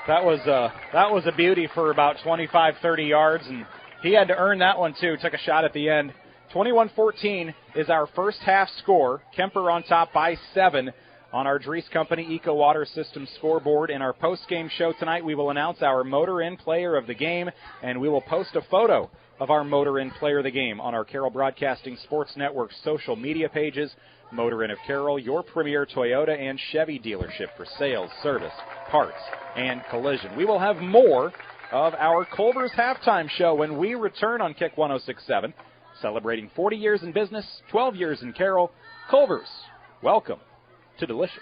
S5: That was a beauty for about 25, 30 yards, and he had to earn that one, too. Took a shot at the end. 21-14 is our first half score. Kuemper on top by 7 on our Dries Company Eco Water System scoreboard. In our post-game show tonight, we will announce our Motor Inn Player of the Game, and we will post a photo of our Motor Inn Player of the Game on our Carroll Broadcasting Sports Network social media pages. Motor Inn of Carroll, your premier Toyota and Chevy dealership for sales, service, parts, and collision. We will have more of our Culver's halftime show when we return on Kick 106.7, celebrating 40 years in business, 12 years in Carroll. Culver's, welcome to Delicious.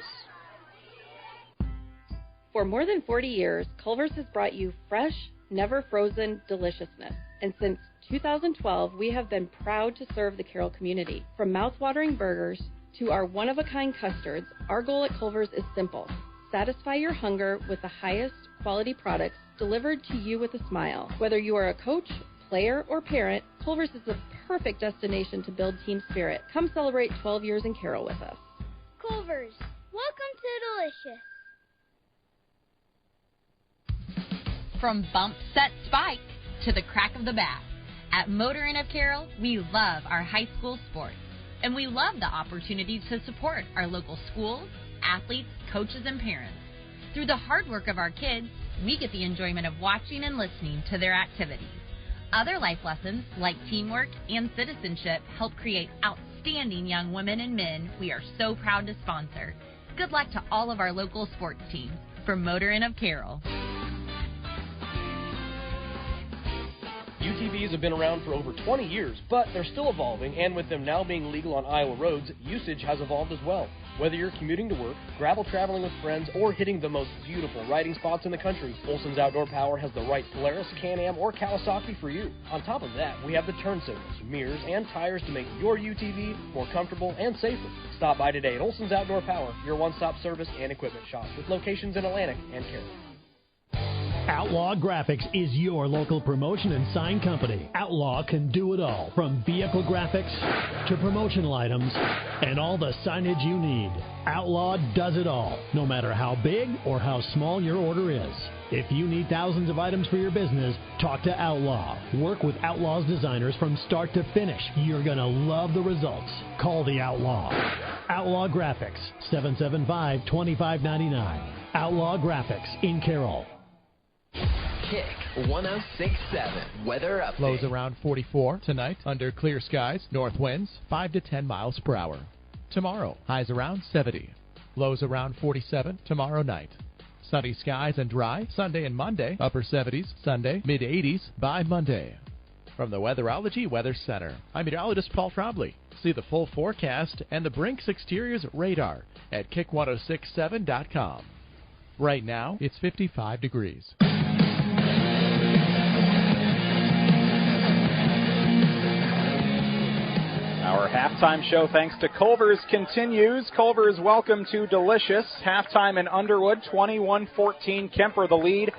S7: For more than 40 years, Culver's has brought you fresh, never frozen deliciousness. And since 2012, we have been proud to serve the Carroll community. From mouth-watering burgers to our one-of-a-kind custards, our goal at Culver's is simple. Satisfy your hunger with the highest quality products delivered to you with a smile. Whether you are a coach, player, or parent, Culver's is the perfect destination to build team spirit. Come celebrate 12 years in Carroll with us.
S8: Culver's, welcome to Delicious.
S1: From bump, set, spike to the crack of the bat, at Motor Inn of Carroll, we love our high school sports. And we love the opportunity to support our local schools, athletes, coaches, and parents. Through the hard work of our kids, we get the enjoyment of watching and listening to their activities. Other life lessons, like teamwork and citizenship, help create outstanding young women and men we are so proud to sponsor. Good luck to all of our local sports teams. From Motor Inn of Carroll.
S23: UTVs have been around for over 20 years, but they're still evolving, and with them now being legal on Iowa roads, usage has evolved as well. Whether you're commuting to work, gravel traveling with friends, or hitting the most beautiful riding spots in the country, Olson's Outdoor Power has the right Polaris, Can-Am, or Kawasaki for you. On top of that, we have the turn signals, mirrors, and tires to make your UTV more comfortable and safer. Stop by today at Olson's Outdoor Power, your one-stop service and equipment shop, with locations in Atlantic and Carroll.
S3: Outlaw Graphics is your local promotion and sign company. Outlaw can do it all, from vehicle graphics to promotional items and all the signage you need. Outlaw does it all, no matter how big or how small your order is. If you need thousands of items for your business, talk to Outlaw. Work with Outlaw's designers from start to finish. You're going to love the results. Call the Outlaw. Outlaw Graphics, 775-2599. Outlaw Graphics in Carroll.
S24: Kick 106.7 weather update.
S25: Lows around 44 tonight under clear skies. North winds 5 to 10 miles per hour. Tomorrow, highs around 70. Lows around 47 tomorrow night. Sunny skies and dry Sunday and Monday. Upper 70s Sunday, mid 80s by Monday. From the Weatherology Weather Center, I'm meteorologist Paul Trombley. See the full forecast and the Brinks Exteriors radar at kick1067.com. Right now, it's 55 degrees.
S5: Our halftime show, thanks to Culver's, continues. Culver's welcome to Delicious. Halftime in Underwood, 21-14. Kuemper the lead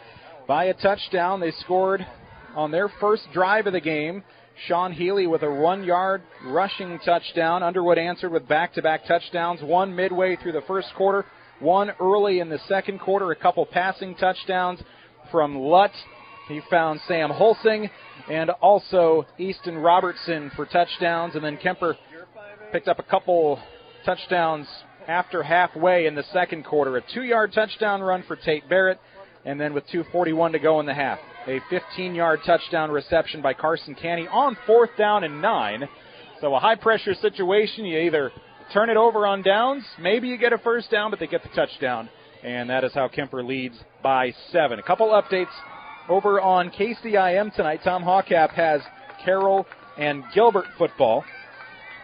S5: by a touchdown. They scored on their first drive of the game. Sean Healy with a 1-yard rushing touchdown. Underwood answered with back-to-back touchdowns, one midway through the first quarter, one early in the second quarter, a couple passing touchdowns from Lutt. He found Sam Holsing and also Easton Robertson for touchdowns. And then Kuemper picked up a couple touchdowns after halfway in the second quarter. A 2-yard touchdown run for Tate Barrett, and then with 2:41 to go in the half, a 15-yard touchdown reception by Carson Canny on 4th down and 9. So a high-pressure situation. You either turn it over on downs, maybe you get a first down, but they get the touchdown. And that is how Kuemper leads by 7. A couple updates over on KCIM tonight. Tom Hawcap has Carroll and Gilbert football.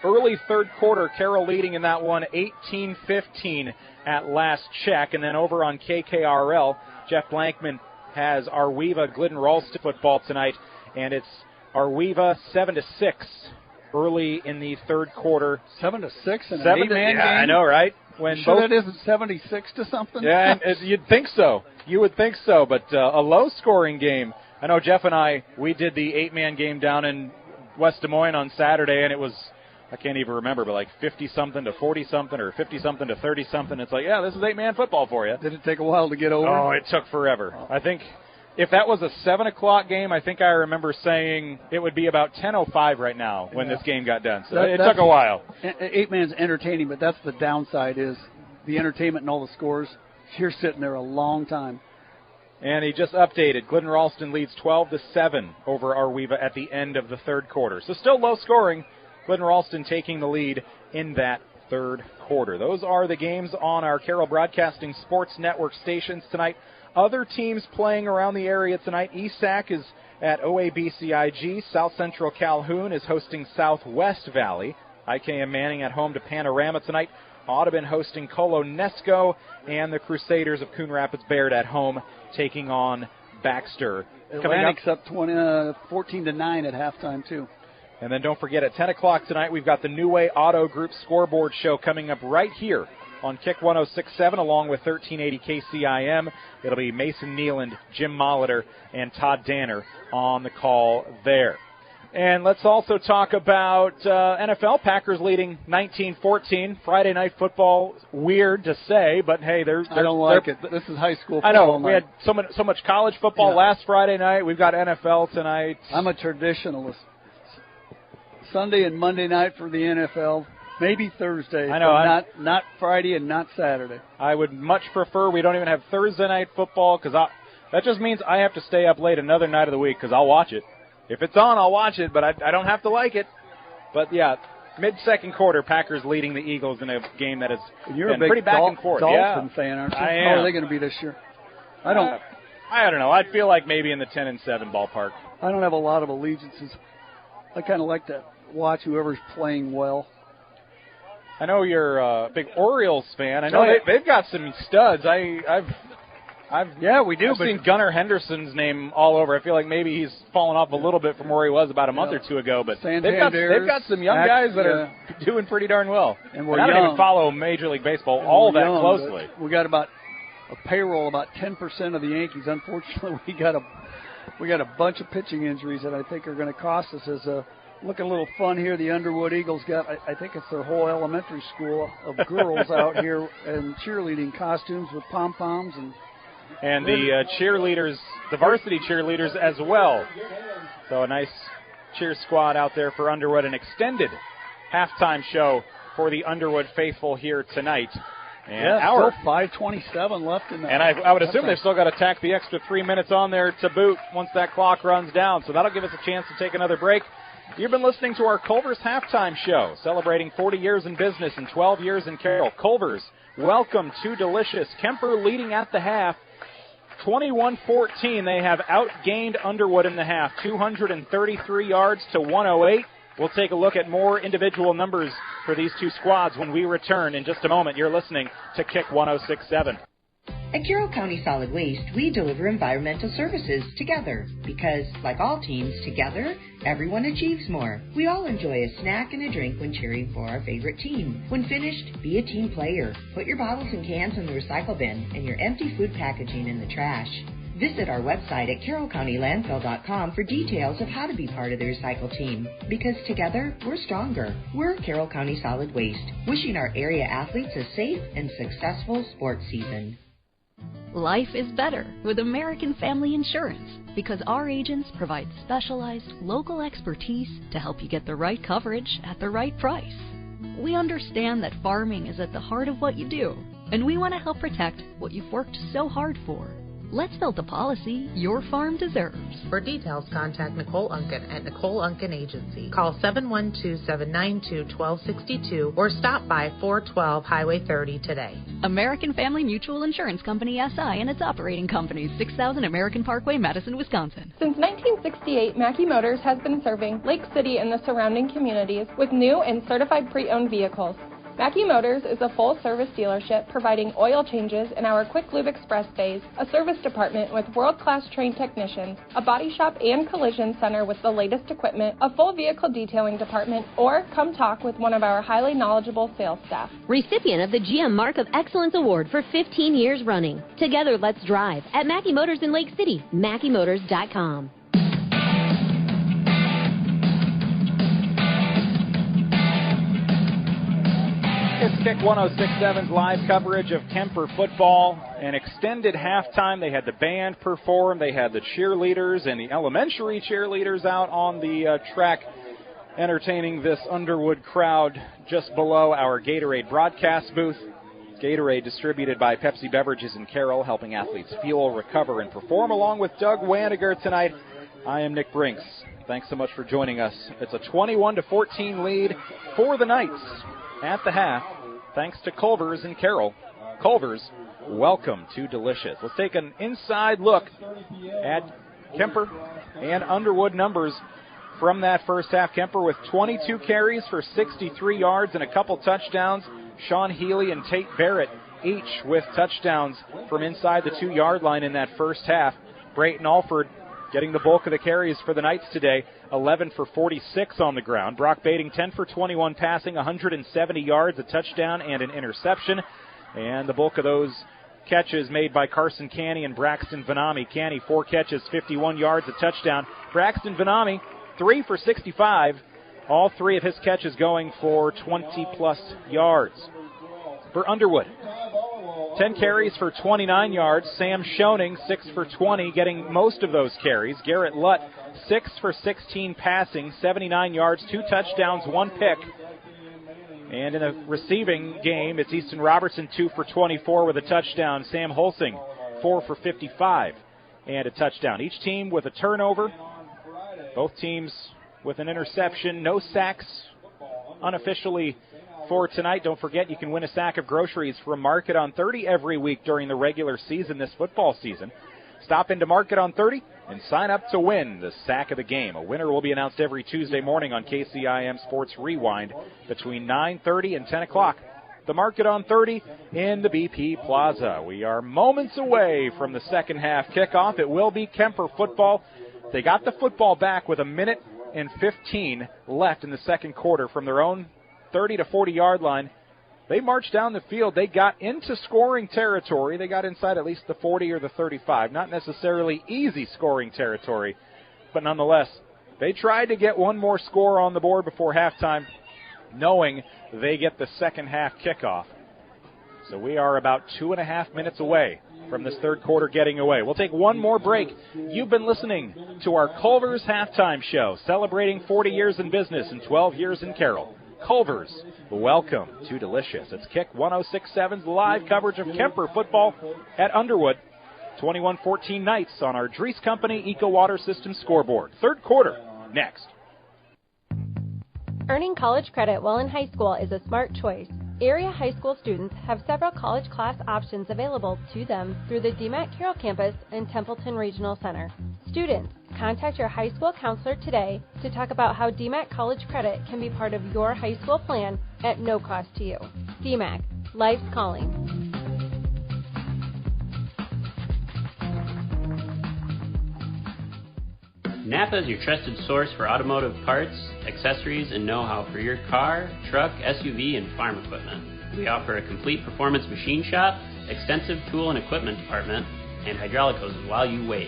S5: Early third quarter, Carroll leading in that one 18-15 at last check. And then over on KKRL, Jeff Blankman has Arweva Glidden Ralston football tonight, and it's Arweva 7-6 early in the third quarter.
S6: 7-6 in an
S5: 8-man
S6: game?
S5: Yeah, I know, right?
S6: When sure that isn't 76 to something?
S5: Yeah, and you'd think so. You would think so, but a low-scoring game. I know Jeff and I, we did the 8-man game down in West Des Moines on Saturday, and it was, I can't even remember, but like 50-something to 40-something or 50-something to 30-something. It's like, yeah, this is 8-man football for you.
S6: Did it take a while to get over?
S5: Oh, it took forever. I think if that was a 7 o'clock game, I think I remember saying it would be about 10:05 right now when this game got done. So it took a while.
S6: 8-man's entertaining, but that's the downside is the entertainment and all the scores. You're sitting there a long time.
S5: And he just updated. Glidden Ralston leads 12-7 over Arweva at the end of the third quarter. So still low scoring. Glidden Ralston taking the lead in that third quarter. Those are the games on our Carroll Broadcasting Sports Network stations tonight. Other teams playing around the area tonight. ESAC is at OABCIG. South Central Calhoun is hosting Southwest Valley. IKM Manning at home to Panorama tonight. Audubon hosting Colonesco, and the Crusaders of Coon Rapids Bayard at home taking on Baxter.
S6: Atlantic's up 14-9 at halftime, too.
S5: And then don't forget, at 10 o'clock tonight, we've got the New Way Auto Group scoreboard show coming up right here on Kick 106.7 along with 1380 KCIM. It'll be Mason Nealand, Jim Molitor, and Todd Danner on the call there. And let's also talk about NFL. Packers leading 19-14. Friday night football, weird to say, but hey,
S6: I don't like it. This is high school football.
S5: I know.
S6: Night.
S5: We had so much college football last Friday night. We've got NFL tonight.
S6: I'm a traditionalist. Sunday and Monday night for the NFL. Maybe Thursday.
S5: I know.
S6: Not Friday and not Saturday.
S5: I would much prefer we don't even have Thursday night football because that just means I have to stay up late another night of the week because I'll watch it. If it's on, I'll watch it, but I don't have to like it. But, yeah, mid-second quarter, Packers leading the Eagles in a game that has been pretty back and forth.
S6: Dolphin fan, aren't you?
S5: I am.
S6: How are they going to be this year? I don't
S5: know. I'd feel like maybe in the 10-7 ballpark.
S6: I don't have a lot of allegiances. I kind of like to watch whoever's playing well.
S5: I know you're a big Orioles fan. I know they've got some studs.
S6: We do.
S5: I've seen Gunnar Henderson's name all over. I feel like maybe he's fallen off a little bit from where he was about a month or two ago. But they've got some young guys that are doing pretty darn well.
S6: And I
S5: don't even follow Major League Baseball all that closely.
S6: We got about a payroll about 10% of the Yankees. Unfortunately, we got a bunch of pitching injuries that I think are going to cost us. As looking a little fun here, the Underwood Eagles got, I think it's their whole elementary school of girls out here in cheerleading costumes with pom-poms
S5: and the cheerleaders, the varsity cheerleaders as well. So a nice cheer squad out there for Underwood. An extended halftime show for the Underwood faithful here tonight. And
S6: still 5:27 left in that.
S5: And I would assume they've still got to tack the extra 3 minutes on there to boot once that clock runs down. So that'll give us a chance to take another break. You've been listening to our Culver's Halftime Show, celebrating 40 years in business and 12 years in Carroll. Culver's, welcome to Delicious. Kuemper leading at the half, 21-14. They have outgained Underwood in the half, 233 yards to 108. We'll take a look at more individual numbers for these two squads when we return in just a moment. You're listening to Kick 106.7.
S11: At Carroll County Solid Waste, we deliver environmental services together because, like all teams, together, everyone achieves more. We all enjoy a snack and a drink when cheering for our favorite team. When finished, be a team player. Put your bottles and cans in the recycle bin and your empty food packaging in the trash. Visit our website at carrollcountylandfill.com for details of how to be part of the recycle team. Because together, we're stronger. We're Carroll County Solid Waste, wishing our area athletes a safe and successful sports season.
S12: Life is better with American Family Insurance because our agents provide specialized local expertise to help you get the right coverage at the right price. We understand that farming is at the heart of what you do, and we want to help protect what you've worked so hard for. Let's build the policy your farm deserves.
S13: For details, contact Nicole Unken at Nicole Unken Agency. Call 712-792-1262 or stop by 412 Highway 30 today.
S12: American Family Mutual Insurance Company, SI, and its operating companies, 6000 American Parkway, Madison, Wisconsin.
S9: Since 1968, Mackey Motors has been serving Lake City and the surrounding communities with new and certified pre-owned vehicles. Mackey Motors is a full-service dealership providing oil changes in our Quick Lube Express bays, a service department with world-class trained technicians, a body shop and collision center with the latest equipment, a full vehicle detailing department, or come talk with one of our highly knowledgeable sales staff.
S10: Recipient of the GM Mark of Excellence Award for 15 years running. Together, let's drive at Mackey Motors in Lake City, MackeyMotors.com.
S5: It's Kick 106.7's live coverage of Kuemper football. An extended halftime. They had the band perform. They had the cheerleaders and the elementary cheerleaders out on the track entertaining this Underwood crowd just below our Gatorade broadcast booth. Gatorade distributed by Pepsi Beverages in Carroll, helping athletes fuel, recover, and perform. Along with Doug Waniger tonight, I am Nick Brinks. Thanks so much for joining us. It's a 21-14 lead for the Knights at the half, thanks to Culver's in Carroll. Culver's, welcome to Delicious. Let's take an inside look at Kuemper and Underwood numbers from that first half. Kuemper with 22 carries for 63 yards and a couple touchdowns. Sean Healy and Tate Barrett each with touchdowns from inside the 2-yard line in that first half. Brayton Alford getting the bulk of the carries for the Knights today, 11 for 46 on the ground. Brock Bating, 10 for 21 passing, 170 yards, a touchdown, and an interception. And the bulk of those catches made by Carson Canny and Braxton Vanami. Canny, 4 catches, 51 yards, a touchdown. Braxton Vanami, 3 for 65. All 3 of his catches going for 20-plus yards. For Underwood, 10 carries for 29 yards. Sam Schoening, 6 for 20, getting most of those carries. Garrett Lutt, 6 for 16 passing, 79 yards, 2 touchdowns, 1 pick. And in the receiving game, it's Easton Robertson, 2 for 24 with a touchdown. Sam Holsing, 4 for 55 and a touchdown. Each team with a turnover. Both teams with an interception. No sacks unofficially for tonight. Don't forget, you can win a sack of groceries from Market on 30 every week during the regular season this football season. Stop into Market on 30 and sign up to win the sack of the game. A winner will be announced every Tuesday morning on KCIM Sports Rewind between 9:30 and 10 o'clock. The Market on 30 in the BP Plaza. We are moments away from the second half kickoff. It will be Kuemper football. They got the football back with 1:15 left in the second quarter from their own 30 to 40-yard line. They marched down the field. They got into scoring territory. They got inside at least the 40 or the 35. Not necessarily easy scoring territory, but nonetheless, they tried to get one more score on the board before halftime, knowing they get the second half kickoff. So we are about 2.5 minutes away from this third quarter getting away. We'll take one more break. You've been listening to our Culver's Halftime Show, celebrating 40 years in business and 12 years in Carroll. Culver's, welcome to Delicious. It's Kick 106.7's live coverage of Kuemper football at Underwood. 21-14 Knights on our Dries Company Eco Water System scoreboard. Third quarter, next.
S14: Earning college credit while in high school is a smart choice. Area high school students have several college class options available to them through the DMAC Carroll campus and Templeton Regional Center. Students, contact your high school counselor today to talk about how DMAC college credit can be part of your high school plan at no cost to you. DMAC, life's calling.
S15: Napa is your trusted source for automotive parts, accessories, and know-how for your car, truck, SUV, and farm equipment. We offer a complete performance machine shop, extensive tool and equipment department, and hydraulic hoses while you wait.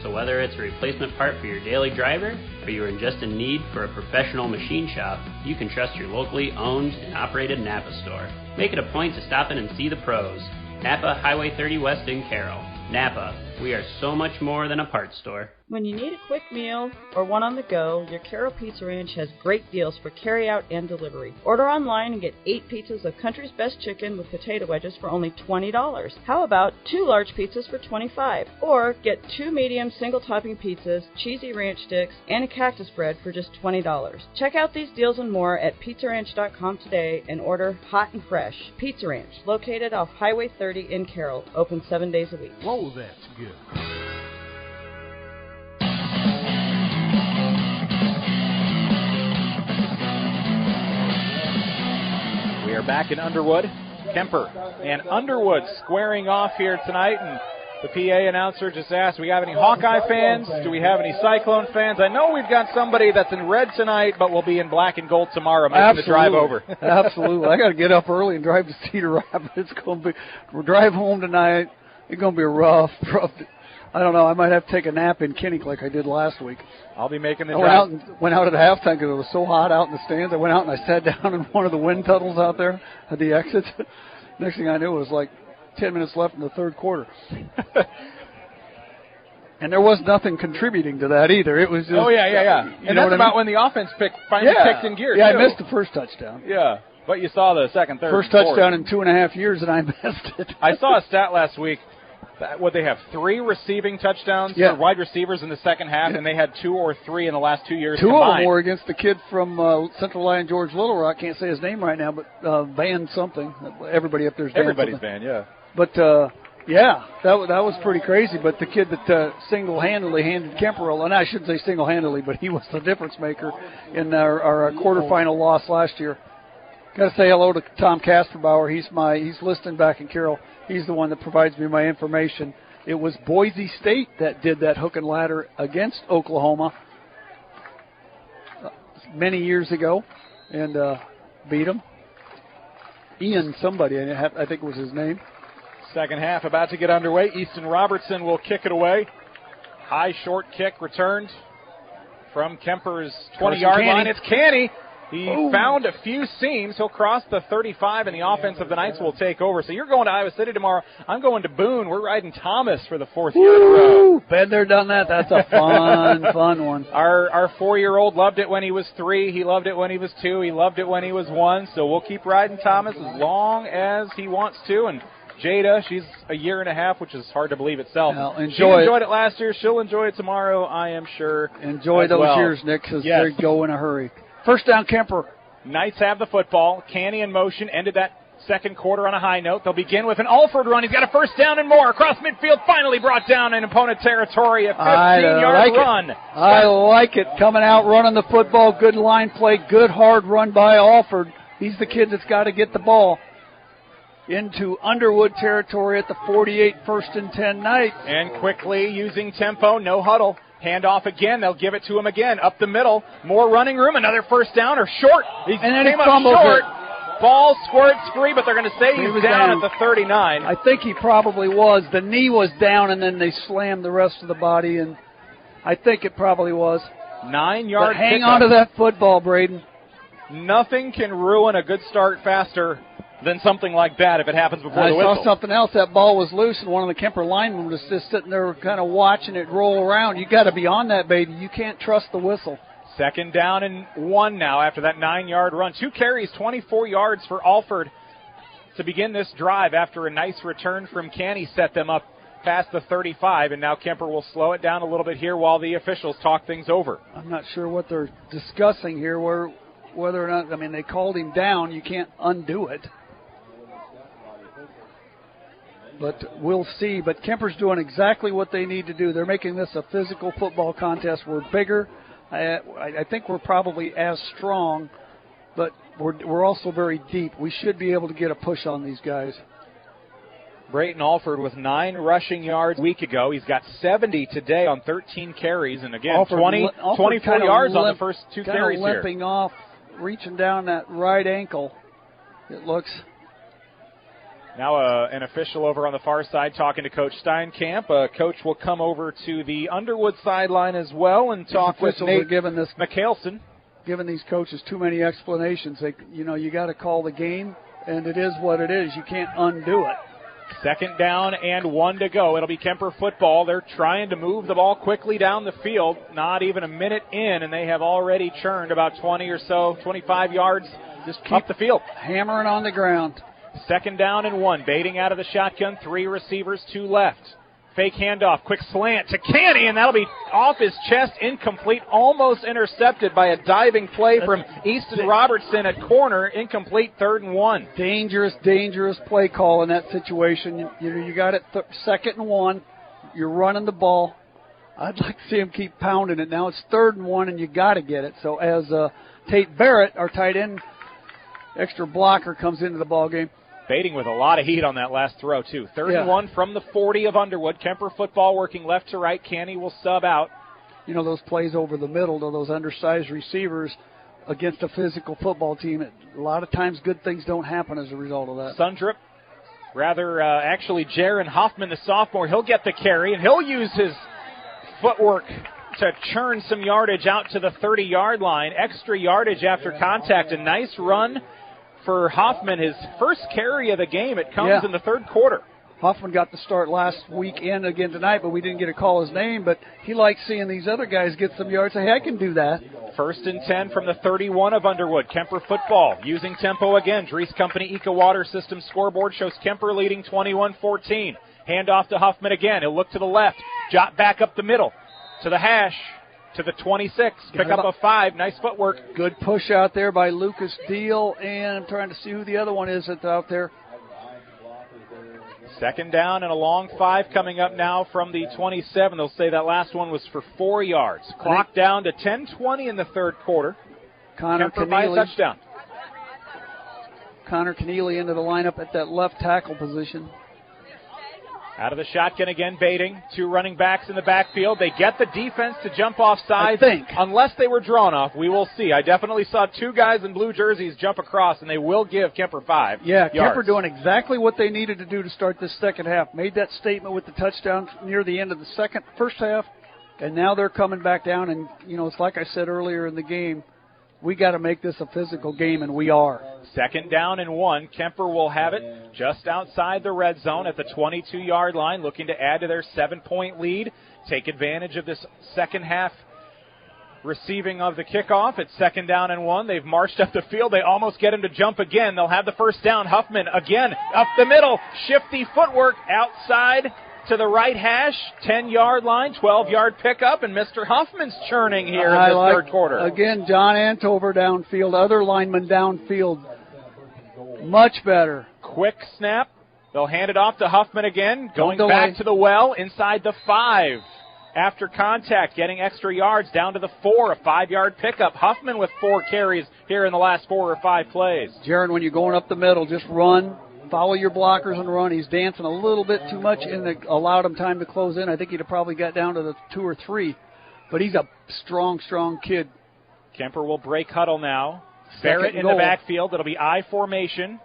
S15: So whether it's a replacement part for your daily driver, or you are just in need for a professional machine shop, you can trust your locally owned and operated Napa store. Make it a point to stop in and see the pros. Napa, Highway 30 West in Carroll. Napa, we are so much more than a parts store.
S16: When you need a quick meal or one on the go, your Carroll Pizza Ranch has great deals for carry-out and delivery. Order online and get 8 pizzas of Country's Best Chicken with potato wedges for only $20. How about 2 large pizzas for $25? Or get 2 medium single-topping pizzas, cheesy ranch sticks, and a cactus bread for just $20. Check out these deals and more at pizzaranch.com today and order hot and fresh. Pizza Ranch, located off Highway 30 in Carroll, open 7 days a week.
S17: Whoa, that's good.
S5: We are back in Underwood. Kuemper and Underwood squaring off here tonight, and the PA announcer just asked, do we have any Hawkeye fans? Do we have any Cyclone fans? I know we've got somebody that's in red tonight, but will be in black and gold tomorrow, making the drive over.
S6: Absolutely. I got to get up early and drive to Cedar Rapids. We'll drive home tonight. It's going to be a rough. I don't know. I might have to take a nap in Kinnick like I did last week.
S5: I'll be making the
S6: drive.
S5: drive.
S6: Went out at halftime because it was so hot out in the stands. I went out and I sat down in one of the wind tunnels out there at the exit. Next thing I knew, it was like 10 minutes left in the third quarter. And there was nothing contributing to that either. It was just,
S5: And that's about when the offense finally kicked in gear,
S6: Yeah,
S5: too.
S6: I missed the first touchdown.
S5: Yeah, but you saw the second, third,
S6: First
S5: fourth.
S6: touchdown in 2.5 years, and I missed it.
S5: I saw a stat last week. Would they have 3 receiving touchdowns for wide receivers in the second half, and they had 2 or 3 in the last 2 years
S6: 2
S5: combined.
S6: of them were against the kid from Central Lyon, George Little Rock. Can't say his name right now, but Van something. Everybody up there's Van
S5: Everybody's
S6: something.
S5: Van, yeah.
S6: But, that was pretty crazy. But the kid that single-handedly handed Kuemper, and I shouldn't say single-handedly, but he was the difference maker in our quarterfinal loss last year. Got to say hello to Tom Kasperbauer. He's listening back in Carroll. He's the one that provides me my information. It was Boise State that did that hook and ladder against Oklahoma many years ago and beat them. Ian somebody, I think was his name.
S5: Second half about to get underway. Easton Robertson will kick it away. High short kick returned from Kemper's 20-yard line. It's Canny. He found a few seams. He'll cross the 35, and the offense of the Knights will take over. So you're going to Iowa City tomorrow. I'm going to Boone. We're riding Thomas for the 4th year in a row.
S6: Been there, done that. That's a fun one.
S5: Our 4-year-old loved it when he was 3. He loved it when he was 2. He loved it when he was 1. So we'll keep riding Thomas as long as he wants to. And Jada, she's a year and a half, which is hard to believe itself. She enjoyed it last year. She'll enjoy it tomorrow, I am sure.
S6: Enjoy those years, Nick, because they go in a hurry. First down, Kuemper.
S5: Knights have the football. Canny in motion. Ended that second quarter on a high note. They'll begin with an Alford run. He's got a first down and more. Across midfield, finally brought down in opponent territory. A 15-yard run.
S6: I like it. Coming out, running the football. Good line play. Good hard run by Alford. He's the kid that's got to get the ball into Underwood territory at the 48, 1st and 10 Knights.
S5: And quickly using tempo, no huddle. Hand off again. They'll give it to him again. Up the middle. More running room. Another first down or short. He came up short. Ball squirts free, but they're going to say he's down at the 39.
S6: I think he probably was. The knee was down, and then they slammed the rest of the body, and I think it probably was.
S5: 9-yard
S6: pickup. Hang on to that football, Braden.
S5: Nothing can ruin a good start faster than something like that if it happens before the whistle.
S6: I saw something else. That ball was loose, and one of the Kuemper linemen was just sitting there kind of watching it roll around. You got to be on that, baby. You can't trust the whistle.
S5: 2nd down and 1 now after that 9-yard run. 2 carries, 24 yards for Alford to begin this drive after a nice return from Canny set them up past the 35, and now Kuemper will slow it down a little bit here while the officials talk things over.
S6: I'm not sure what they're discussing here, whether or not, they called him down. You can't undo it. But we'll see. But Kemper's doing exactly what they need to do. They're making this a physical football contest. We're bigger. I think we're probably as strong, but we're also very deep. We should be able to get a push on these guys.
S5: Brayton Alford with 9 rushing yards a week ago. He's got 70 today on 13 carries. And again,
S6: Alford
S5: 24 yards on the first 2 carries here.
S6: Limping off, reaching down that right ankle, it looks.
S5: Now an official over on the far side talking to Coach Steinkamp. Coach will come over to the Underwood sideline as well and talk with Nate McHaleson.
S6: Giving these coaches too many explanations. You got to call the game, and it is what it is. You can't undo it.
S5: 2nd down and 1 to go. It'll be Kuemper football. They're trying to move the ball quickly down the field. Not even a minute in, and they have already churned about 20 or so, 25 yards
S6: just
S5: up the field.
S6: Hammering on the ground.
S5: 2nd down and 1. Baiting out of the shotgun. 3 receivers, 2 left. Fake handoff. Quick slant to Canny, and that'll be off his chest. Incomplete. Almost intercepted by a diving play from Easton Robertson at corner. Incomplete. 3rd and 1.
S6: Dangerous play call in that situation. You got it 2nd and 1. You're running the ball. I'd like to see him keep pounding it. Now it's 3rd and 1, and you got to get it. So as Tate Barrett, our tight end, extra blocker, comes into the ball game.
S5: Baiting with a lot of heat on that last throw, too. 3rd and 1 from the 40 of Underwood. Kuemper football working left to right. Canny will sub out.
S6: Those plays over the middle to those undersized receivers against a physical football team, a lot of times good things don't happen as a result of that.
S5: Sundrup, actually Jaron Hoffman, the sophomore, he'll get the carry, and he'll use his footwork to churn some yardage out to the 30-yard line. Extra yardage after contact. A nice run for Hoffman, his first carry of the game. It comes in the 3rd quarter.
S6: Hoffman got the start last weekend again tonight, but we didn't get to call his name. But he likes seeing these other guys get some yards. Say, hey, I can do that.
S5: 1st and 10 from the 31 of Underwood. Kuemper football using tempo again. Dries Company Eco Water System scoreboard shows Kuemper leading 21-14. Handoff to Huffman again. He'll look to the left. Jot back up the middle to the hash. To the 26, pick up a 5. Nice footwork.
S6: Good push out there by Lucas Deal, and I'm trying to see who the other one is that's out there.
S5: 2nd down and a long 5 coming up now from the 27. They'll say that last one was for 4 yards. Clock down to 10:20 in the 3rd quarter.
S6: Connor
S5: Kuemper by a touchdown.
S6: Connor Keneally into the lineup at that left tackle position.
S5: Out of the shotgun again, Baiting. 2 running backs in the backfield. They get the defense to jump off sides. Unless they were drawn off, we will see. I definitely saw 2 guys in blue jerseys jump across, and they will give Kuemper 5 yards.
S6: Kuemper doing exactly what they needed to do to start this second half. Made that statement with the touchdown near the end of the first half, and now they're coming back down. And, it's like I said earlier in the game, we got to make this a physical game, and we are.
S5: 2nd down and 1. Kuemper will have it just outside the red zone at the 22-yard line, looking to add to their 7-point lead. Take advantage of this second half receiving of the kickoff. It's 2nd down and 1. They've marched up the field. They almost get him to jump again. They'll have the 1st down. Huffman again up the middle. Shifty footwork outside to the right hash, 10-yard line, 12-yard pickup, and Mr. Huffman's churning here in the 3rd quarter.
S6: Again, John Antover downfield, other linemen downfield. Much better.
S5: Quick snap. They'll hand it off to Huffman again, going back to the well, inside the 5. After contact, getting extra yards down to the 4, a 5-yard pickup. Huffman with 4 carries here in the last 4 or 5 plays.
S6: Jaron, when you're going up the middle, just run. Follow your blockers and run. He's dancing a little bit too much and allowed him time to close in. I think he'd have probably got down to the 2 or 3. But he's a strong kid.
S5: Kuemper will break huddle now. Barrett in the backfield. It'll be I formation.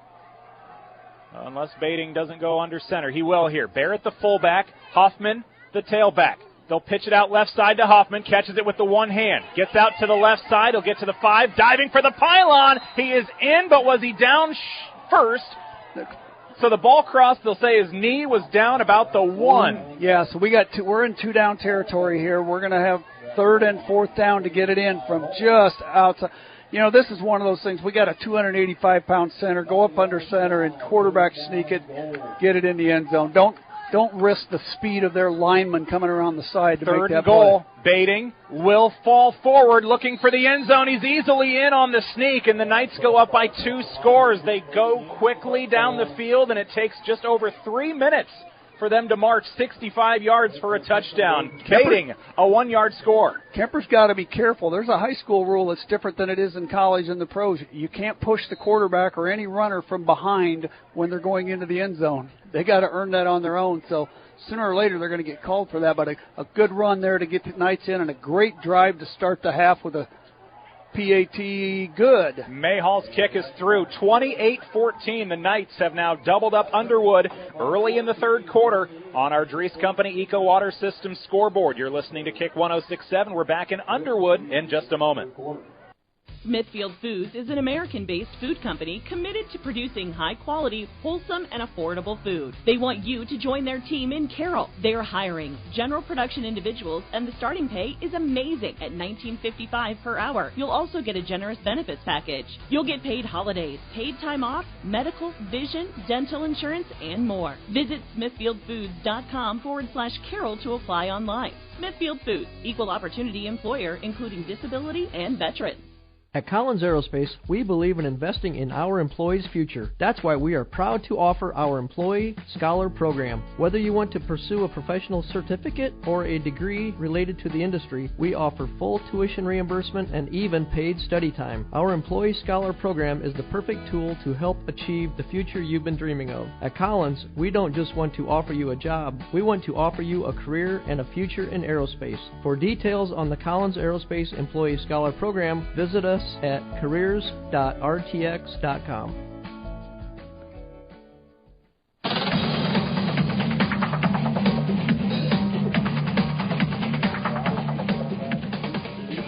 S5: Unless Baiting doesn't go under center. He will here. Barrett the fullback. Hoffman the tailback. They'll pitch it out left side to Hoffman. Catches it with the one hand. Gets out to the left side. He'll get to the 5. Diving for the pylon. He is in, but was he down first? So the ball crossed. They'll say his knee was down about the 1.
S6: Yeah, so we're in 2-down territory here. We're going to have 3rd and 4th down to get it in from just outside. This is one of those things. We got a 285-pound center. Go up under center and quarterback sneak it, get it in the end zone. Don't risk the speed of their linemen coming around the side to make that
S5: goal.
S6: play.
S5: Baiting will fall forward, looking for the end zone. He's easily in on the sneak, and the Knights go up by 2 scores. They go quickly down the field, and it takes just over 3 minutes for them to march 65 yards for a touchdown. Baiting a 1-yard score.
S6: Kuemper's got to be careful. There's a high school rule that's different than it is in college and the pros. You can't push the quarterback or any runner from behind when they're going into the end zone. They got to earn that on their own. So sooner or later they're going to get called for that. But a good run there to get the Knights in, and a great drive to start the half with a PAT good.
S5: Mayhall's kick is through. 28-14. The Knights have now doubled up Underwood early in the third quarter on our Dries Company Eco Water Systems scoreboard. You're listening to Kick 106.7. We're back in Underwood in just a moment.
S17: Smithfield Foods is an American-based food company committed to producing high-quality, wholesome, and affordable food. They want you to join their team in Carroll. They are hiring general production individuals, and the starting pay is amazing at $19.55 per hour. You'll also get a generous benefits package. You'll get paid holidays, paid time off, medical, vision, dental insurance, and more. Visit smithfieldfoods.com/Carroll to apply online. Smithfield Foods, equal opportunity employer, including disability and veterans.
S18: At Collins Aerospace, we believe in investing in our employees' future. That's why we are proud to offer our Employee Scholar Program. Whether you want to pursue a professional certificate or a degree related to the industry, we offer full tuition reimbursement and even paid study time. Our Employee Scholar Program is the perfect tool to help achieve the future you've been dreaming of. At Collins, we don't just want to offer you a job, we want to offer you a career and a future in aerospace. For details on the Collins Aerospace Employee Scholar Program, visit us at careers.rtx.com.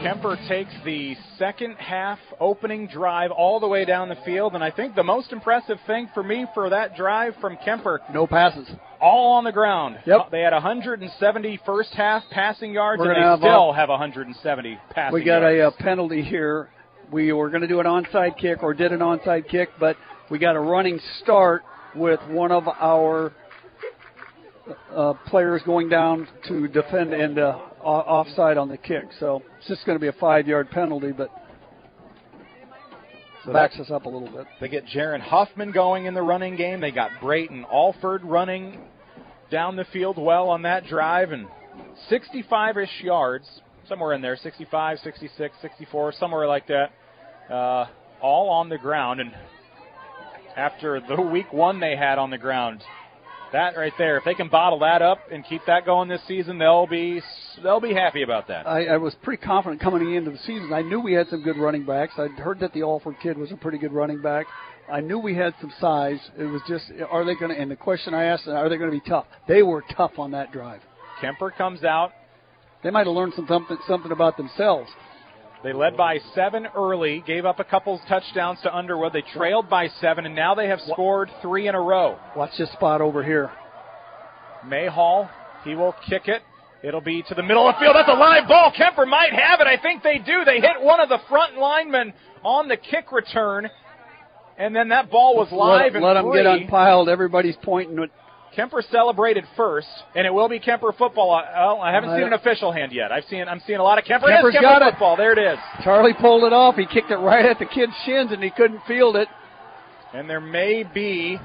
S5: Kuemper takes the second half opening drive all the way down the field, and I think the most impressive thing for me for that drive from Kuemper,
S6: no passes.
S5: All on the ground.
S6: Yep.
S5: They had 170 first half passing yards, and they still have 170 passing yards.
S6: We got a penalty here. We were going to do an onside kick, or did an onside kick, but we got a running start with one of our players going down to defend and offside on the kick. So it's just going to be a 5-yard penalty, but backs us up a little bit.
S5: They get Jaron Huffman going in the running game. They got Brayton Alford running down the field well on that drive, and 65-ish yards, somewhere in there, 65, 66, 64, somewhere like that, all on the ground. And after the week one they had on the ground, that right there, if they can bottle that up and keep that going this season, they'll be happy about that.
S6: I was pretty confident coming into the season. I knew we had some good running backs. I'd heard that the Alford kid was a pretty good running back. I knew we had some size. It was just, are they going to, and the question I asked, are they going to be tough? They were tough on that drive.
S5: Kuemper comes out.
S6: They might have learned something about themselves.
S5: They led by 7 early, gave up a couple touchdowns to Underwood. They trailed by 7, and now they have scored 3 in a row.
S6: Watch this spot over here.
S5: Mayhall, he will kick it. It'll be to the middle of the field. That's a live ball. Kuemper might have it. I think they do. They hit one of the front linemen on the kick return, and then that ball was live and free.
S6: Let them get unpiled. Everybody's pointing at.
S5: Kuemper celebrated first, and it will be Kuemper football. I haven't seen an official hand yet. I'm seeing a lot of Kuemper.
S6: Kuemper's got it.
S5: Football. There it is.
S6: Charlie pulled it off. He kicked it right at the kid's shins, and he couldn't field it.
S5: And there may be.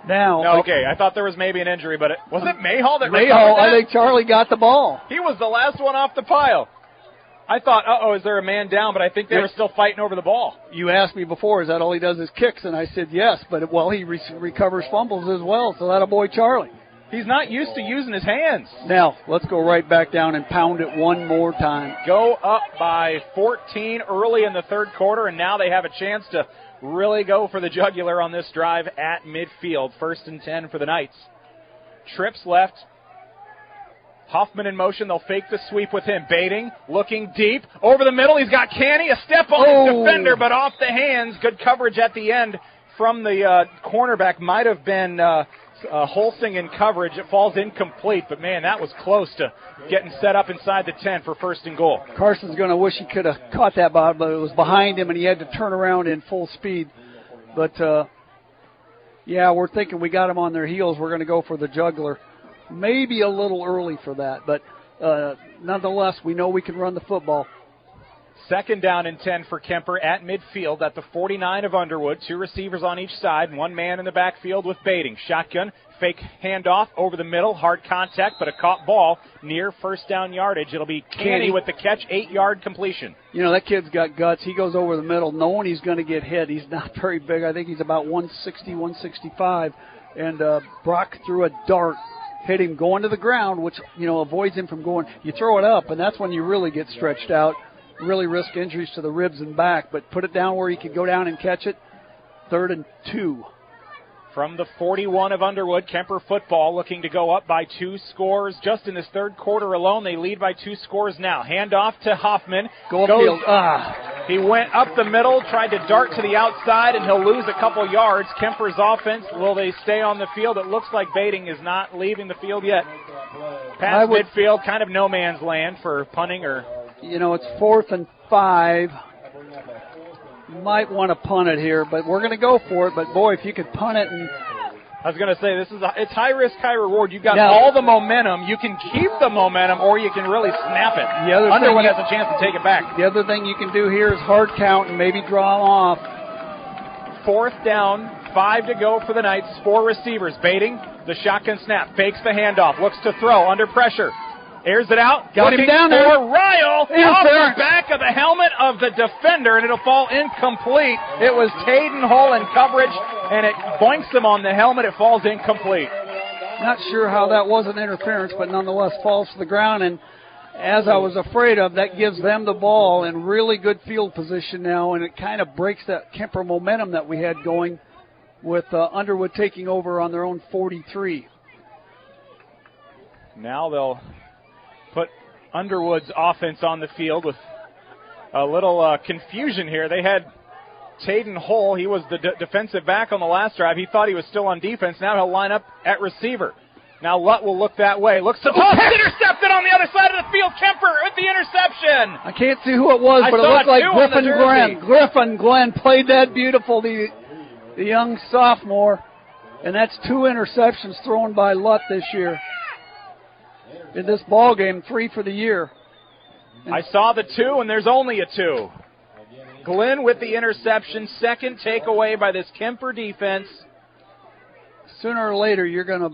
S6: Now.
S5: No, okay. I thought there was maybe an injury, but was it Mayhall that recovered
S6: Mayhall,
S5: that?
S6: I think Charlie got the ball.
S5: He was the last one off the pile. I thought, is there a man down? But I think they were still fighting over the ball.
S6: You asked me before, is that all he does is kicks? And I said yes, but, he recovers fumbles as well, so that a boy Charlie.
S5: He's not used to using his hands.
S6: Now, let's go right back down and pound it one more time.
S5: Go up by 14 early in the third quarter, and now they have a chance to really go for the jugular on this drive at midfield. 1st and 10 for the Knights. Trips left. Huffman in motion. They'll fake the sweep with him. Baiting, looking deep. Over the middle, he's got Canny. A step on his defender, but off the hands. Good coverage at the end from the cornerback. Might have been Holsing in coverage. It falls incomplete, but, man, that was close to getting set up inside the 10 for 1st and goal.
S6: Carson's going to wish he could have caught that ball, but it was behind him, and he had to turn around in full speed. But, we're thinking we got him on their heels. We're going to go for the jugular. Maybe a little early for that, but nonetheless, we know we can run the football.
S5: 2nd down and 10 for Kuemper at midfield at the 49 of Underwood. 2 receivers on each side, 1 man in the backfield with Baiting. Shotgun, fake handoff over the middle, hard contact, but a caught ball near first down yardage. It'll be Canny with the catch, 8-yard completion.
S6: You know, that kid's got guts. He goes over the middle knowing he's going to get hit. He's not very big. I think he's about 160, 165. And Brock threw a dart, hit him going to the ground, which, you know, avoids him from going. You throw it up, and that's when you really get stretched out, really risk injuries to the ribs and back. But put it down where he could go down and catch it. 3rd and 2.
S5: From the 41 of Underwood, Kuemper football looking to go up by 2 scores. Just in this third quarter alone, they lead by 2 scores now. Handoff to Hoffman.
S6: Go upfield.
S5: He went up the middle, tried to dart to the outside, and he'll lose a couple yards. Kuemper's offense, will they stay on the field? It looks like Bading is not leaving the field yet. Past midfield, kind of no man's land for punting or...
S6: You know, it's 4th and 5. Might want to punt it here, but we're going to go for it. But, boy, if you could punt it and...
S5: I was going to say, it's high risk, high reward. You've got all the momentum. You can keep the momentum, or you can really snap it. Underwood has a chance to take it back.
S6: The other thing you can do here is hard count and maybe draw them off.
S5: 4th down, 5 to go for the Knights. 4 receivers. Bading, the shotgun snap, fakes the handoff, looks to throw, under pressure. Airs it out.
S6: Got him down there.
S5: Ryle off the back of the helmet of the defender, and it'll fall incomplete. It was Tayden Hull in coverage, and it boinks him on the helmet. It falls incomplete.
S6: Not sure how that wasn't interference, but nonetheless falls to the ground. And as I was afraid of, that gives them the ball in really good field position now, and it kind of breaks that Kuemper momentum that we had going with Underwood taking over on their own 43.
S5: Now they'll put Underwood's offense on the field with a little confusion here. They had Tayden Hull. He was the defensive back on the last drive. He thought he was still on defense. Now he'll line up at receiver. Now Lutt will look that way. Looks to toss. Intercepted on the other side of the field. Kuemper with the interception.
S6: I can't see who it was, but it looked like Griffin Glenn. Griffin Glenn played that beautiful, the young sophomore. And that's 2 interceptions thrown by Lutt this year. In this ball game, 3 for the year.
S5: I saw the 2, and there's only a 2. Glenn with the interception, second takeaway by this Kuemper defense.
S6: Sooner or later, you're going to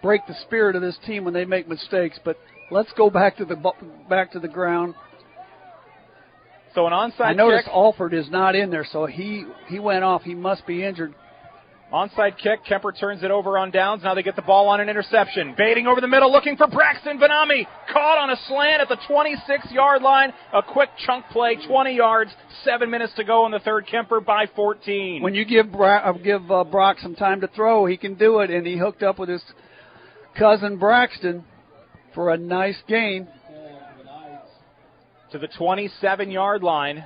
S6: break the spirit of this team when they make mistakes. But let's go back to the ground.
S5: So an onside kick.
S6: I noticed Alford is not in there, so he went off. He must be injured.
S5: Onside kick, Kuemper turns it over on downs. Now they get the ball on an interception. Bading over the middle, looking for Braxton Vanami. Caught on a slant at the 26-yard line. A quick chunk play, 20 yards, 7 minutes to go in the third. Kuemper by 14.
S6: When you give Brock some time to throw, he can do it, and he hooked up with his cousin Braxton for a nice gain.
S5: To the 27-yard line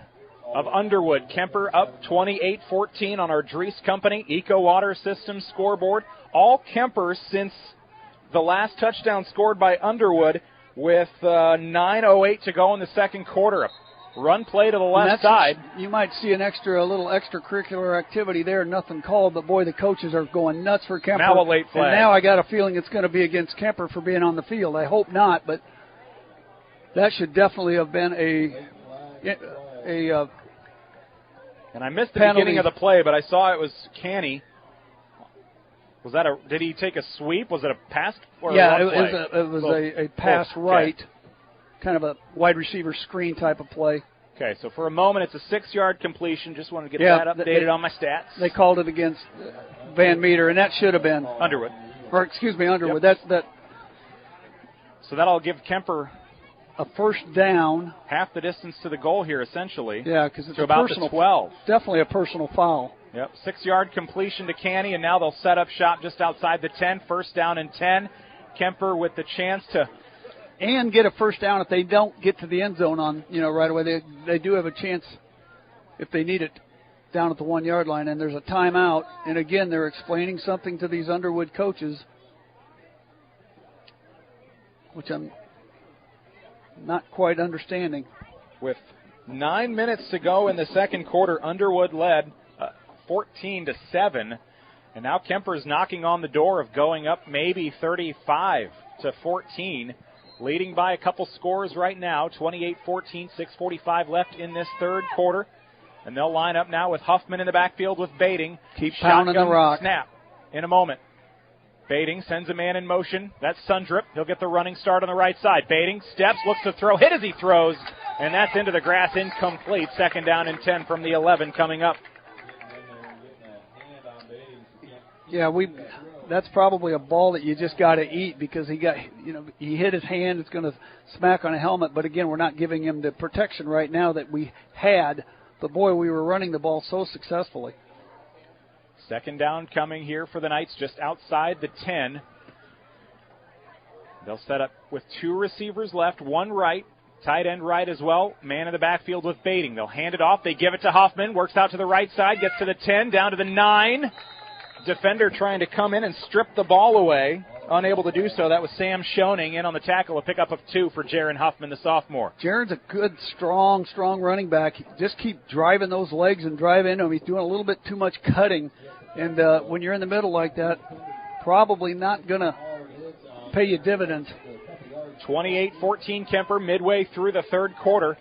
S5: of Underwood. Kuemper up 28-14 on our Dries Company Eco Water System scoreboard. All Kuemper since the last touchdown scored by Underwood with 9:08 to go in the second quarter. A run play to the left side.
S6: You might see a little extracurricular activity there, nothing called, but boy, the coaches are going nuts for Kuemper.
S5: Now a late flag.
S6: And now I got a feeling it's going to be against Kuemper for being on the field. I hope not, but that should definitely have been
S5: and I missed the
S6: penalty.
S5: beginning of the play, but I saw it was Canny. Was that did he take a sweep? Was it a pass or
S6: a
S5: run play?
S6: It was a pass right, kind of a wide receiver screen type of play.
S5: Okay, so for a moment it's a 6-yard completion. Just wanted to get that updated on my stats.
S6: They called it against Van Meter, and that should have been
S5: Underwood.
S6: Underwood.
S5: Yep.
S6: That.
S5: So that'll give Kuemper
S6: a first down.
S5: Half the distance to the goal here, essentially.
S6: Yeah, because it's
S5: about the 12.
S6: Definitely a personal foul.
S5: Yep, 6-yard completion to Canny, and now they'll set up shop just outside the 10. First down and 10. Kuemper with the chance to...
S6: And get a first down if they don't get to the end zone right away. They do have a chance if they need it down at the 1-yard line, and there's a timeout. And again, they're explaining something to these Underwood coaches, which I'm not quite understanding.
S5: With 9 minutes to go in the second quarter, Underwood led 14-7, and now Kuemper's knocking on the door of going up maybe 35-14, leading by a couple scores right now, 28-14, 6:45 left in this third quarter, and they'll line up now with Huffman in the backfield with Bading.
S6: Keep pounding the rock.
S5: Snap in a moment. Bating sends a man in motion. That's Sundrip. He'll get the running start on the right side. Bating steps, looks to throw, hit as he throws, and that's into the grass, incomplete. 2nd down and 10 from the 11 coming up.
S6: Yeah, that's probably a ball that you just got to eat because he hit his hand. It's going to smack on a helmet. But again, we're not giving him the protection right now that we had. But boy, we were running the ball so successfully.
S5: 2nd down coming here for the Knights, just outside the 10. They'll set up with 2 receivers left, 1 right, tight end right as well. Man in the backfield with Bating. They'll hand it off. They give it to Huffman. Works out to the right side, gets to the 10, down to the 9. Defender trying to come in and strip the ball away. Unable to do so. That was Sam Schoening in on the tackle. A pickup of 2 for Jaron Huffman, the sophomore.
S6: Jaron's a good, strong running back. Just keep driving those legs and drive into him. He's doing a little bit too much cutting. And when you're in the middle like that, probably not going to pay you dividends.
S5: 28-14 Kuemper midway through the 3rd quarter.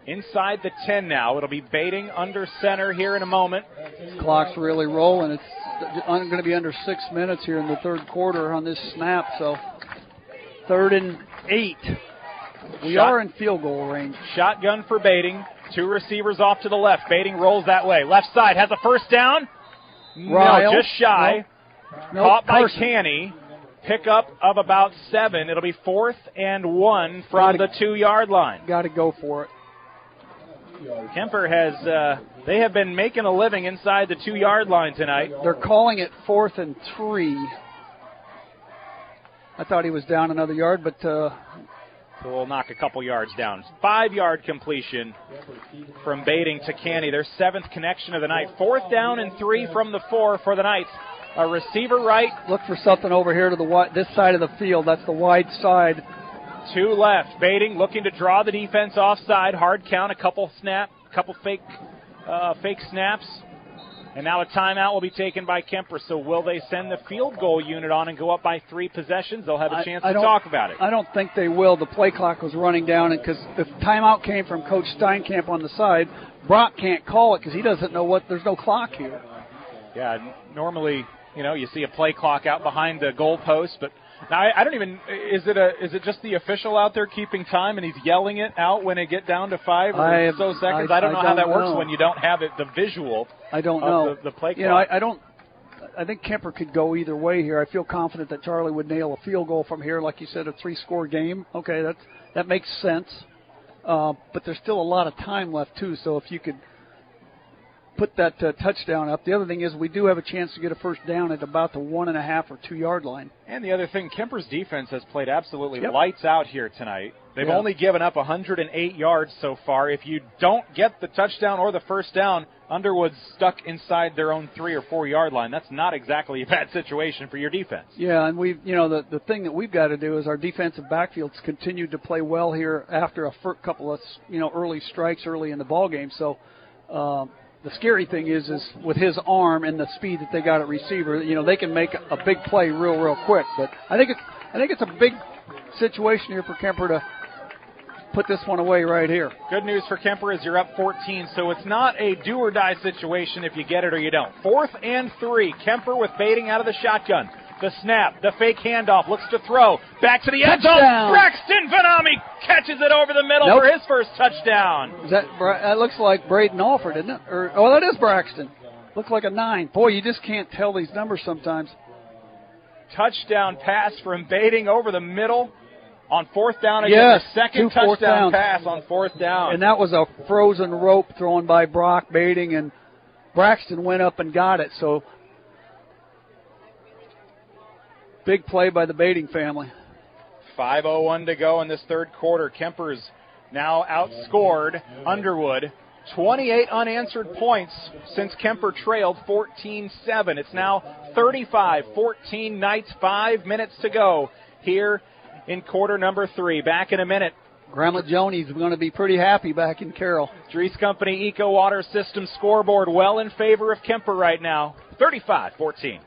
S5: Inside the 10 now. It'll be Bating under center here in a moment.
S6: Clock's really rolling. It's going to be under 6 minutes here in the 3rd quarter on this snap. So 3rd and 8. We are in field goal range.
S5: Shotgun for Bating. 2 receivers off to the left. Bating rolls that way. Left side has a 1st down.
S6: Ryle.
S5: No, just shy.
S6: Nope.
S5: Caught by Canny. Pickup of about 7. It'll be 4th and 1 from the 2-yard line.
S6: Got to go for it.
S5: Kuemper has, they have been making a living inside the 2-yard line tonight.
S6: They're calling it 4th and 3. I thought he was down another yard, but...
S5: So we'll knock a couple yards down. 5-yard completion from Bating to Canny. Their 7th connection of the night. 4th down and 3 from the 4 for the Knights. A receiver right.
S6: Look for something over here to this side of the field. That's the wide side.
S5: 2 left. Bating looking to draw the defense offside. Hard count, a couple fake snaps. And now a timeout will be taken by Kuemper. So will they send the field goal unit on and go up by 3 possessions? They'll have a chance to talk about it.
S6: I don't think they will. The play clock was running down, and because the timeout came from Coach Steinkamp on the side, Brock can't call it because he doesn't know there's no clock here.
S5: Yeah, normally, you see a play clock out behind the goalpost, but now I don't even. Is it just the official out there keeping time and he's yelling it out when it get down to 5 or so seconds? I don't know how that works when you don't have the visual.
S6: I don't know
S5: the play clock.
S6: I think Kuemper could go either way here. I feel confident that Charlie would nail a field goal from here, like you said, a 3-score game. Okay, that makes sense. But there's still a lot of time left too. So if you could put that touchdown up. The other thing is we do have a chance to get a 1st down at about the 1.5 or 2-yard line.
S5: And the other thing, Kemper's defense has played absolutely lights out here tonight. They've only given up 108 yards so far. If you don't get the touchdown or the 1st down, Underwood's stuck inside their own 3 or 4-yard line. That's not exactly a bad situation for your defense.
S6: Yeah, and we've, the thing that we've got to do is our defensive backfields continued to play well here after a couple of, early strikes early in the ball game. So, the scary thing is with his arm and the speed that they got at receiver, they can make a big play real quick. But I think it's a big situation here for Kuemper to put this one away right here.
S5: Good news for Kuemper is you're up 14, so it's not a do-or-die situation if you get it or you don't. 4th and 3. Kuemper with Bating out of the shotgun. The snap, the fake handoff, looks to throw. Back to the end zone. Braxton Vanami catches it over the middle for his 1st touchdown.
S6: That looks like Braden Alford, isn't it? That is Braxton. Looks like a 9. Boy, you just can't tell these numbers sometimes.
S5: Touchdown pass from Bating over the middle on 4th down. Again, the 2nd touchdown pass on 4th down.
S6: And that was a frozen rope thrown by Brock Bating, and Braxton went up and got it. So big play by the Bating family.
S5: 5:01 to go in this 3rd quarter. Kuemper's now outscored Underwood. 28 unanswered points since Kuemper trailed 14-7. It's now 35-14 Knights. 5 minutes to go here in quarter number 3. Back in a minute.
S6: Grandma Joni's going to be pretty happy back in Carroll.
S5: Dries Company Eco Water System scoreboard well in favor of Kuemper right now. 35-14.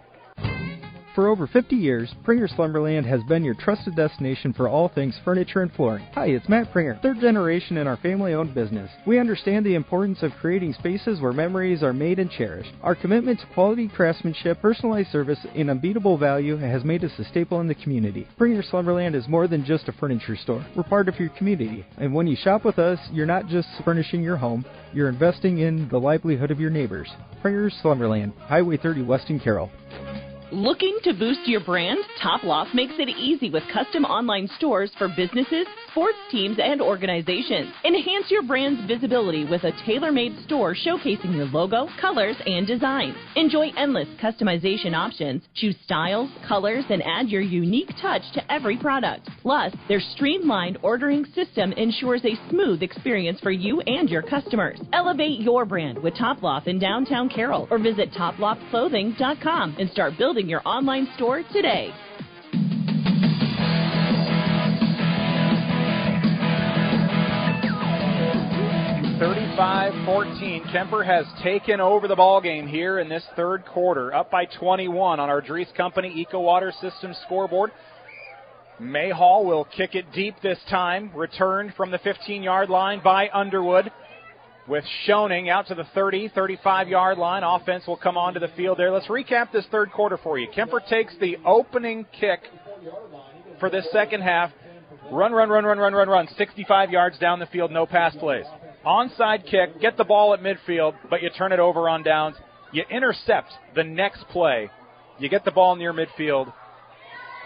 S2: For over 50 years, Pringer's Lumberland has been your trusted destination for all things furniture and flooring. Hi, it's Matt Pringer, third generation in our family-owned business. We understand the importance of creating spaces where memories are made and cherished. Our commitment to quality craftsmanship, personalized service, and unbeatable value has made us a staple in the community. Pringer's Lumberland is more than just a furniture store. We're part of your community, and when you shop with us, you're not just furnishing your home, you're investing in the livelihood of your neighbors. Pringer's Lumberland, Highway 30 West in Carroll.
S17: Looking to boost your brand? Top Loft makes it easy with custom online stores for businesses, sports teams, and organizations. Enhance your brand's visibility with a tailor-made store showcasing your logo, colors, and designs. Enjoy endless customization options. Choose styles, colors, and add your unique touch to every product. Plus, their streamlined ordering system ensures a smooth experience for you and your customers. Elevate your brand with Top Loft in downtown Carroll or visit toploftclothing.com and start building your online store today.
S5: 35-14. Kuemper has taken over the ball game here in this third quarter, up by 21 on our Dries Company Eco Water Systems scoreboard. Mayhall will kick it deep this time, returned from the 15-yard line by Underwood, with Schoening out to the 30, 35-yard line. Offense will come onto the field there. Let's recap this third quarter for you. Kuemper takes the opening kick for this second half. Run. 65 yards down the field, no pass plays. Onside kick, get the ball at midfield, but you turn it over on downs. You intercept the next play. You get the ball near midfield.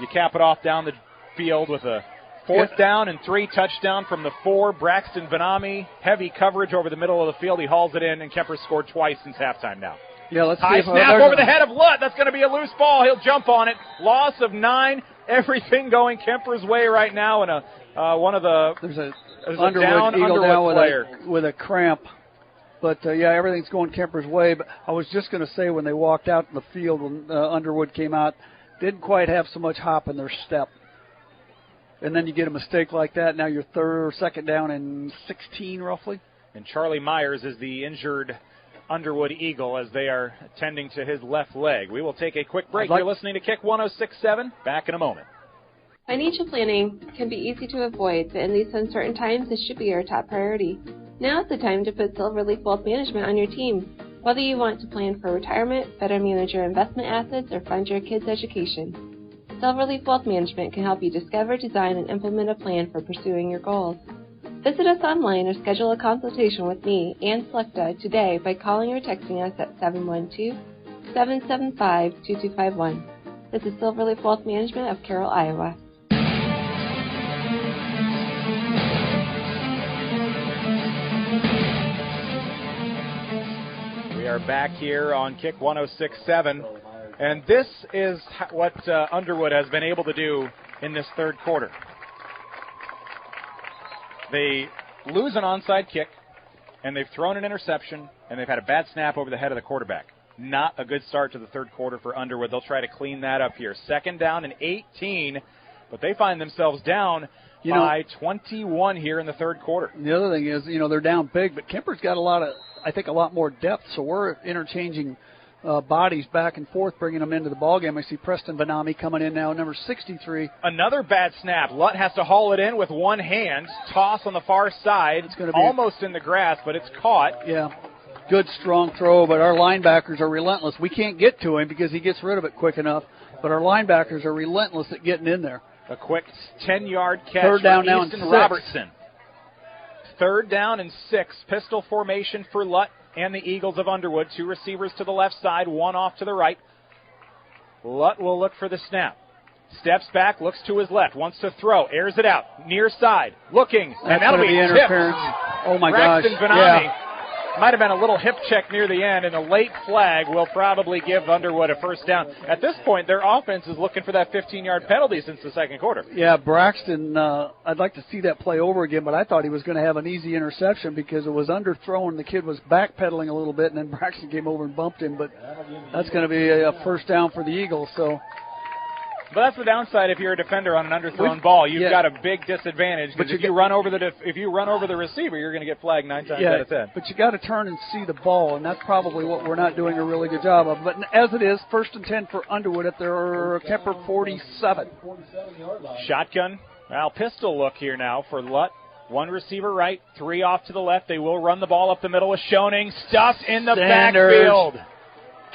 S5: You cap it off down the field with a fourth down and 3 touchdown from the 4. Braxton Vanami, heavy coverage over the middle of the field. He hauls it in, and Kuemper scored twice since halftime now.
S6: Yeah, let's
S5: high
S6: see
S5: snap over the head of Lutt. That's going to be a loose ball. He'll jump on it. Loss of 9. Everything going Kemper's way right now. And one of the
S6: there's a
S5: down Underwood player
S6: with a cramp. But yeah, everything's going Kemper's way. But I was just going to say when they walked out in the field when Underwood came out, didn't quite have so much hop in their step. And then you get a mistake like that. Now you're second down and 16 roughly.
S5: And Charlie Myers is the injured Underwood Eagle as they are tending to his left leg. We will take a quick break. You're listening to Kick 106.7. Back in a moment.
S7: Financial planning can be easy to avoid, but in these uncertain times, it should be your top priority. Now is the time to put Silverleaf Wealth Management on your team. Whether you want to plan for retirement, better manage your investment assets, or fund your kids' education, Silverleaf Wealth Management can help you discover, design, and implement a plan for pursuing your goals. Visit us online or schedule a consultation with me, Ann Slechta, today by calling or texting us at 712-775-2251. This is Silverleaf Wealth Management of Carroll, Iowa.
S5: We are back here on Kick 106.7, and this is what Underwood has been able to do in this third quarter. They lose an onside kick, and they've thrown an interception, and they've had a bad snap over the head of the quarterback. Not a good start to the third quarter for Underwood. They'll try to clean that up here. Second down and 18, but they find themselves down by 21 here in the third quarter.
S6: The other thing is, they're down big, but Kemper's got a lot more depth, so we're interchanging bodies back and forth, bringing them into the ballgame. I see Preston Vanami coming in now, number 63.
S5: Another bad snap. Lutt has to haul it in with one hand. Toss on the far side. It's going to be almost in the grass, but it's caught.
S6: Yeah, good strong throw, but our linebackers are relentless. We can't get to him because he gets rid of it quick enough, but our linebackers are relentless at getting in there.
S5: A quick 10-yard catch
S6: Third down
S5: for
S6: now
S5: Easton
S6: and
S5: Robertson. Third down and 6. Pistol formation for Lutt and the Eagles of Underwood. 2 receivers to the left side, 1 off to the right. Lutt will look for the snap. Steps back, looks to his left, wants to throw, airs it out, near side, looking, and that'll be
S6: interference. Oh my gosh.
S5: Braxton Vanami. Might have been a little hip check near the end, and a late flag will probably give Underwood a first down. At this point, their offense is looking for that 15-yard penalty since the second quarter.
S6: Yeah, Braxton, I'd like to see that play over again, but I thought he was going to have an easy interception because it was underthrown. The kid was backpedaling a little bit, and then Braxton came over and bumped him, but that's going to be a first down for the Eagles. So
S5: But that's the downside if you're a defender on an underthrown ball. You've got a big disadvantage because if you run over the receiver, you're going to get flagged 9 times out of 10.
S6: But you got to turn and see the ball, and that's probably what we're not doing a really good job of. But as it is, 1st and 10 for Underwood at their Kemper 47.
S5: Shotgun. Well, pistol look here now for Lutt. 1 receiver right, 3 off to the left. They will run the ball up the middle with Schoening. Stuffed in the backfield.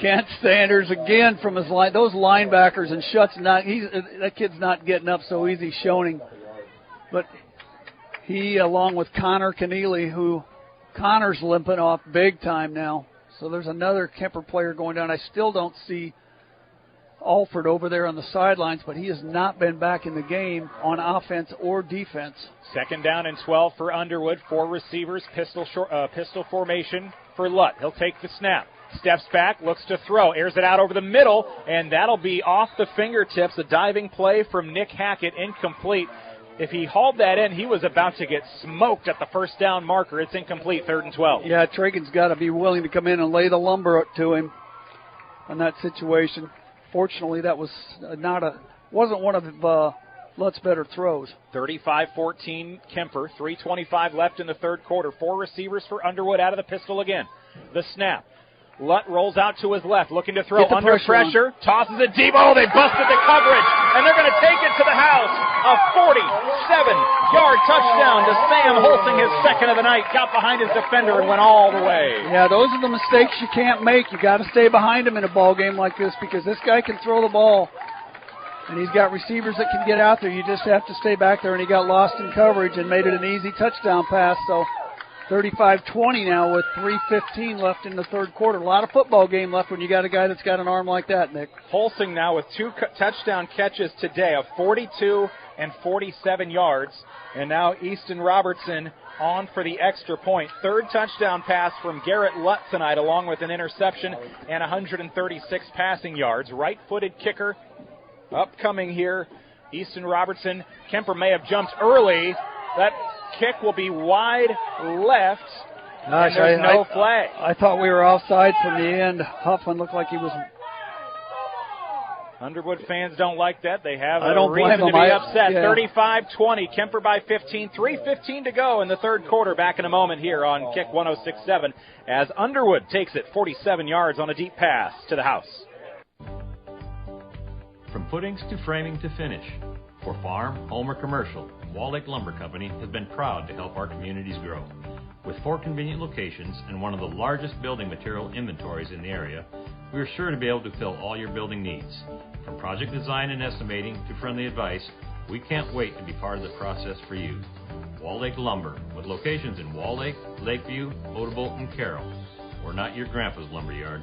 S6: Kent Sanders again from his line. Those linebackers and Schutt's that kid's not getting up so easy, Schoening. But he, along with Connor Keneally, who Connor's limping off big time now. So there's another Kemper player going down. I still don't see Alford over there on the sidelines, but he has not been back in the game on offense or defense.
S5: 2nd down and 12 for Underwood. 4 receivers, pistol formation for Lutt. He'll take the snap. Steps back, looks to throw, airs it out over the middle, and that'll be off the fingertips. A diving play from Nick Hackett, incomplete. If he hauled that in, he was about to get smoked at the 1st down marker. It's incomplete, 3rd and 12.
S6: Yeah, Tragan's got to be willing to come in and lay the lumber to him in that situation. Fortunately, that was wasn't one of Lutt's better throws.
S5: 35-14 Kemper, 3:25 left in the 3rd quarter. 4 receivers for Underwood out of the pistol again. The snap. Lutt rolls out to his left, looking to throw under pressure. Tosses it deep. Oh, they busted the coverage, and they're going to take it to the house. A 47-yard touchdown to Sam Holsing, his 2nd of the night. Got behind his defender and went all the way.
S6: Yeah, those are the mistakes you can't make. You got to stay behind him in a ball game like this because this guy can throw the ball, and he's got receivers that can get out there. You just have to stay back there, and he got lost in coverage and made it an easy touchdown pass. So 35-20 now with 3:15 left in the 3rd quarter. A lot of football game left when you got a guy that's got an arm like that, Nick.
S5: Holsing now with 2 touchdown catches today of 42 and 47 yards. And now Easton Robertson on for the extra point. 3rd touchdown pass from Garrett Lutt tonight, along with an interception and 136 passing yards. Right-footed kicker upcoming here. Easton Robertson. Kemper may have jumped early. That kick will be wide left.
S6: Gosh,
S5: and there's no flag.
S6: I thought we were offside from the end. Huffman looked like he was.
S5: Underwood fans don't like that. They have
S6: a
S5: reason to be upset. 35-20, Kemper by 15. 3:15 to go in the 3rd quarter. Back in a moment here on Kick 106.7 as Underwood takes it 47 yards on a deep pass to the house.
S4: From footings to framing to finish, for farm, home, or commercial, Wall Lake Lumber Company has been proud to help our communities grow. With 4 convenient locations and one of the largest building material inventories in the area, we are sure to be able to fill all your building needs. From project design and estimating to friendly advice, we can't wait to be part of the process for you. Wall Lake Lumber, with locations in Wall Lake, Lakeview, Odebolt, and Carroll. We're not your grandpa's lumberyard.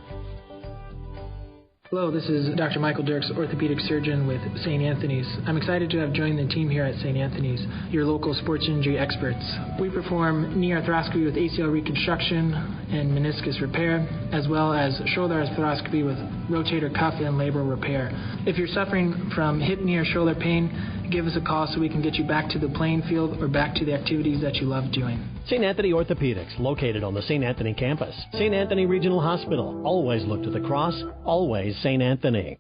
S19: Hello, this is Dr. Michael Dirks, orthopedic surgeon with St. Anthony's. I'm excited to have joined the team here at St. Anthony's, your local sports injury experts. We perform knee arthroscopy with ACL reconstruction and meniscus repair, as well as shoulder arthroscopy with rotator cuff and labral repair. If you're suffering from hip, knee, or shoulder pain, give us a call so we can get you back to the playing field or back to the activities that you love doing.
S3: St. Anthony Orthopedics, located on the St. Anthony campus. St. Anthony Regional Hospital. Always look to the cross, always St. Anthony.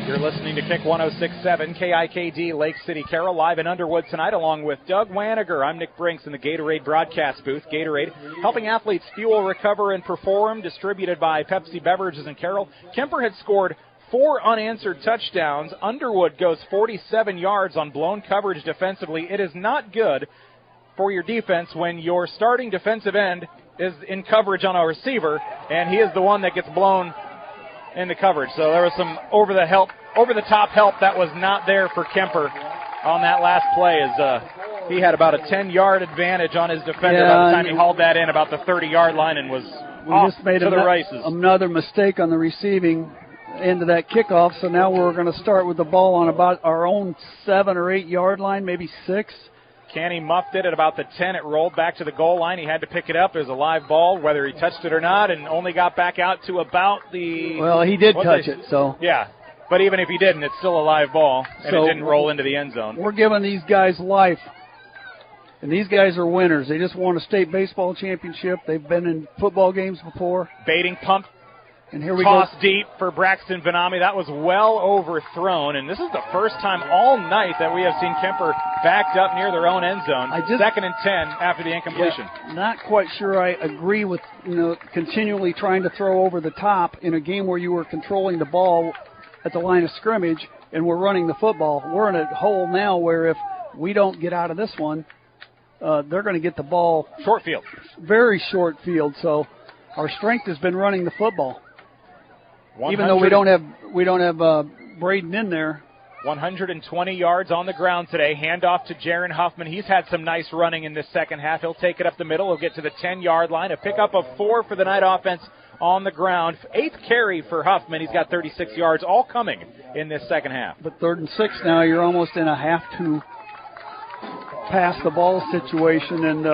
S5: You're listening to Kick 106.7 KIKD Lake City Carroll, live in Underwood tonight, along with Doug Waniger. I'm Nick Brinks in the Gatorade broadcast booth. Gatorade, helping athletes fuel, recover, and perform, distributed by Pepsi Beverages in Carroll. Kemper had scored 4 unanswered touchdowns. Underwood goes 47 yards on blown coverage defensively. It is not good for your defense when your starting defensive end is in coverage on a receiver, and he is the one that gets blown into coverage. So there was some over-the-top help that was not there for Kemper on that last play, as he had about a 10-yard advantage on his defender by the time he hauled that in about the 30-yard line and was off to the races.
S6: Another mistake on the receiving end of that kickoff, so now we're going to start with the ball on about our own 7 or 8 yard line, maybe 6.
S5: Canny muffed it at about the 10. It rolled back to the goal line. He had to pick it up. It was a live ball, whether he touched it or not, and only got back out to about the...
S6: Well, he did touch it, so...
S5: Yeah, but even if he didn't, it's still a live ball, and it didn't roll into the end zone.
S6: We're giving these guys life. And these guys are winners. They just won a state baseball championship. They've been in football games before.
S5: Baiting pump.
S6: And here we
S5: Toss
S6: go.
S5: deep for Braxton Vanami. That was well overthrown. And this is the first time all night that we have seen Kuemper backed up near their own end zone. 2nd and 10 after the incompletion.
S6: Yeah, not quite sure I agree with continually trying to throw over the top in a game where you were controlling the ball at the line of scrimmage and we're running the football. We're in a hole now where if we don't get out of this one, they're going to get the ball.
S5: Short field.
S6: Very short field. So our strength has been running the football. Even though we don't have Braden in there.
S5: 120 yards on the ground today. Handoff to Jaron Huffman. He's had some nice running in this second half. He'll take it up the middle. He'll get to the 10-yard line. A pickup of 4 for the night offense on the ground. 8th carry for Huffman. He's got 36 yards, all coming in this second half.
S6: But 3rd and 6 now, you're almost in a have to pass the ball situation, and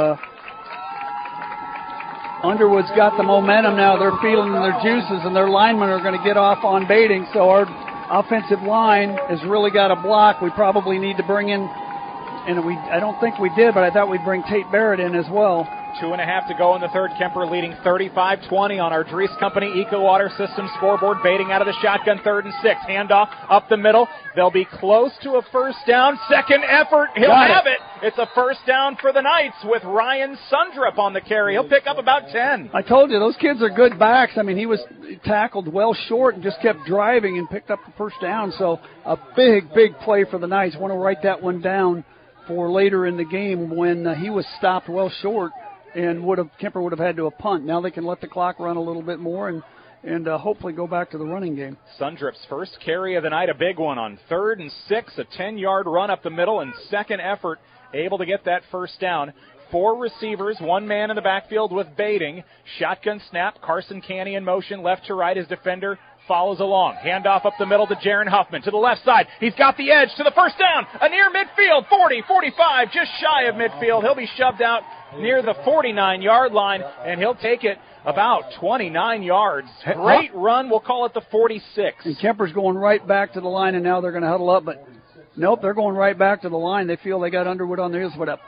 S6: Underwood's got the momentum now. They're feeling their juices, and their linemen are going to get off on baiting. So our offensive line has really got a block. We probably need to bring in, and I don't think we did, but I thought we'd bring Tate Barrett in as well.
S5: 2.5 to go in the third. Kuemper leading 35-20 on our Dries Company Eco Water System scoreboard. Baiting out of the shotgun, 3rd and 6. Handoff up the middle. They'll be close to a first down. Second effort. He'll have it. It's a first down for the Knights with Ryan Sundrup on the carry. He'll pick up about 10.
S6: I told you, those kids are good backs. I mean, he was tackled well short and just kept driving and picked up the first down. So a big, big play for the Knights. Want to write that one down for later in the game when he was stopped well short. And Kuemper would have had to have punt. Now they can let the clock run a little bit more and hopefully go back to the running game.
S5: Sundrup's first carry of the night, a big one on 3rd and 6, a 10-yard run up the middle, and second effort able to get that first down. 4 receivers, 1 man in the backfield with baiting. Shotgun snap, Carson Canny in motion, left to right. His defender follows along. Handoff up the middle to Jaron Huffman to the left side. He's got the edge to the first down. A near midfield, 40, 45, just shy of midfield. He'll be shoved out near the 49-yard line, and he'll take it about 29 yards. Great run. We'll call it the 46.
S6: And Kuemper's going right back to the line, and now they're going to huddle up. But, nope, they're going right back to the line. They feel they got Underwood on their heels. But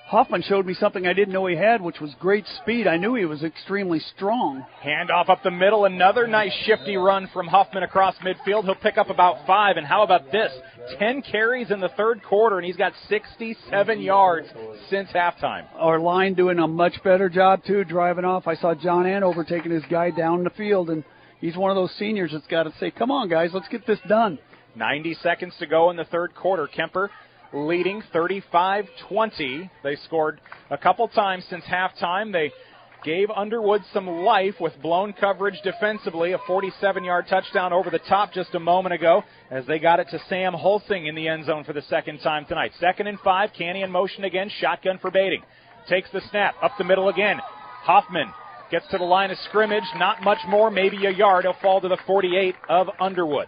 S6: Hoffman showed me something I didn't know he had, which was great speed. I knew he was extremely strong.
S5: Handoff up the middle. Another nice shifty run from Huffman across midfield. He'll pick up about 5. And how about this? 10 carries in the third quarter, and he's got 67 yards since halftime.
S6: Our line doing a much better job, too, driving off. I saw John Andover taking his guy down the field, and he's one of those seniors that's got to say, come on, guys, let's get this done.
S5: 90 seconds to go in the third quarter. Kuemper leading 35-20. They scored a couple times since halftime. They gave Underwood some life with blown coverage defensively, a 47-yard touchdown over the top just a moment ago as they got it to Sam Holsing in the end zone for the second time tonight. 2nd and 5, Canny in motion again, shotgun for baiting. Takes the snap, up the middle again. Hoffman gets to the line of scrimmage, not much more, maybe a yard. He'll fall to the 48 of Underwood.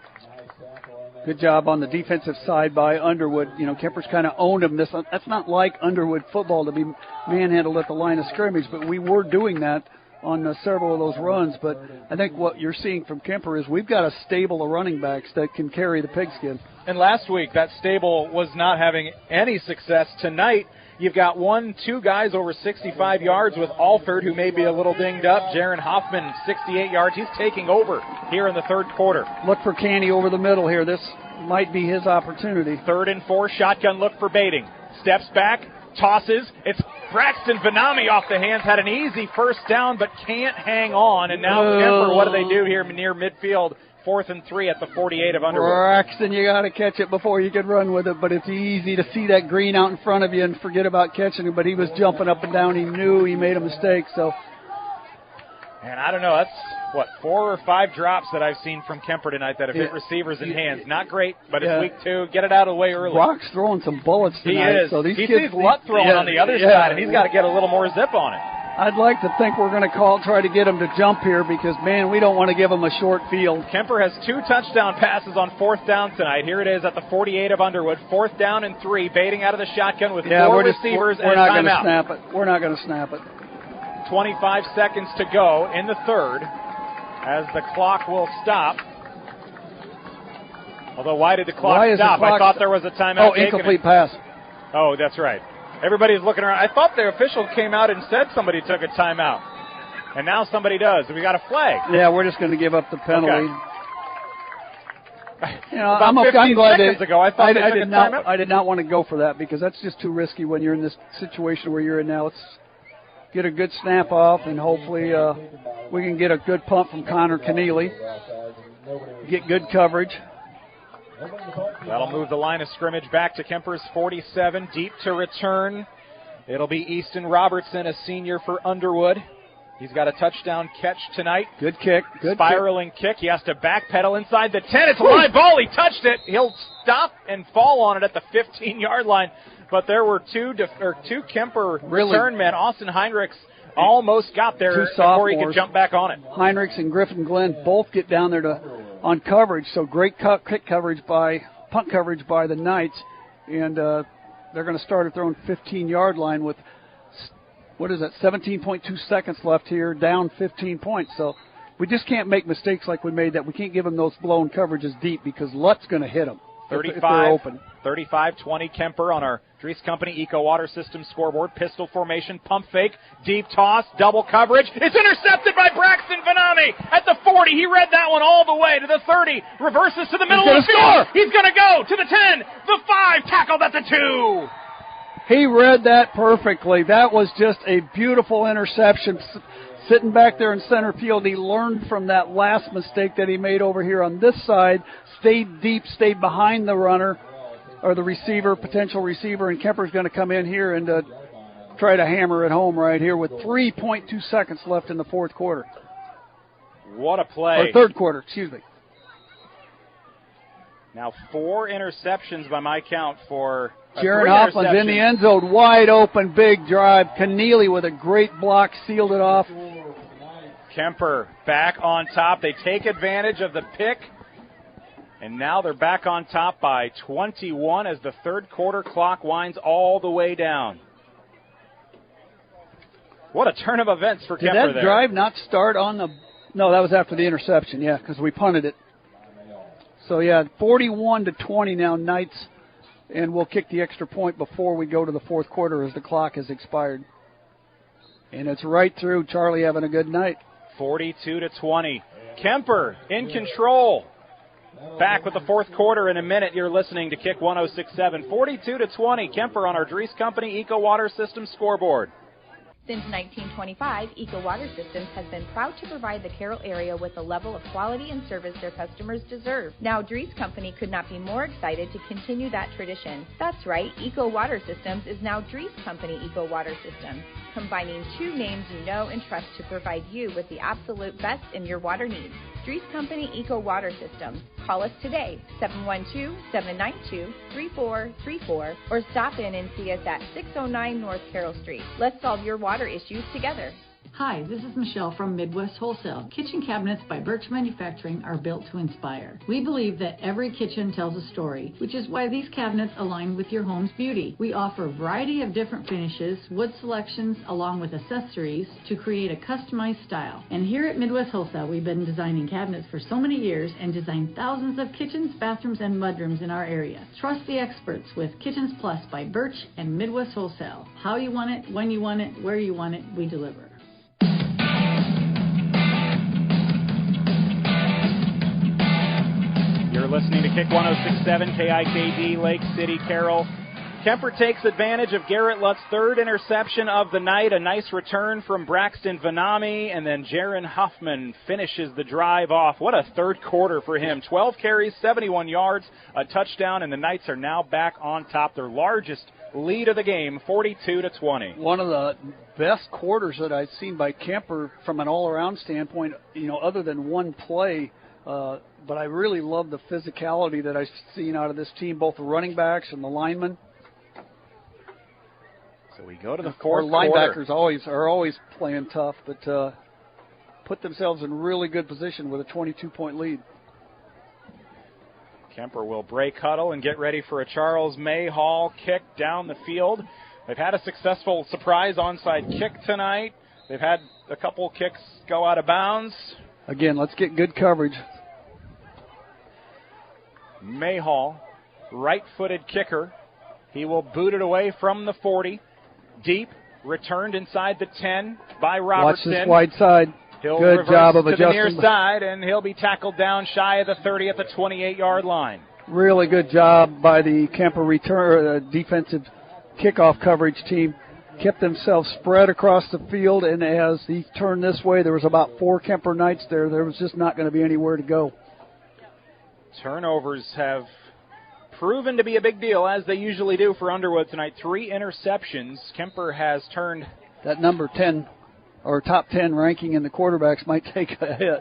S6: Good job on the defensive side by Underwood. You know, Kuemper's kind of owned him. That's not like Underwood football to be manhandled at the line of scrimmage, but we were doing that on several of those runs. But I think what you're seeing from Kuemper is we've got a stable of running backs that can carry the pigskin.
S5: And last week, that stable was not having any success. Tonight, you've got 2 guys over 65 yards with Alford, who may be a little dinged up. Jaron Hoffman, 68 yards. He's taking over here in the third quarter.
S6: Look for Canny over the middle here. This might be his opportunity.
S5: 3rd and 4, shotgun look for baiting. Steps back, tosses. It's Braxton Vanami off the hands. Had an easy first down, but can't hang on. And now Kuemper, what do they do here near midfield? 4th and 3 at the 48 of Underwood.
S6: Braxton, you got to catch it before you can run with it, but it's easy to see that green out in front of you and forget about catching it, but he was jumping up and down. He knew he made a mistake. So.
S5: And I don't know, that's, 4 or 5 drops that I've seen from Kuemper tonight that have hit receivers in hands. Not great, but it's week 2. Get it out of the way early.
S6: Brock's throwing some bullets tonight.
S5: He is.
S6: So these
S5: he
S6: kids
S5: sees Lutt throwing on the other side, and he's got to get a little more zip on it.
S6: I'd like to think we're going to try to get him to jump here because, man, we don't want to give him a short field.
S5: Kuemper has 2 touchdown passes on 4th down tonight. Here it is at the 48 of Underwood. 4th down and 3, baiting out of the shotgun with 4 receivers and a timeout.
S6: We're not going to snap it.
S5: 25 seconds to go in the third as the clock will stop. Although, why did the clock stop? I thought there was a timeout.
S6: Oh, incomplete pass.
S5: Oh, that's right. Everybody's looking around. I thought the official came out and said somebody took a timeout. And now somebody does. We got a flag.
S6: Yeah, we're just going to give up the penalty.
S5: Okay.
S6: I'm
S5: 15
S6: glad
S5: seconds ago, I thought they took a timeout.
S6: I did not want to go for that because that's just too risky when you're in this situation where you're in now. Let's get a good snap off, and hopefully we can get a good pump from Connor Keneally. Get good coverage.
S5: That'll move the line of scrimmage back to Kuemper's 47. Deep to return. It'll be Easton Robertson, a senior for Underwood. He's got a touchdown catch tonight.
S6: Good kick. Good
S5: spiraling kick. He has to backpedal inside the 10. It's a live ball. He touched it. He'll stop and fall on it at the 15-yard line. But there were two Kuemper return men. Austin Heinrichs almost got there before he could jump back on it.
S6: Heinrichs and Griffin Glenn both get down there on coverage. So great punt coverage by the Knights. And they're going to start at their own 15-yard line with, 17.2 seconds left here, down 15 points. So we just can't make mistakes like we made that. We can't give them those blown coverages deep because Lutt's going to hit them if they're open.
S5: 35-20 Kuemper on our Dries Company Eco Water System scoreboard. Pistol formation, pump fake, deep toss, double coverage. It's intercepted by Braxton Vanami at the 40. He read that one all the way to the 30. Reverses to the middle of the field. He's going to go to the 10, the 5, tackled at the 2.
S6: He read that perfectly. That was just a beautiful interception. Sitting back there in center field, he learned from that last mistake that he made over here on this side, stayed deep, stayed behind the runner, or the receiver, potential receiver, and Kuemper's going to come in here and try to hammer it home right here with 3.2 seconds left in the fourth quarter.
S5: What a play.
S6: Or third quarter, excuse me.
S5: Now 4 interceptions by my count for
S6: Jaron Hoffman's in the end zone, wide open, big drive. Keneally with a great block, sealed it off.
S5: Kuemper back on top. They take advantage of the pick, and now they're back on top by 21 as the third quarter clock winds all the way down. What a turn of events for Kuemper there.
S6: Did that drive not start on the... No, that was after the interception, yeah, because we punted it. So, 41-20 now, Knights, and we'll kick the extra point before we go to the fourth quarter as the clock has expired. And it's right through. Charlie having a good night.
S5: 42-20. Kuemper in control. Back with the fourth quarter in a minute. You're listening to Kick 106.7. 42-20. Kuemper on our Dries Company Eco Water System scoreboard.
S1: Since 1925, Eco Water Systems has been proud to provide the Carroll area with the level of quality and service their customers deserve. Now, Dries Company could not be more excited to continue that tradition. That's right, Eco Water Systems is now Dries Company Eco Water Systems, combining two names you know and trust to provide you with the absolute best in your water needs. Dries Company Eco Water Systems. Call us today, 712-792-3434, or stop in and see us at 609 North Carroll Street. Let's solve your water issues together.
S8: Hi, this is Michelle from Midwest Wholesale. Kitchen cabinets by Birch Manufacturing are built to inspire. We believe that every kitchen tells a story, which is why these cabinets align with your home's beauty. We offer a variety of different finishes, wood selections, along with accessories to create a customized style. And here at Midwest Wholesale, we've been designing cabinets for so many years and designed thousands of kitchens, bathrooms, and mudrooms in our area. Trust the experts with Kitchens Plus by Birch and Midwest Wholesale. How you want it, when you want it, where you want it, we deliver.
S5: You're listening to Kick 106.7 KIKD, Lake City, Carroll. Kuemper takes advantage of Garrett Lutt's third interception of the night. A nice return from Braxton Vanami, and then Jaron Huffman finishes the drive off. What a third quarter for him. 12 carries, 71 yards, a touchdown, and the Knights are now back on top. Their largest lead of the game, 42-20.
S6: One of the best quarters that I've seen by Kuemper from an all-around standpoint, other than one play. But I really love the physicality that I've seen out of this team, both the running backs and the linemen.
S5: So we go to the fourth quarter.
S6: Linebackers are always playing tough, but put themselves in really good position with a 22-point lead.
S5: Kuemper will break huddle and get ready for a Charles Mayhall kick down the field. They've had a successful surprise onside kick tonight. They've had a couple kicks go out of bounds.
S6: Again, let's get good coverage.
S5: Mayhall, right-footed kicker. He will boot it away from the 40. Deep, returned inside the 10 by Robertson.
S6: Watch this wide side.
S5: He'll
S6: Good job of
S5: to
S6: adjusting.
S5: the near side, and he'll be tackled down shy of the 30 at the 28-yard line.
S6: Really good job by the Kuemper defensive kickoff coverage team. Kept themselves spread across the field, and as he turned this way, there was about 4 Kuemper Knights there. There was just not going to be anywhere to go.
S5: Turnovers have proven to be a big deal, as they usually do for Underwood tonight. 3 interceptions. Kuemper has turned...
S6: That number 10, or top 10 ranking in the quarterbacks might take a hit.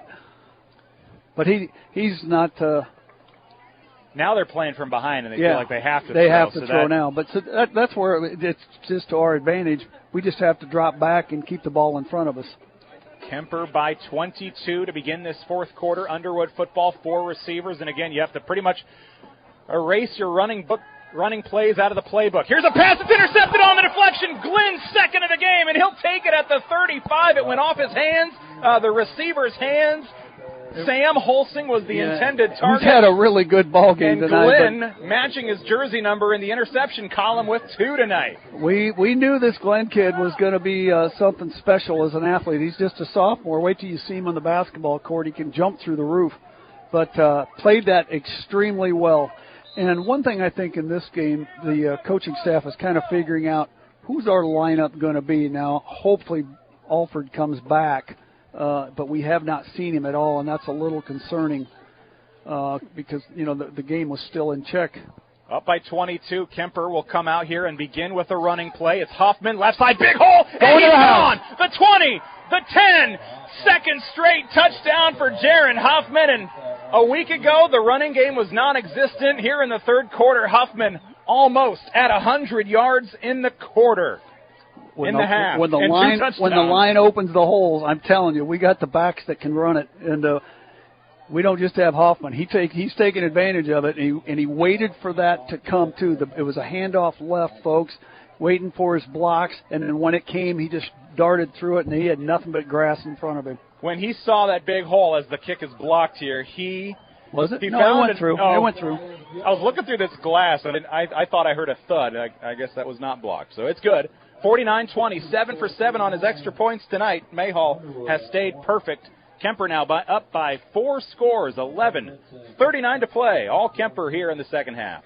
S6: But he's not...
S5: Now they're playing from behind, and they feel like they have to
S6: throw. They have to
S5: so
S6: throw now. But that's where it's just to our advantage. We just have to drop back and keep the ball in front of us.
S5: Kuemper by 22 to begin this fourth quarter. Underwood football, 4 receivers. And again, you have to pretty much erase your running plays out of the playbook. Here's a pass that's intercepted on the deflection. Glenn's second of the game, and he'll take it at the 35. It went off his hands, the receiver's hands. Sam Holsing was the intended target.
S6: He's had a really good ball game tonight.
S5: And Glenn matching his jersey number in the interception column with 2 tonight.
S6: We knew this Glenn kid was going to be something special as an athlete. He's just a sophomore. Wait till you see him on the basketball court. He can jump through the roof. But played that extremely well. And one thing I think in this game, the coaching staff is kind of figuring out who's our lineup going to be. Now, hopefully Alford comes back. But we have not seen him at all, and that's a little concerning because, the game was still in check.
S5: Up by 22, Kuemper will come out here and begin with a running play. It's Huffman, left side, big hole, and he's gone! The 20, the 10, second straight touchdown for Jaron Huffman. And a week ago, the running game was non-existent. Here in the third quarter, Huffman almost at 100 yards in the quarter.
S6: When
S5: the half.
S6: When the line opens the holes, I'm telling you, we got the backs that can run it, and we don't just have Hoffman. He's taking advantage of it, and he waited for that to come too. It was a handoff left, folks, waiting for his blocks, and then when it came, he just darted through it, and he had nothing but grass in front of him.
S5: When he saw that big hole as the kick is blocked here,
S6: Was it?
S5: He
S6: No, it went through.
S5: Oh,
S6: it went through.
S5: I was looking through this glass, and I thought I heard a thud. I guess that was not blocked, so it's good. 49-20, 7 for 7 on his extra points tonight. Mayhall has stayed perfect. Kuemper now up by 4 scores, 11-39 to play. All Kuemper here in the second half.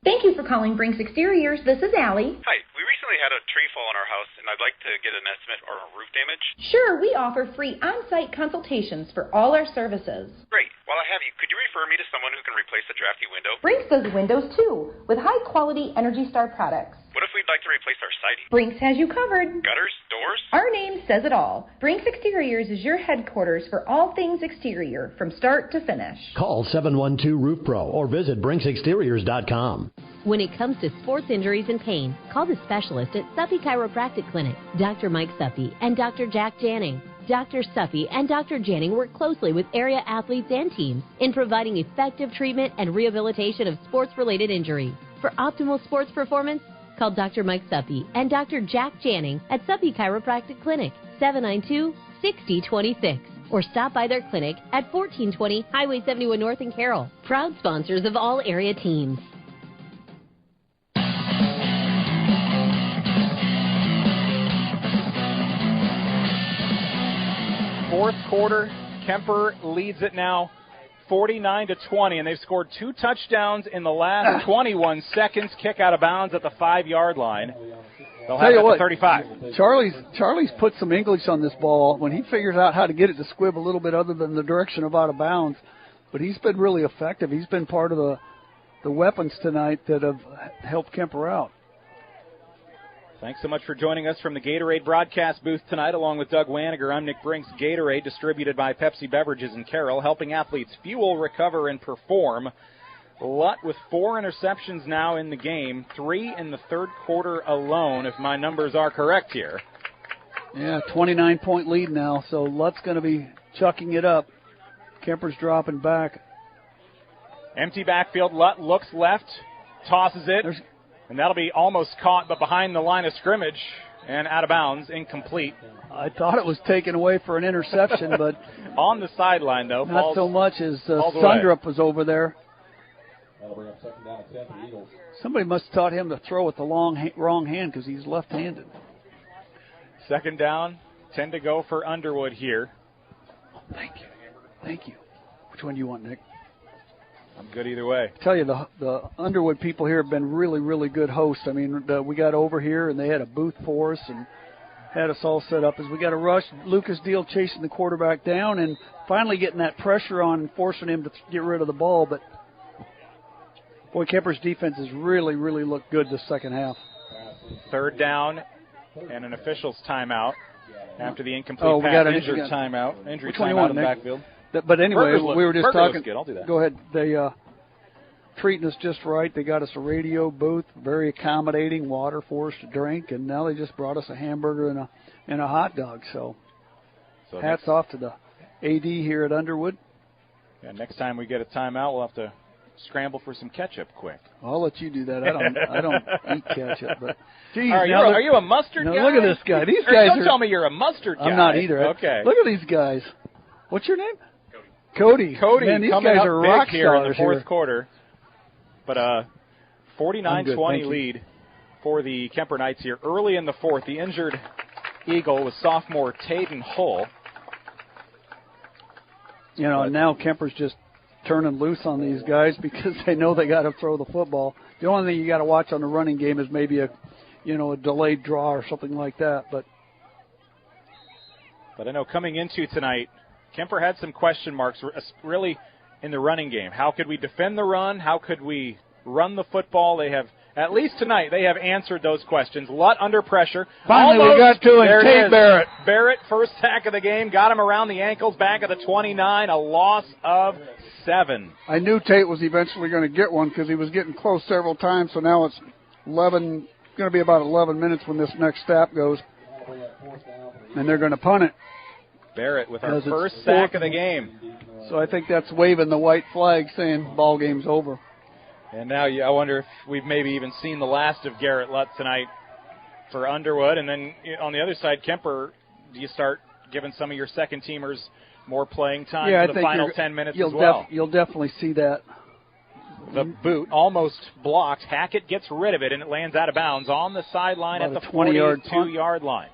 S1: Thank you for calling Brinks Exteriors. This is Allie.
S20: Hi, we recently had a tree fall on our house, and I'd like to get an estimate for roof damage.
S1: Sure, we offer free on-site consultations for all our services.
S20: Great. While I have you, could you refer me to someone who can replace the drafty window?
S1: Brinks does windows too, with high-quality Energy Star products.
S20: What if we'd like to replace our siding?
S1: Brinks has you covered.
S20: Gutters? Doors?
S1: Our name says it all. Brinks Exteriors is your headquarters for all things exterior, from start to finish.
S3: Call 712-ROOF-PRO or visit BrinksExteriors.com.
S10: When it comes to sports injuries and pain, call the specialist at Suppy Chiropractic Clinic, Dr. Mike Suppy and Dr. Jack Janning. Dr. Suppy and Dr. Janning work closely with area athletes and teams in providing effective treatment and rehabilitation of sports-related injury. For optimal sports performance, call Dr. Mike Suppy and Dr. Jack Janning at Suppy Chiropractic Clinic, 792-6026. Or stop by their clinic at 1420 Highway 71 North in Carroll. Proud sponsors of all area teams.
S5: Fourth quarter, Kuemper leads it now 49-20, and they've scored 2 touchdowns in the last 21 seconds. Kick out of bounds at the 5-yard line. They'll have it at the 35.
S6: Charlie's put some English on this ball when he figures out how to get it to squib a little bit other than the direction of out of bounds. But he's been really effective. He's been part of the weapons tonight that have helped Kuemper out.
S5: Thanks so much for joining us from the Gatorade broadcast booth tonight. Along with Doug Waniger, I'm Nick Brinks. Gatorade, distributed by Pepsi Beverages in Carroll, helping athletes fuel, recover, and perform. Lutt with 4 interceptions now in the game, 3 in the third quarter alone, if my numbers are correct here.
S6: Yeah, 29-point lead now, so Lutt's going to be chucking it up. Kuemper's dropping back.
S5: Empty backfield. Lutt looks left, tosses it. And that'll be almost caught, but behind the line of scrimmage and out of bounds, incomplete.
S6: I thought it was taken away for an interception, but
S5: on the sideline, though.
S6: Not so much as Sundrup was over there. Somebody must have taught him to throw with the wrong hand because he's left-handed.
S5: Second down, 10 to go for Underwood here.
S6: Thank you. Thank you. Which one do you want, Nick?
S5: I'm good either way.
S6: I tell you, the Underwood people here have been really, really good hosts. I mean, we got over here, and they had a booth for us and had us all set up as we got a rush. Lucas Deal chasing the quarterback down and finally getting that pressure on and forcing him to get rid of the ball. But, boy, Kuemper's defense has really, really looked good this second half.
S5: Third down and an official's timeout after the incomplete pass. Injury timeout in the backfield.
S6: But anyway, we were just talking.
S5: Good. I'll do that.
S6: Go ahead. They treating us just right. They got us a radio booth, very accommodating, water for us to drink, and now they just brought us a hamburger and a hot dog. So hats off to the AD here at Underwood.
S5: Yeah, next time we get a timeout, we'll have to scramble for some ketchup quick.
S6: I'll let you do that. I don't eat ketchup, but geez,
S5: are you a mustard guy?
S6: Look at this guy. These guys
S5: don't tell me you're a mustard guy.
S6: I'm not either.
S5: Okay.
S6: Look at these guys. What's your name? Cody. Man, these
S5: coming
S6: guys
S5: up
S6: are
S5: big
S6: rock
S5: here in the
S6: stars
S5: fourth
S6: here.
S5: quarter. But 49-20
S6: you.
S5: lead for the Kuemper Knights here. Early in the fourth, the injured Eagle was sophomore Taden Hull.
S6: You know, and now Kuemper's just turning loose on these guys because they know they got to throw the football. The only thing you got to watch on the running game is maybe a delayed draw or something like that. But
S5: I know coming into tonight, Kuemper had some question marks really in the running game. How could we defend the run? How could we run the football? They have, at least tonight, they have answered those questions. Lutt under pressure.
S6: Finally, we got to it. Tate Barrett.
S5: Barrett, first sack of the game, got him around the ankles, back of the 29, a loss of 7.
S6: I knew Tate was eventually going to get one because he was getting close several times, so now it's 11, going to be about 11 minutes when this next snap goes. And they're going to punt it.
S5: Barrett with our first sack of the game.
S6: So I think that's waving the white flag saying ball game's over.
S5: And now I wonder if we've maybe even seen the last of Garrett Lutt tonight for Underwood. And then on the other side, Kuemper, do you start giving some of your second teamers more playing time for the final 10 minutes as well?
S6: You'll definitely see that.
S5: The boot almost blocked. Hackett gets rid of it, and it lands out of bounds on the sideline at the 42-yard line.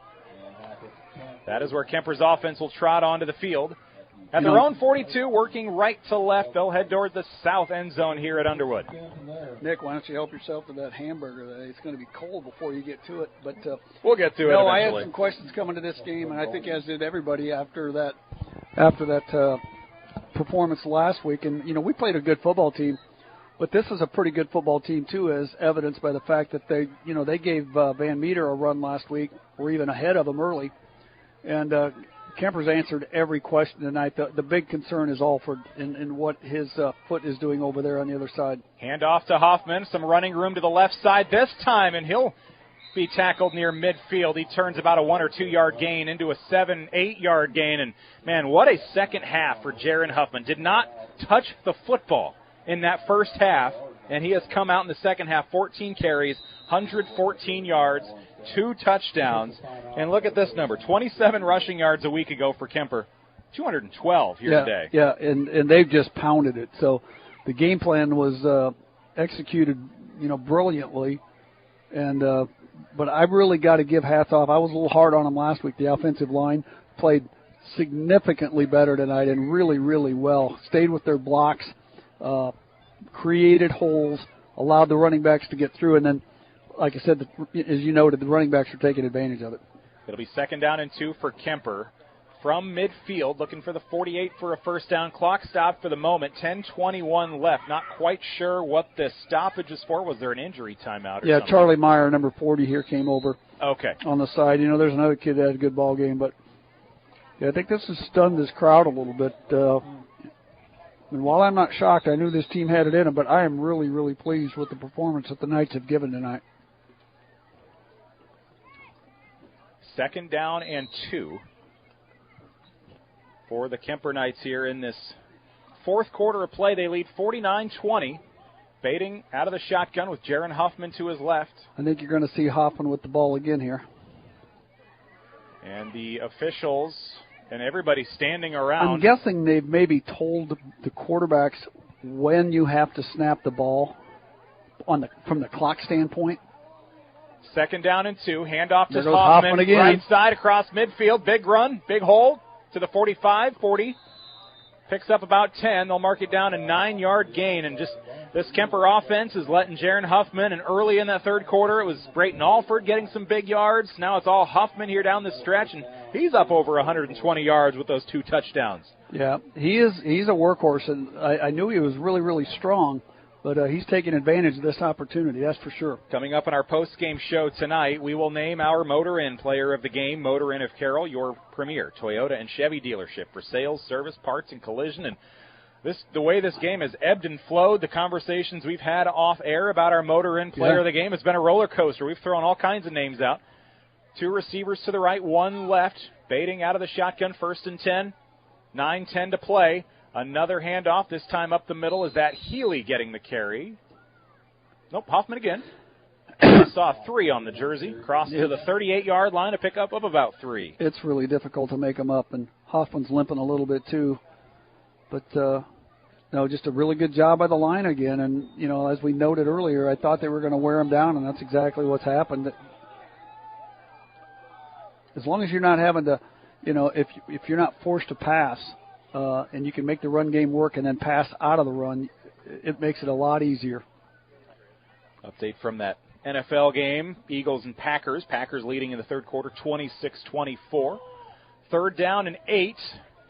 S5: That is where Kuemper's offense will trot onto the field. At their own 42, working right to left, they'll head toward the south end zone here at Underwood.
S6: Nick, why don't you help yourself to that hamburger? It's going to be cold before you get to it. But
S5: we'll get to it eventually.
S6: I had some questions coming to this game, and I think as did everybody after that performance last week. And, we played a good football team. But this is a pretty good football team, too, as evidenced by the fact that they gave Van Meter a run last week. We're even ahead of them early. And Kuemper's answered every question tonight. The big concern is Alford and what his foot is doing over there on the other side.
S5: Hand off to Hoffman. Some running room to the left side this time, and he'll be tackled near midfield. He turns about a 1 or 2 yard gain into a 7-8 yard gain. And, man, what a second half for Jaron Huffman. Did not touch the football in that first half, and he has come out in the second half, 14 carries, 114 yards, 2 touchdowns. And look at this number, 27 rushing yards a week ago for Kuemper, 212 here today.
S6: Yeah, and they've just pounded it. So the game plan was executed, brilliantly. And but I really got to give hats off. I was a little hard on them last week. The offensive line played significantly better tonight and really, really well. Stayed with their blocks, created holes, allowed the running backs to get through, and then, like I said, as you noted, the running backs are taking advantage of it.
S5: It'll be 2nd down and 2 for Kuemper. From midfield, looking for the 48 for a first down. Clock stop for the moment. 10:21 left. Not quite sure what the stoppage is for. Was there an injury timeout or something?
S6: Charlie Meyer, number 40 here, came over on the side. There's another kid that had a good ball game, but I think this has stunned this crowd a little bit. And while I'm not shocked, I knew this team had it in them, but I am really, really pleased with the performance that the Knights have given tonight.
S5: 2nd down and 2 for the Kuemper Knights here in this fourth quarter of play. They lead 49-20. Baiting out of the shotgun with Jaron Huffman to his left.
S6: I think you're going to see Hoffman with the ball again here.
S5: And the officials and everybody standing around.
S6: I'm guessing they've maybe told the quarterbacks when you have to snap the ball from the clock standpoint.
S5: 2nd down and 2. Handoff to
S6: There goes
S5: Hoffman.
S6: Hoffman again.
S5: Right side across midfield. Big run. Big hole to the 45, 40. Picks up about 10. They'll mark it down a 9-yard gain. And just this Kuemper offense is letting Jaron Huffman. And early in that third quarter, it was Brayton Alford getting some big yards. Now it's all Huffman here down the stretch. And he's up over 120 yards with those 2 touchdowns.
S6: Yeah, he's a workhorse. And I knew he was really, really strong. But he's taking advantage of this opportunity, that's for sure.
S5: Coming up in our post-game show tonight, we will name our Motor Inn Player of the Game. Motor Inn of Carroll, your premier Toyota and Chevy dealership for sales, service, parts, and collision. And the way this game has ebbed and flowed, the conversations we've had off air about our Motor Inn Player of the Game, it's been a roller coaster. We've thrown all kinds of names out. 2 receivers to the right, 1 left. Baiting out of the shotgun, 1st and 10. 9-10 to play. Another handoff, this time up the middle. Is that Healy getting the carry? Nope, Hoffman again. I saw 3 on the jersey. Cross to the 38-yard line, a pickup of about 3.
S6: It's really difficult to make them up, and Hoffman's limping a little bit too. But, just a really good job by the line again. And, as we noted earlier, I thought they were going to wear him down, and that's exactly what's happened. As long as you're not having to, if you're not forced to pass, and you can make the run game work and then pass out of the run, it makes it a lot easier.
S5: Update from that NFL game, Eagles and Packers. Packers leading in the third quarter, 26-24. 3rd down and 8.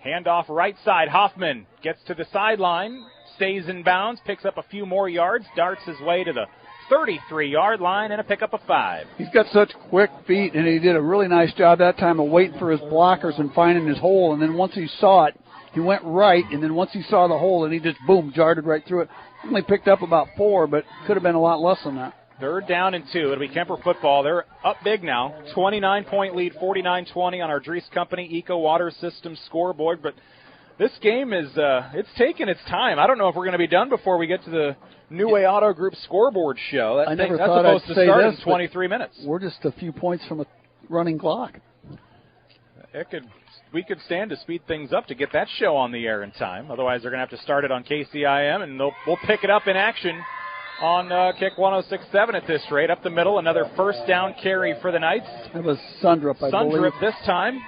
S5: Handoff right side. Hoffman gets to the sideline, stays in bounds, picks up a few more yards, darts his way to the 33-yard line, and a pickup of 5.
S6: He's got such quick feet, and he did a really nice job that time of waiting for his blockers and finding his hole, and then once he saw it, he went right, and then once he saw the hole, and he just, boom, darted right through it. Only picked up about 4, but could have been a lot less than that.
S5: 3rd down and 2. It'll be Kuemper football. They're up big now. 29-point lead, 49-20 on our Dries Company Eco Water Systems scoreboard. But this game is it's taking its time. I don't know if we're going to be done before we get to the New Way Auto Group scoreboard show.
S6: I never
S5: that's
S6: thought
S5: supposed
S6: I'd
S5: to
S6: say
S5: start
S6: this,
S5: in 23 minutes.
S6: We're just a few points from a running clock.
S5: We could stand to speed things up to get that show on the air in time. Otherwise, they're going to have to start it on KCIM, and we'll pick it up in action on Kick 106.7 at this rate. Up the middle, another 1st down carry for the Knights.
S6: It was Sundrup, I believe.
S5: Sundrup this time.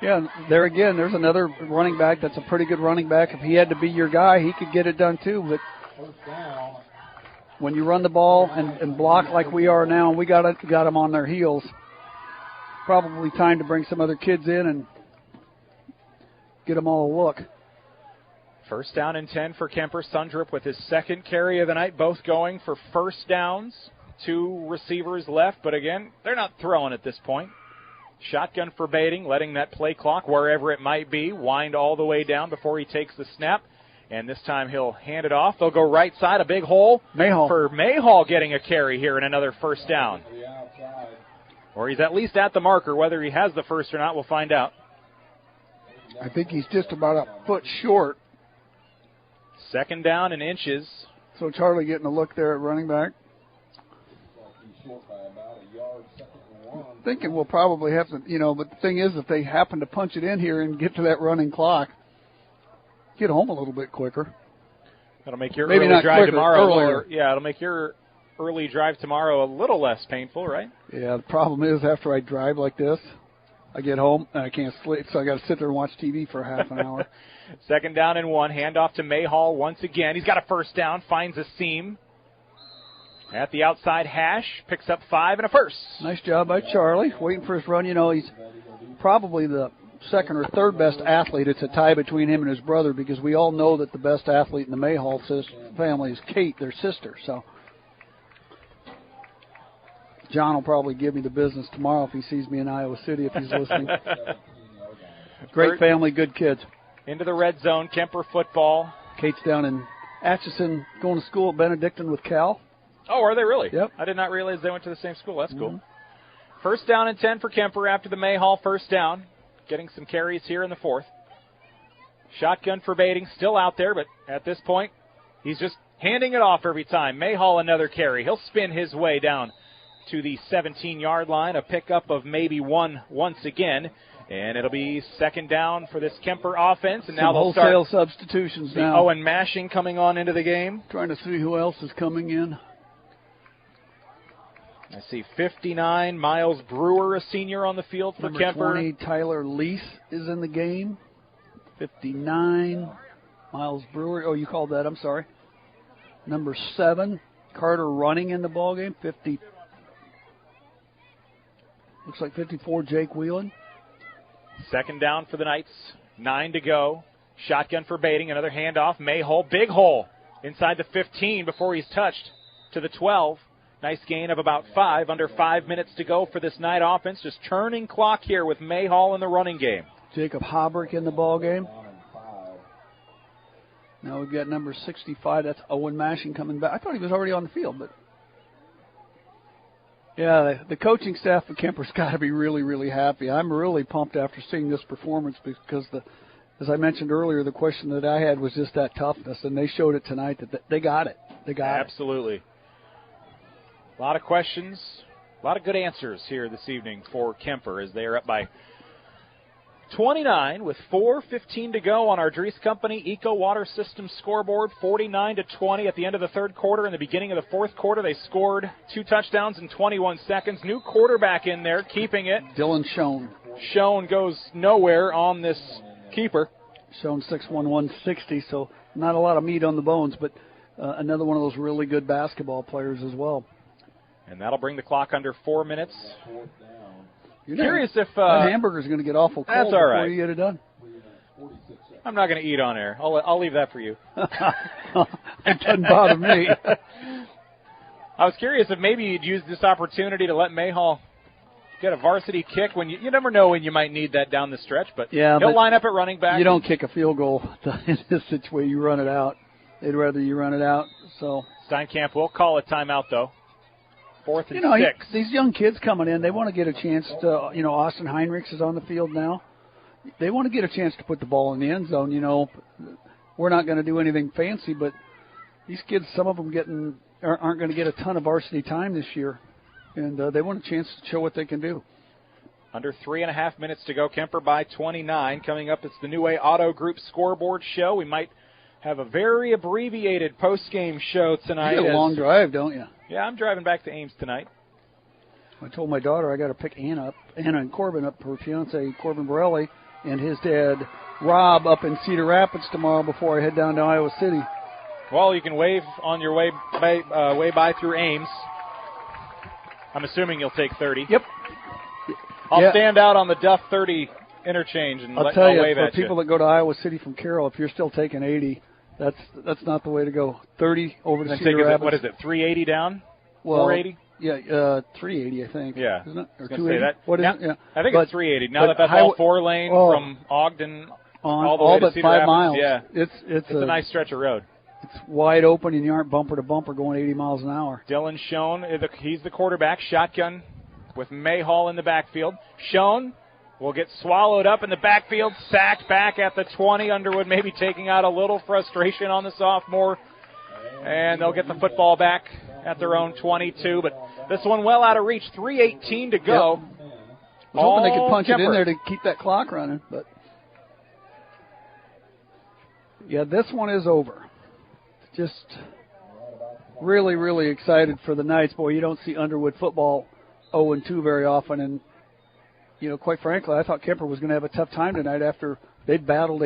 S6: Yeah, there again, there's another running back that's a pretty good running back. If he had to be your guy, he could get it done too. But when you run the ball and block like we are now, and we got them on their heels, probably time to bring some other kids in and get them all a look.
S5: 1st down and 10 for Kuemper. Sundrup with his 2nd carry of the night, both going for 1st downs. 2 receivers left, but again, they're not throwing at this point. Shotgun for Baiting, letting that play clock, wherever it might be, wind all the way down before he takes the snap. And this time he'll hand it off. They'll go right side, a big hole for Mayhall getting a carry here and another 1st down. Or he's at least at the marker. Whether he has the first or not, we'll find out.
S6: I think he's just about a foot short.
S5: 2nd down and inches.
S6: So Charlie getting a look there at running back. Thinking we'll probably have to, but the thing is, if they happen to punch it in here and get to that running clock, get home a little bit quicker.
S5: That'll make your
S6: Maybe
S5: early
S6: not
S5: drive
S6: quicker,
S5: tomorrow.
S6: earlier.
S5: It'll make your early drive tomorrow a little less painful, right?
S6: Yeah, the problem is after I drive like this, I get home and I can't sleep, so I got to sit there and watch TV for half an hour.
S5: 2nd down and 1. Handoff to Mayhall once again. He's got a 1st down, finds a seam. At the outside hash, picks up 5 and a 1st.
S6: Nice job by Charlie, waiting for his run. He's probably the 2nd or 3rd best athlete. It's a tie between him and his brother because we all know that the best athlete in the Mayhall family is Kate, their sister. So John will probably give me the business tomorrow if he sees me in Iowa City, if he's listening. Great family, good kids.
S5: Into the red zone, Kuemper football.
S6: Kate's down in Atchison going to school at Benedictine with Cal.
S5: Oh, are they really?
S6: Yep.
S5: I did not realize they went to the same school. That's cool. 1st down and 10 for Kuemper after the Mayhall 1st down. Getting some carries here in the 4th. Shotgun for Baiting, still out there, but at this point, he's just handing it off every time. Mayhall another carry. He'll spin his way down to the 17-yard line, a pickup of maybe 1 once again. And it'll be second down for this Kuemper offense. And now
S6: Some
S5: they'll start
S6: wholesale substitutions
S5: the
S6: now.
S5: Owen Mashing coming on into the game.
S6: Trying to see who else is coming in.
S5: I see 59, Miles Brewer, a senior on the field for
S6: Number
S5: Kuemper.
S6: 20, Tyler Lease is in the game. 59, Miles Brewer. Oh, you called that. I'm sorry. Number 7, Carter Running in the ballgame. 50. Looks like 54, Jake Whelan.
S5: Second down for the Knights. 9 to go. Shotgun for Baiting. Another handoff. Mayhole. Big hole inside the 15 before he's touched to the 12. Nice gain of about 5. Under 5 minutes to go for this Knight offense. Just turning clock here with Mayhall in the running game.
S6: Jacob Habrick in the ballgame. Now we've got number 65. That's Owen Mashing coming back. I thought he was already on the field, but yeah, the coaching staff at Kuemper's got to be really, really happy. I'm really pumped after seeing this performance because, as I mentioned earlier, the question that I had was just that toughness, and they showed it tonight that they got it. They got
S5: Absolutely. It. A lot of questions, a lot of good answers here this evening for Kuemper as they are up by 29 with 4:15 to go on our Dries Company Eco Water System scoreboard. 49-20 at the end of the third quarter. In the beginning of the fourth quarter, they scored 2 touchdowns in 21 seconds. New quarterback in there, keeping it.
S6: Dylan Schoen.
S5: Schoen goes nowhere on this keeper.
S6: Schoen 6'1", 160, so not a lot of meat on the bones, but another one of those really good basketball players as well.
S5: And that'll bring the clock under 4 minutes.
S6: You're
S5: curious if
S6: that hamburger's going to get awful cold
S5: that's all right.
S6: before you get it done.
S5: I'm not going to eat on air. I'll leave that for you.
S6: It doesn't bother me.
S5: I was curious if maybe you'd use this opportunity to let Mayhall get a varsity kick when you never know when you might need that down the stretch, but he'll line up at running back.
S6: You don't kick a field goal in this situation. You run it out. They'd rather you run it out. So
S5: Steinkamp will call a timeout though. 4th and 6.
S6: These young kids coming in, they want to get a chance to, Austin Heinrichs is on the field now. They want to get a chance to put the ball in the end zone. We're not going to do anything fancy, but these kids, some of them aren't going to get a ton of varsity time this year, and they want a chance to show what they can do.
S5: Under 3.5 minutes to go. Kuemper by 29. Coming up, it's the New Way Auto Group scoreboard show. We might have a very abbreviated post-game show tonight.
S6: You get a long drive, don't you?
S5: Yeah, I'm driving back to Ames tonight.
S6: I told my daughter I got to pick Anna and Corbin up, her fiance Corbin Borelli, and his dad Rob up in Cedar Rapids tomorrow before I head down to Iowa City.
S5: Well, you can wave on your way by through Ames. I'm assuming you'll take 30.
S6: Yep.
S5: I'll stand out on the Duff 30 interchange and
S6: I'll tell you,
S5: wave
S6: for
S5: at you.
S6: people that go to Iowa City from Carroll, if you're still taking 80, that's not the way to go. 30 over to Cedar Rapids.
S5: What is it, 380 down?
S6: Well,
S5: 480?
S6: Yeah, 380, I think.
S5: Yeah.
S6: Isn't it? Or
S5: 280?
S6: What is it? Yeah.
S5: I think it's 380. Now that's all 4-lane from Ogden all the way to Cedar Rapids.
S6: Miles.
S5: Yeah.
S6: It's
S5: a nice stretch of road.
S6: It's wide open, and you aren't bumper to bumper going 80 miles an hour.
S5: Dylan Schoen, he's the quarterback. Shotgun with Mayhall in the backfield. Schoen will get swallowed up in the backfield, sacked back at the 20. Underwood maybe taking out a little frustration on the sophomore. And they'll get the football back at their own 22. But this one well out of reach. 3:18 to go.
S6: Yep. I was hoping they could punch it in there to keep that clock running. But yeah, this one is over. Just really, really excited for the Knights. Boy, you don't see Underwood football 0-2 very often. And, quite frankly, I thought Kuemper was going to have a tough time tonight after they battled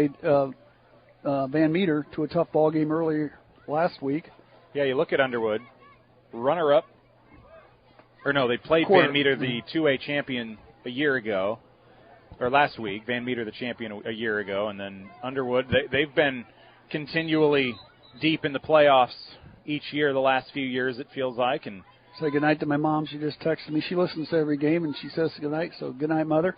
S6: Van Meter to a tough ball game earlier last week.
S5: Yeah, you look at Underwood, runner-up. Or no, they played Van Meter, the 2A champion, a year ago. Or last week, Van Meter the champion a year ago. And then Underwood, they've been continually deep in the playoffs each year the last few years, it feels like. And
S6: say goodnight to my mom. She just texted me. She listens to every game, and she says goodnight. So goodnight, Mother.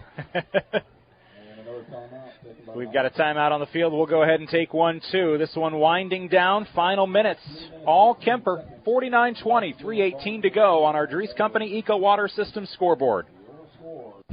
S5: We've got a timeout on the field. We'll go ahead and take 1-2. This one winding down. Final minutes. All Kuemper. 49-20. 3:18 to go on our Dries Company Eco Water System scoreboard.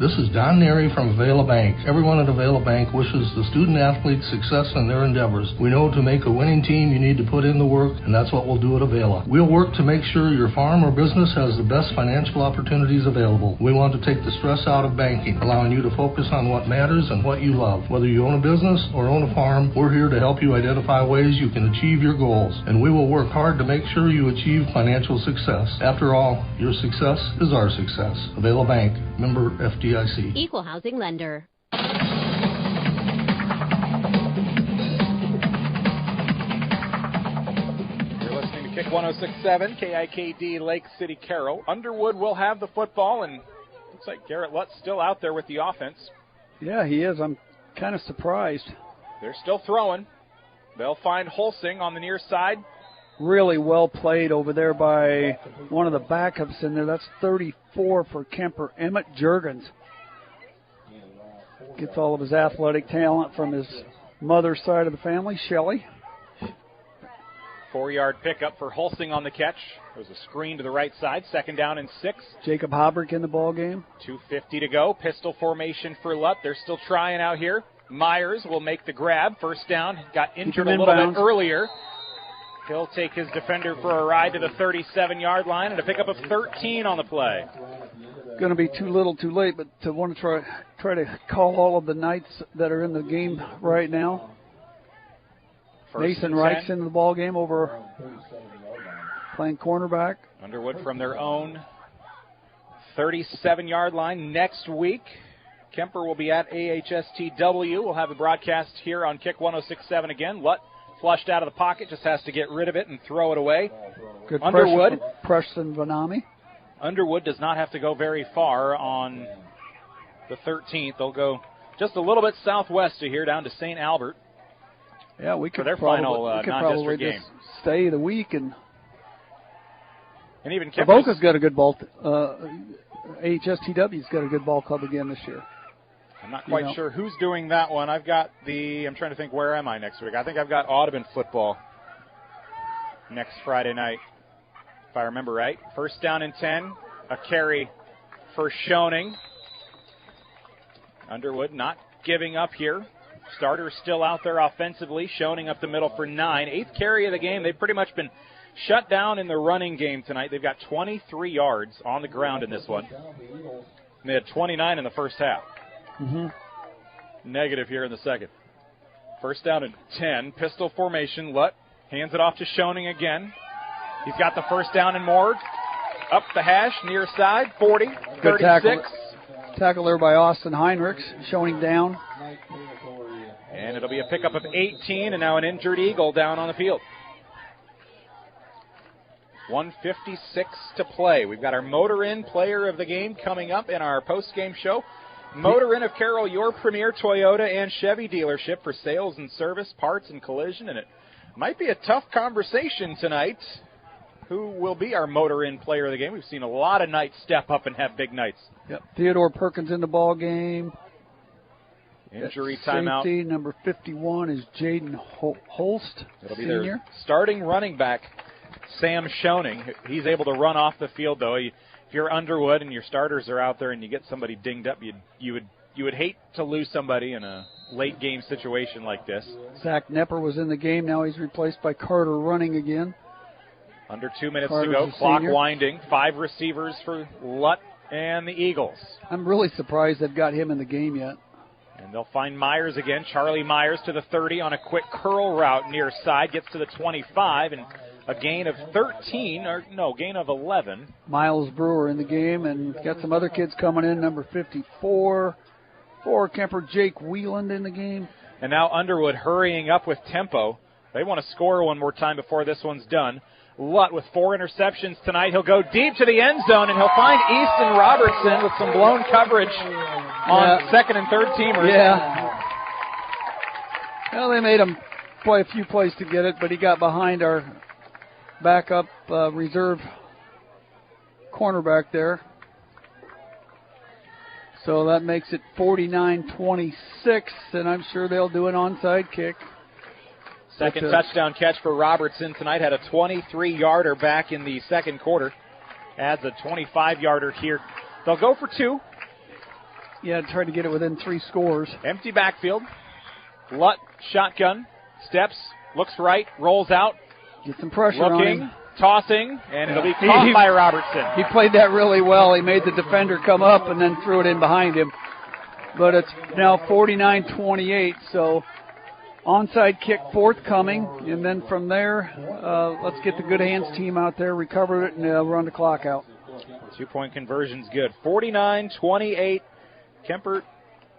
S21: This is Don Neary from Avela Bank. Everyone at Avela Bank wishes the student-athletes success in their endeavors. We know to make a winning team, you need to put in the work, and that's what we'll do at Avela. We'll work to make sure your farm or business has the best financial opportunities available. We want to take the stress out of banking, allowing you to focus on what matters and what you love. Whether you own a business or own a farm, we're here to help you identify ways you can achieve your goals, and we will work hard to make sure you achieve financial success. After all, your success is our success. Avela Bank, member FDIC.
S10: Equal housing lender.
S5: You're listening to Kick 106.7, KIKD Lake City Carroll. Underwood will have the football, and looks like Garrett Lutt's still out there with the offense.
S6: Yeah, he is. I'm kind of surprised.
S5: They're still throwing. They'll find Holsing on the near side.
S6: Really well played over there by one of the backups in there. That's 34 for Kemper. Emmett Juergens gets all of his athletic talent from his mother's side of the family, Shelley.
S5: 4-yard pickup for Holsing on the catch. There's a screen to the right side. 2nd down and 6.
S6: Jacob Habrick in the ball game.
S5: 2:50 to go. Pistol formation for Lutt. They're still trying out here. Myers will make the grab. 1st down. Got injured a little bit earlier. He'll take his defender for a ride to the 37-yard line and a pickup of 13 on the play.
S6: Going to be too little too late, but to want to try to call all of the Knights that are in the game right now. Mason Reich's in the ball game over playing cornerback.
S5: Underwood from their own 37-yard line next week. Kemper will be at AHSTW. We'll have the broadcast here on Kick 106.7 again. Lutt flushed out of the pocket, just has to get rid of it and throw it away.
S6: Good
S5: Underwood.
S6: Preston Vanami.
S5: Underwood does not have to go very far on the 13th. They'll go just a little bit southwest of here down to St. Albert.
S6: Yeah, we could
S5: for their
S6: probably,
S5: final non-district game.
S6: Just stay the week and
S5: even
S6: Avoca's got a good ball. AHSTW's got a good ball club again this year.
S5: I'm not quite sure who's doing that one. I'm trying to think, where am I next week? I think I've got Audubon football next Friday night, if I remember right. 1st down and 10. A carry for Schoening. Underwood not giving up here. Starter still out there offensively. Schoening up the middle for 9. 8th carry of the game. They've pretty much been shut down in the running game tonight. They've got 23 yards on the ground in this one. And they had 29 in the first half. Negative here in the second. 1st down and 10. Pistol formation. Lutt hands it off to Schoening again. He's got the 1st down and more. Up the hash, near side, 40, 36.
S6: Tackle there by Austin Heinrichs. Schoening down.
S5: And it'll be a pickup of 18, and now an injured Eagle down on the field. 1:56 to play. We've got our Motor Inn Player of the Game coming up in our post-game show. Motor Inn of Carroll, your premier Toyota and Chevy dealership for sales and service, parts and collision. And it might be a tough conversation tonight. Who will be our Motor Inn Player of the Game? We've seen a lot of Knights step up and have big nights.
S6: Yep. Theodore Perkins in the ball game.
S5: Injury timeout.
S6: Safety number 51 is Jaden Holst.
S5: It'll be
S6: senior.
S5: their starting running back, Sam Schoening. He's able to run off the field, though. If you're Underwood and your starters are out there and you get somebody dinged up, you would hate to lose somebody in a late game situation like this.
S6: Zach Nepper was in the game. Now he's replaced by Carter Running again.
S5: Under 2 minutes
S6: Carter's
S5: to go. Clock
S6: senior.
S5: winding. 5 receivers for Lutt and the Eagles.
S6: I'm really surprised they've got him in the game yet.
S5: And they'll find Myers again. Charlie Myers to the 30 on a quick curl route near side. Gets to the 25 and a gain of 11.
S6: Miles Brewer in the game, and got some other kids coming in. Number 54 for Kemper, Jake Wieland in the game.
S5: And now Underwood hurrying up with tempo. They want to score one more time before this one's done. Lutt with 4 interceptions tonight. He'll go deep to the end zone, and he'll find Easton Robertson with some blown coverage on second and third teamers.
S6: Yeah. Well, they made him play a few plays to get it, but he got behind our backup reserve cornerback there. So that makes it 49-26, and I'm sure they'll do an onside kick.
S5: Second touchdown catch for Robertson tonight. Had a 23-yarder back in the second quarter. Adds a 25-yarder here. They'll go for 2.
S6: try to get it within 3 scores.
S5: Empty backfield. Lutt, shotgun, steps, looks right, rolls out.
S6: Get some pressure on him.
S5: Tossing, and it'll be caught by Robertson.
S6: He played that really well. He made the defender come up and then threw it in behind him. But it's now 49-28, so onside kick forthcoming. And then from there, let's get the good hands team out there, recover it, and run the clock out.
S5: 2-point conversion's good. 49-28. Kuemper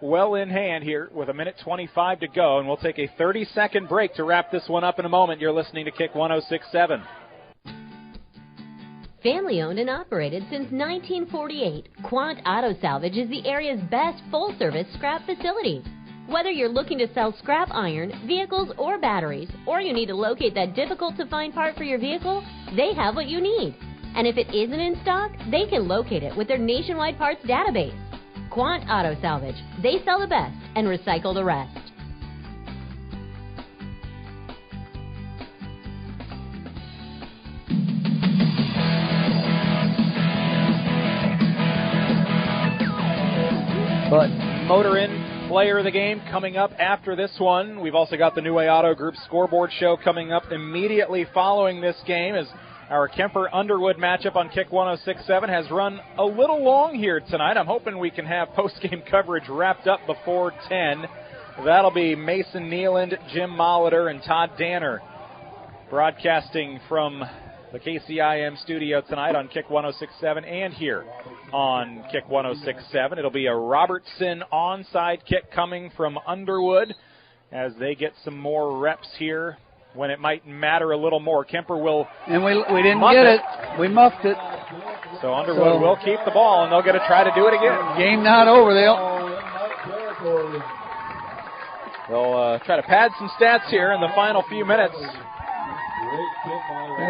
S5: well in hand here with 1:25 to go, and we'll take a 30-second break to wrap this one up in a moment. You're listening to Kick 106.7.
S10: Family owned and operated since 1948, Quant Auto Salvage is the area's best full-service scrap facility. Whether you're looking to sell scrap iron, vehicles, or batteries, or you need to locate that difficult-to-find part for your vehicle, they have what you need. And if it isn't in stock, they can locate it with their nationwide parts database. Quant Auto Salvage. They sell the best and recycle the rest.
S5: But Motor Inn player of the game coming up after this one. We've also got the New Way Auto Group scoreboard show coming up immediately following this game, as our Kuemper-Underwood matchup on Kick 106.7 has run a little long here tonight. I'm hoping we can have post-game coverage wrapped up before 10. That'll be Mason Nealand, Jim Molitor, and Todd Danner broadcasting from the KCIM studio tonight on Kick 106.7 and here on Kick 106.7. It'll be a Robertson onside kick coming from Underwood as they get some more reps here when it might matter a little more. Kuemper will
S6: And we didn't get it. We muffed it.
S5: So Underwood will keep the ball, and they'll get to try to do it again.
S6: Game not over.
S5: They'll try to pad some stats here in the final few minutes.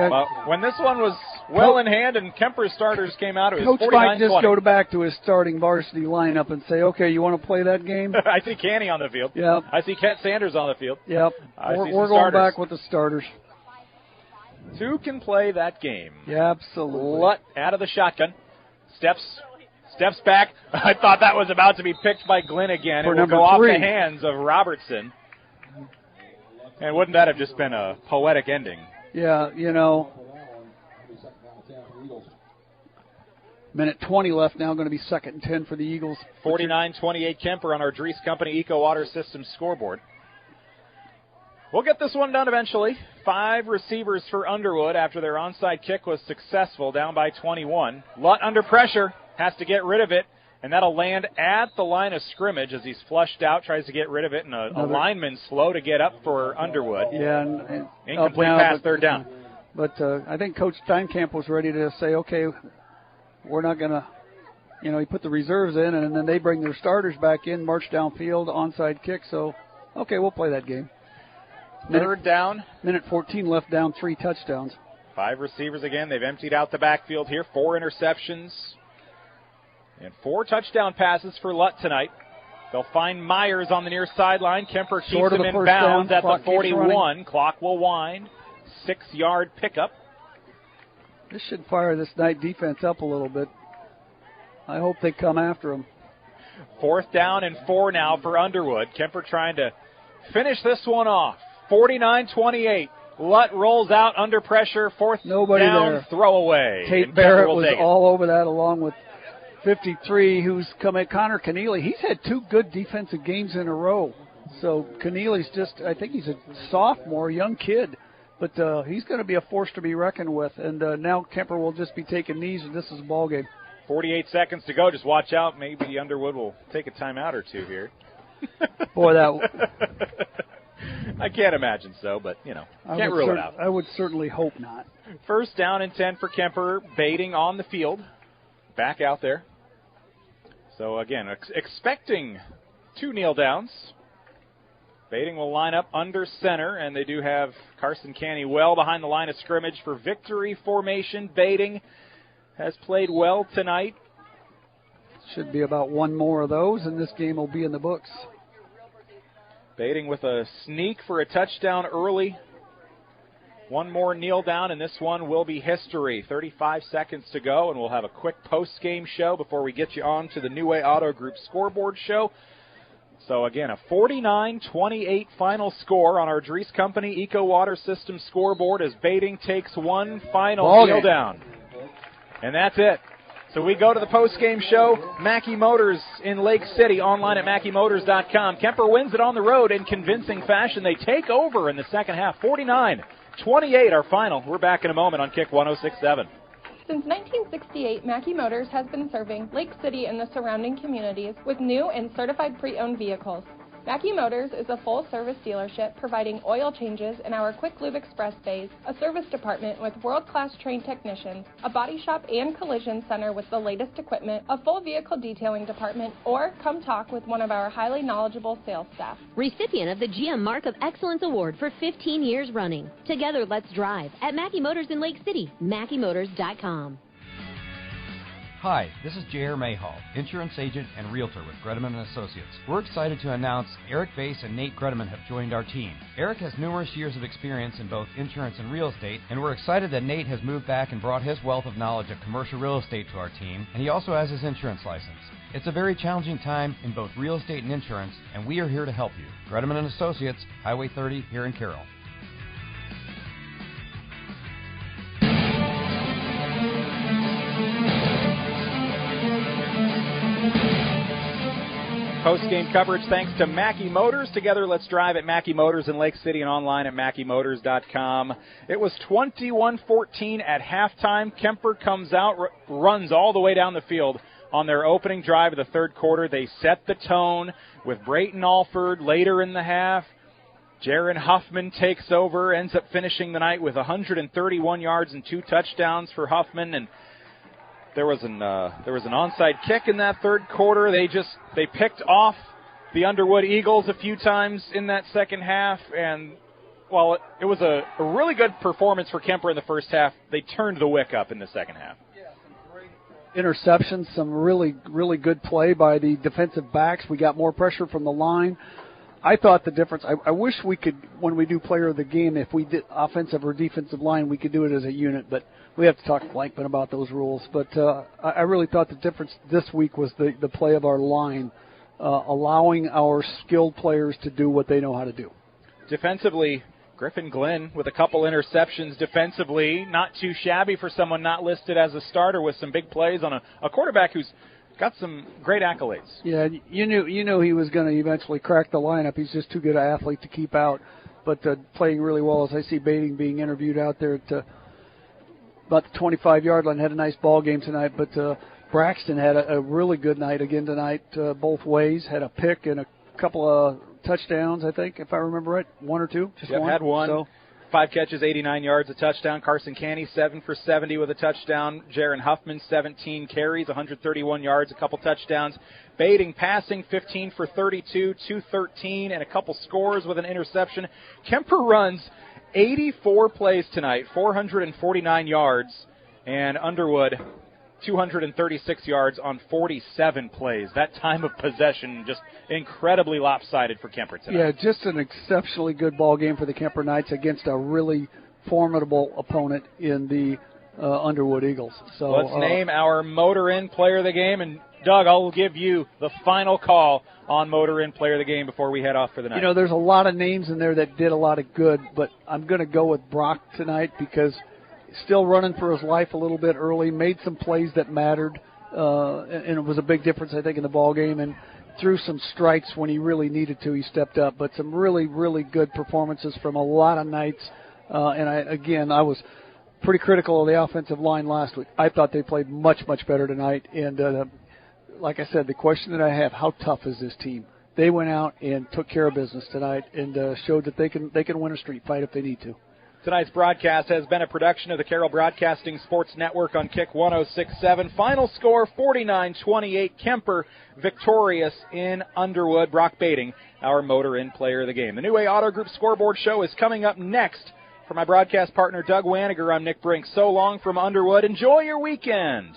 S5: But when this one was well in hand and Kuemper's starters came out, it was 49-20.
S6: Coach might just go back to his starting varsity lineup and say, okay, you want to play that game?
S5: I see Canny on the field.
S6: Yep.
S5: I see Kent Sanders on the field.
S6: Yep. We're going back with the starters.
S5: 2 can play that game.
S6: Yeah, absolutely.
S5: Lutt out of the shotgun. Steps back. I thought that was about to be picked by Glenn again.
S6: For
S5: it will
S6: number
S5: go off
S6: 3.
S5: the hands of Robertson. And wouldn't that have just been a poetic ending?
S6: Yeah, Minute 20 left now, going to be 2nd and 10 for the Eagles.
S5: 49-28 Kuemper on our Dries Company Eco Water Systems scoreboard. We'll get this one done eventually. 5 receivers for Underwood after their onside kick was successful, down by 21. Lutt under pressure, has to get rid of it, and that'll land at the line of scrimmage as he's flushed out, tries to get rid of it, and a lineman slow to get up for Underwood.
S6: Yeah, and
S5: incomplete pass, 3rd down.
S6: But I think Coach Steinkamp was ready to say, okay, we're not going to, he put the reserves in, and then they bring their starters back in, march downfield, onside kick. So, okay, we'll play that game.
S5: 3rd down.
S6: Minute 14 left, down 3 touchdowns.
S5: 5 receivers again. They've emptied out the backfield here. 4 interceptions and 4 touchdown passes for Lutt tonight. They'll find Myers on the near sideline. Kuemper keeps him in bounds at the 41. Clock will wind. 6-yard pickup.
S6: This should fire this night defense up a little bit. I hope they come after him.
S5: 4th down and 4 now for Underwood. Kuemper trying to finish this one off. 49-28. Lutt rolls out under pressure. 4th
S6: Nobody
S5: down,
S6: there.
S5: Throwaway.
S6: Tate Barrett was all over that, along with 53, who's come at Connor Keneally. He's had 2 good defensive games in a row. So Keneally's I think he's a sophomore, young kid. But he's going to be a force to be reckoned with. And now Kuemper will just be taking knees, and this is a ball game.
S5: 48 seconds to go. Just watch out. Maybe Underwood will take a timeout or 2 here.
S6: Boy, that...
S5: I can't imagine so, but, can't rule it out.
S6: I would certainly hope not.
S5: 1st down and 10 for Kuemper. Baiting on the field. Back out there. So, again, expecting 2 kneel downs. Baiting will line up under center, and they do have Carson Canny well behind the line of scrimmage for victory formation. Baiting has played well tonight.
S6: Should be about 1 more of those, and this game will be in the books.
S5: Baiting with a sneak for a touchdown early. One more kneel down, and this one will be history. 35 seconds to go, and we'll have a quick post-game show before we get you on to the New Way Auto Group scoreboard show. So, again, a 49-28 final score on our Dries Company Eco Water System scoreboard as Baiting takes one final kneel down. And that's it. So we go to the post-game show. Mackey Motors in Lake City, online at MackeyMotors.com. Kuemper wins it on the road in convincing fashion. They take over in the second half, 49-28 our final. We're back in a moment on Kick 106.7.
S9: Since 1968, Mackey Motors has been serving Lake City and the surrounding communities with new and certified pre-owned vehicles. Mackey Motors is a full-service dealership providing oil changes in our Quick Lube Express bays, a service department with world-class trained technicians, a body shop and collision center with the latest equipment, a full vehicle detailing department, or come talk with one of our highly knowledgeable sales staff.
S10: Recipient of the GM Mark of Excellence Award for 15 years running. Together, let's drive at Mackey Motors in Lake City, MackeyMotors.com.
S11: Hi, this is J.R. Mayhall, insurance agent and realtor with Gredeman & Associates. We're excited to announce Eric Bass and Nate Gredeman have joined our team. Eric has numerous years of experience in both insurance and real estate, and we're excited that Nate has moved back and brought his wealth of knowledge of commercial real estate to our team, and he also has his insurance license. It's a very challenging time in both real estate and insurance, and we are here to help you. Gredeman & Associates, Highway 30 here in Carroll.
S5: Post-game coverage thanks to Mackey Motors. Together, let's drive at Mackey Motors in Lake City and online at MackeyMotors.com. It was 21-14 at halftime. Kuemper comes out, runs all the way down the field on their opening drive of the third quarter. They set the tone with Brayton Alford later in the half. Jaron Huffman takes over, ends up finishing the night with 131 yards and 2 touchdowns for Huffman, and there was an onside kick in that third quarter. They picked off the Underwood Eagles a few times in that second half, and while it was a really good performance for Kuemper in the first half, they turned the wick up in the second half.
S6: Interceptions, some really, really good play by the defensive backs. We got more pressure from the line. I thought the difference, I wish we could, when we do player of the game, if we did offensive or defensive line, we could do it as a unit, but we have to talk to Blankman about those rules. But I really thought the difference this week was the play of our line, allowing our skilled players to do what they know how to do.
S5: Defensively, Griffin Glenn with a couple interceptions defensively, not too shabby for someone not listed as a starter with some big plays on a quarterback who's got some great accolades.
S6: Yeah, you knew he was going to eventually crack the lineup. He's just too good an athlete to keep out, but playing really well. As I see Baiting being interviewed out there at about the 25-yard line, had a nice ball game tonight. But Braxton had a really good night again tonight, both ways. Had a pick and a couple of touchdowns, I think, if I remember right. One or two? Just one?
S5: Had one.
S6: So,
S5: 5 catches, 89 yards, a touchdown. Carson Canny, 7 for 70 with a touchdown. Jaron Huffman, 17 carries, 131 yards, a couple touchdowns. Baiting passing, 15 for 32, 213, and a couple scores with an interception. Kuemper runs 84 plays tonight, 449 yards, and Underwood 236 yards on 47 plays. That time of possession just incredibly lopsided for Kuemper tonight.
S6: Yeah, just an exceptionally good ball game for the Kuemper Knights against a really formidable opponent in the Underwood Eagles. So
S5: let's name our Motor Inn Player of the Game, and Doug, I'll give you the final call on Motor Inn Player of the Game before we head off for the night.
S6: You know, there's a lot of names in there that did a lot of good, but I'm going to go with Brock tonight because still running for his life a little bit early, made some plays that mattered, and it was a big difference, I think, in the ball game, and threw some strikes when he really needed to. He stepped up, but some really, really good performances from a lot of Knights. And I was pretty critical of the offensive line last week. I thought they played much, much better tonight. And like I said, the question that I have, how tough is this team? They went out and took care of business tonight and showed that they can win a street fight if they need to.
S5: Tonight's broadcast has been a production of the Carroll Broadcasting Sports Network on Kick 106.7. Final score, 49-28. Kuemper victorious in Underwood. Brock Baiting, our Motor Inn Player of the Game. The New Way Auto Group Scoreboard Show is coming up next. For my broadcast partner, Doug Waniger, I'm Nick Brink. So long from Underwood. Enjoy your weekend.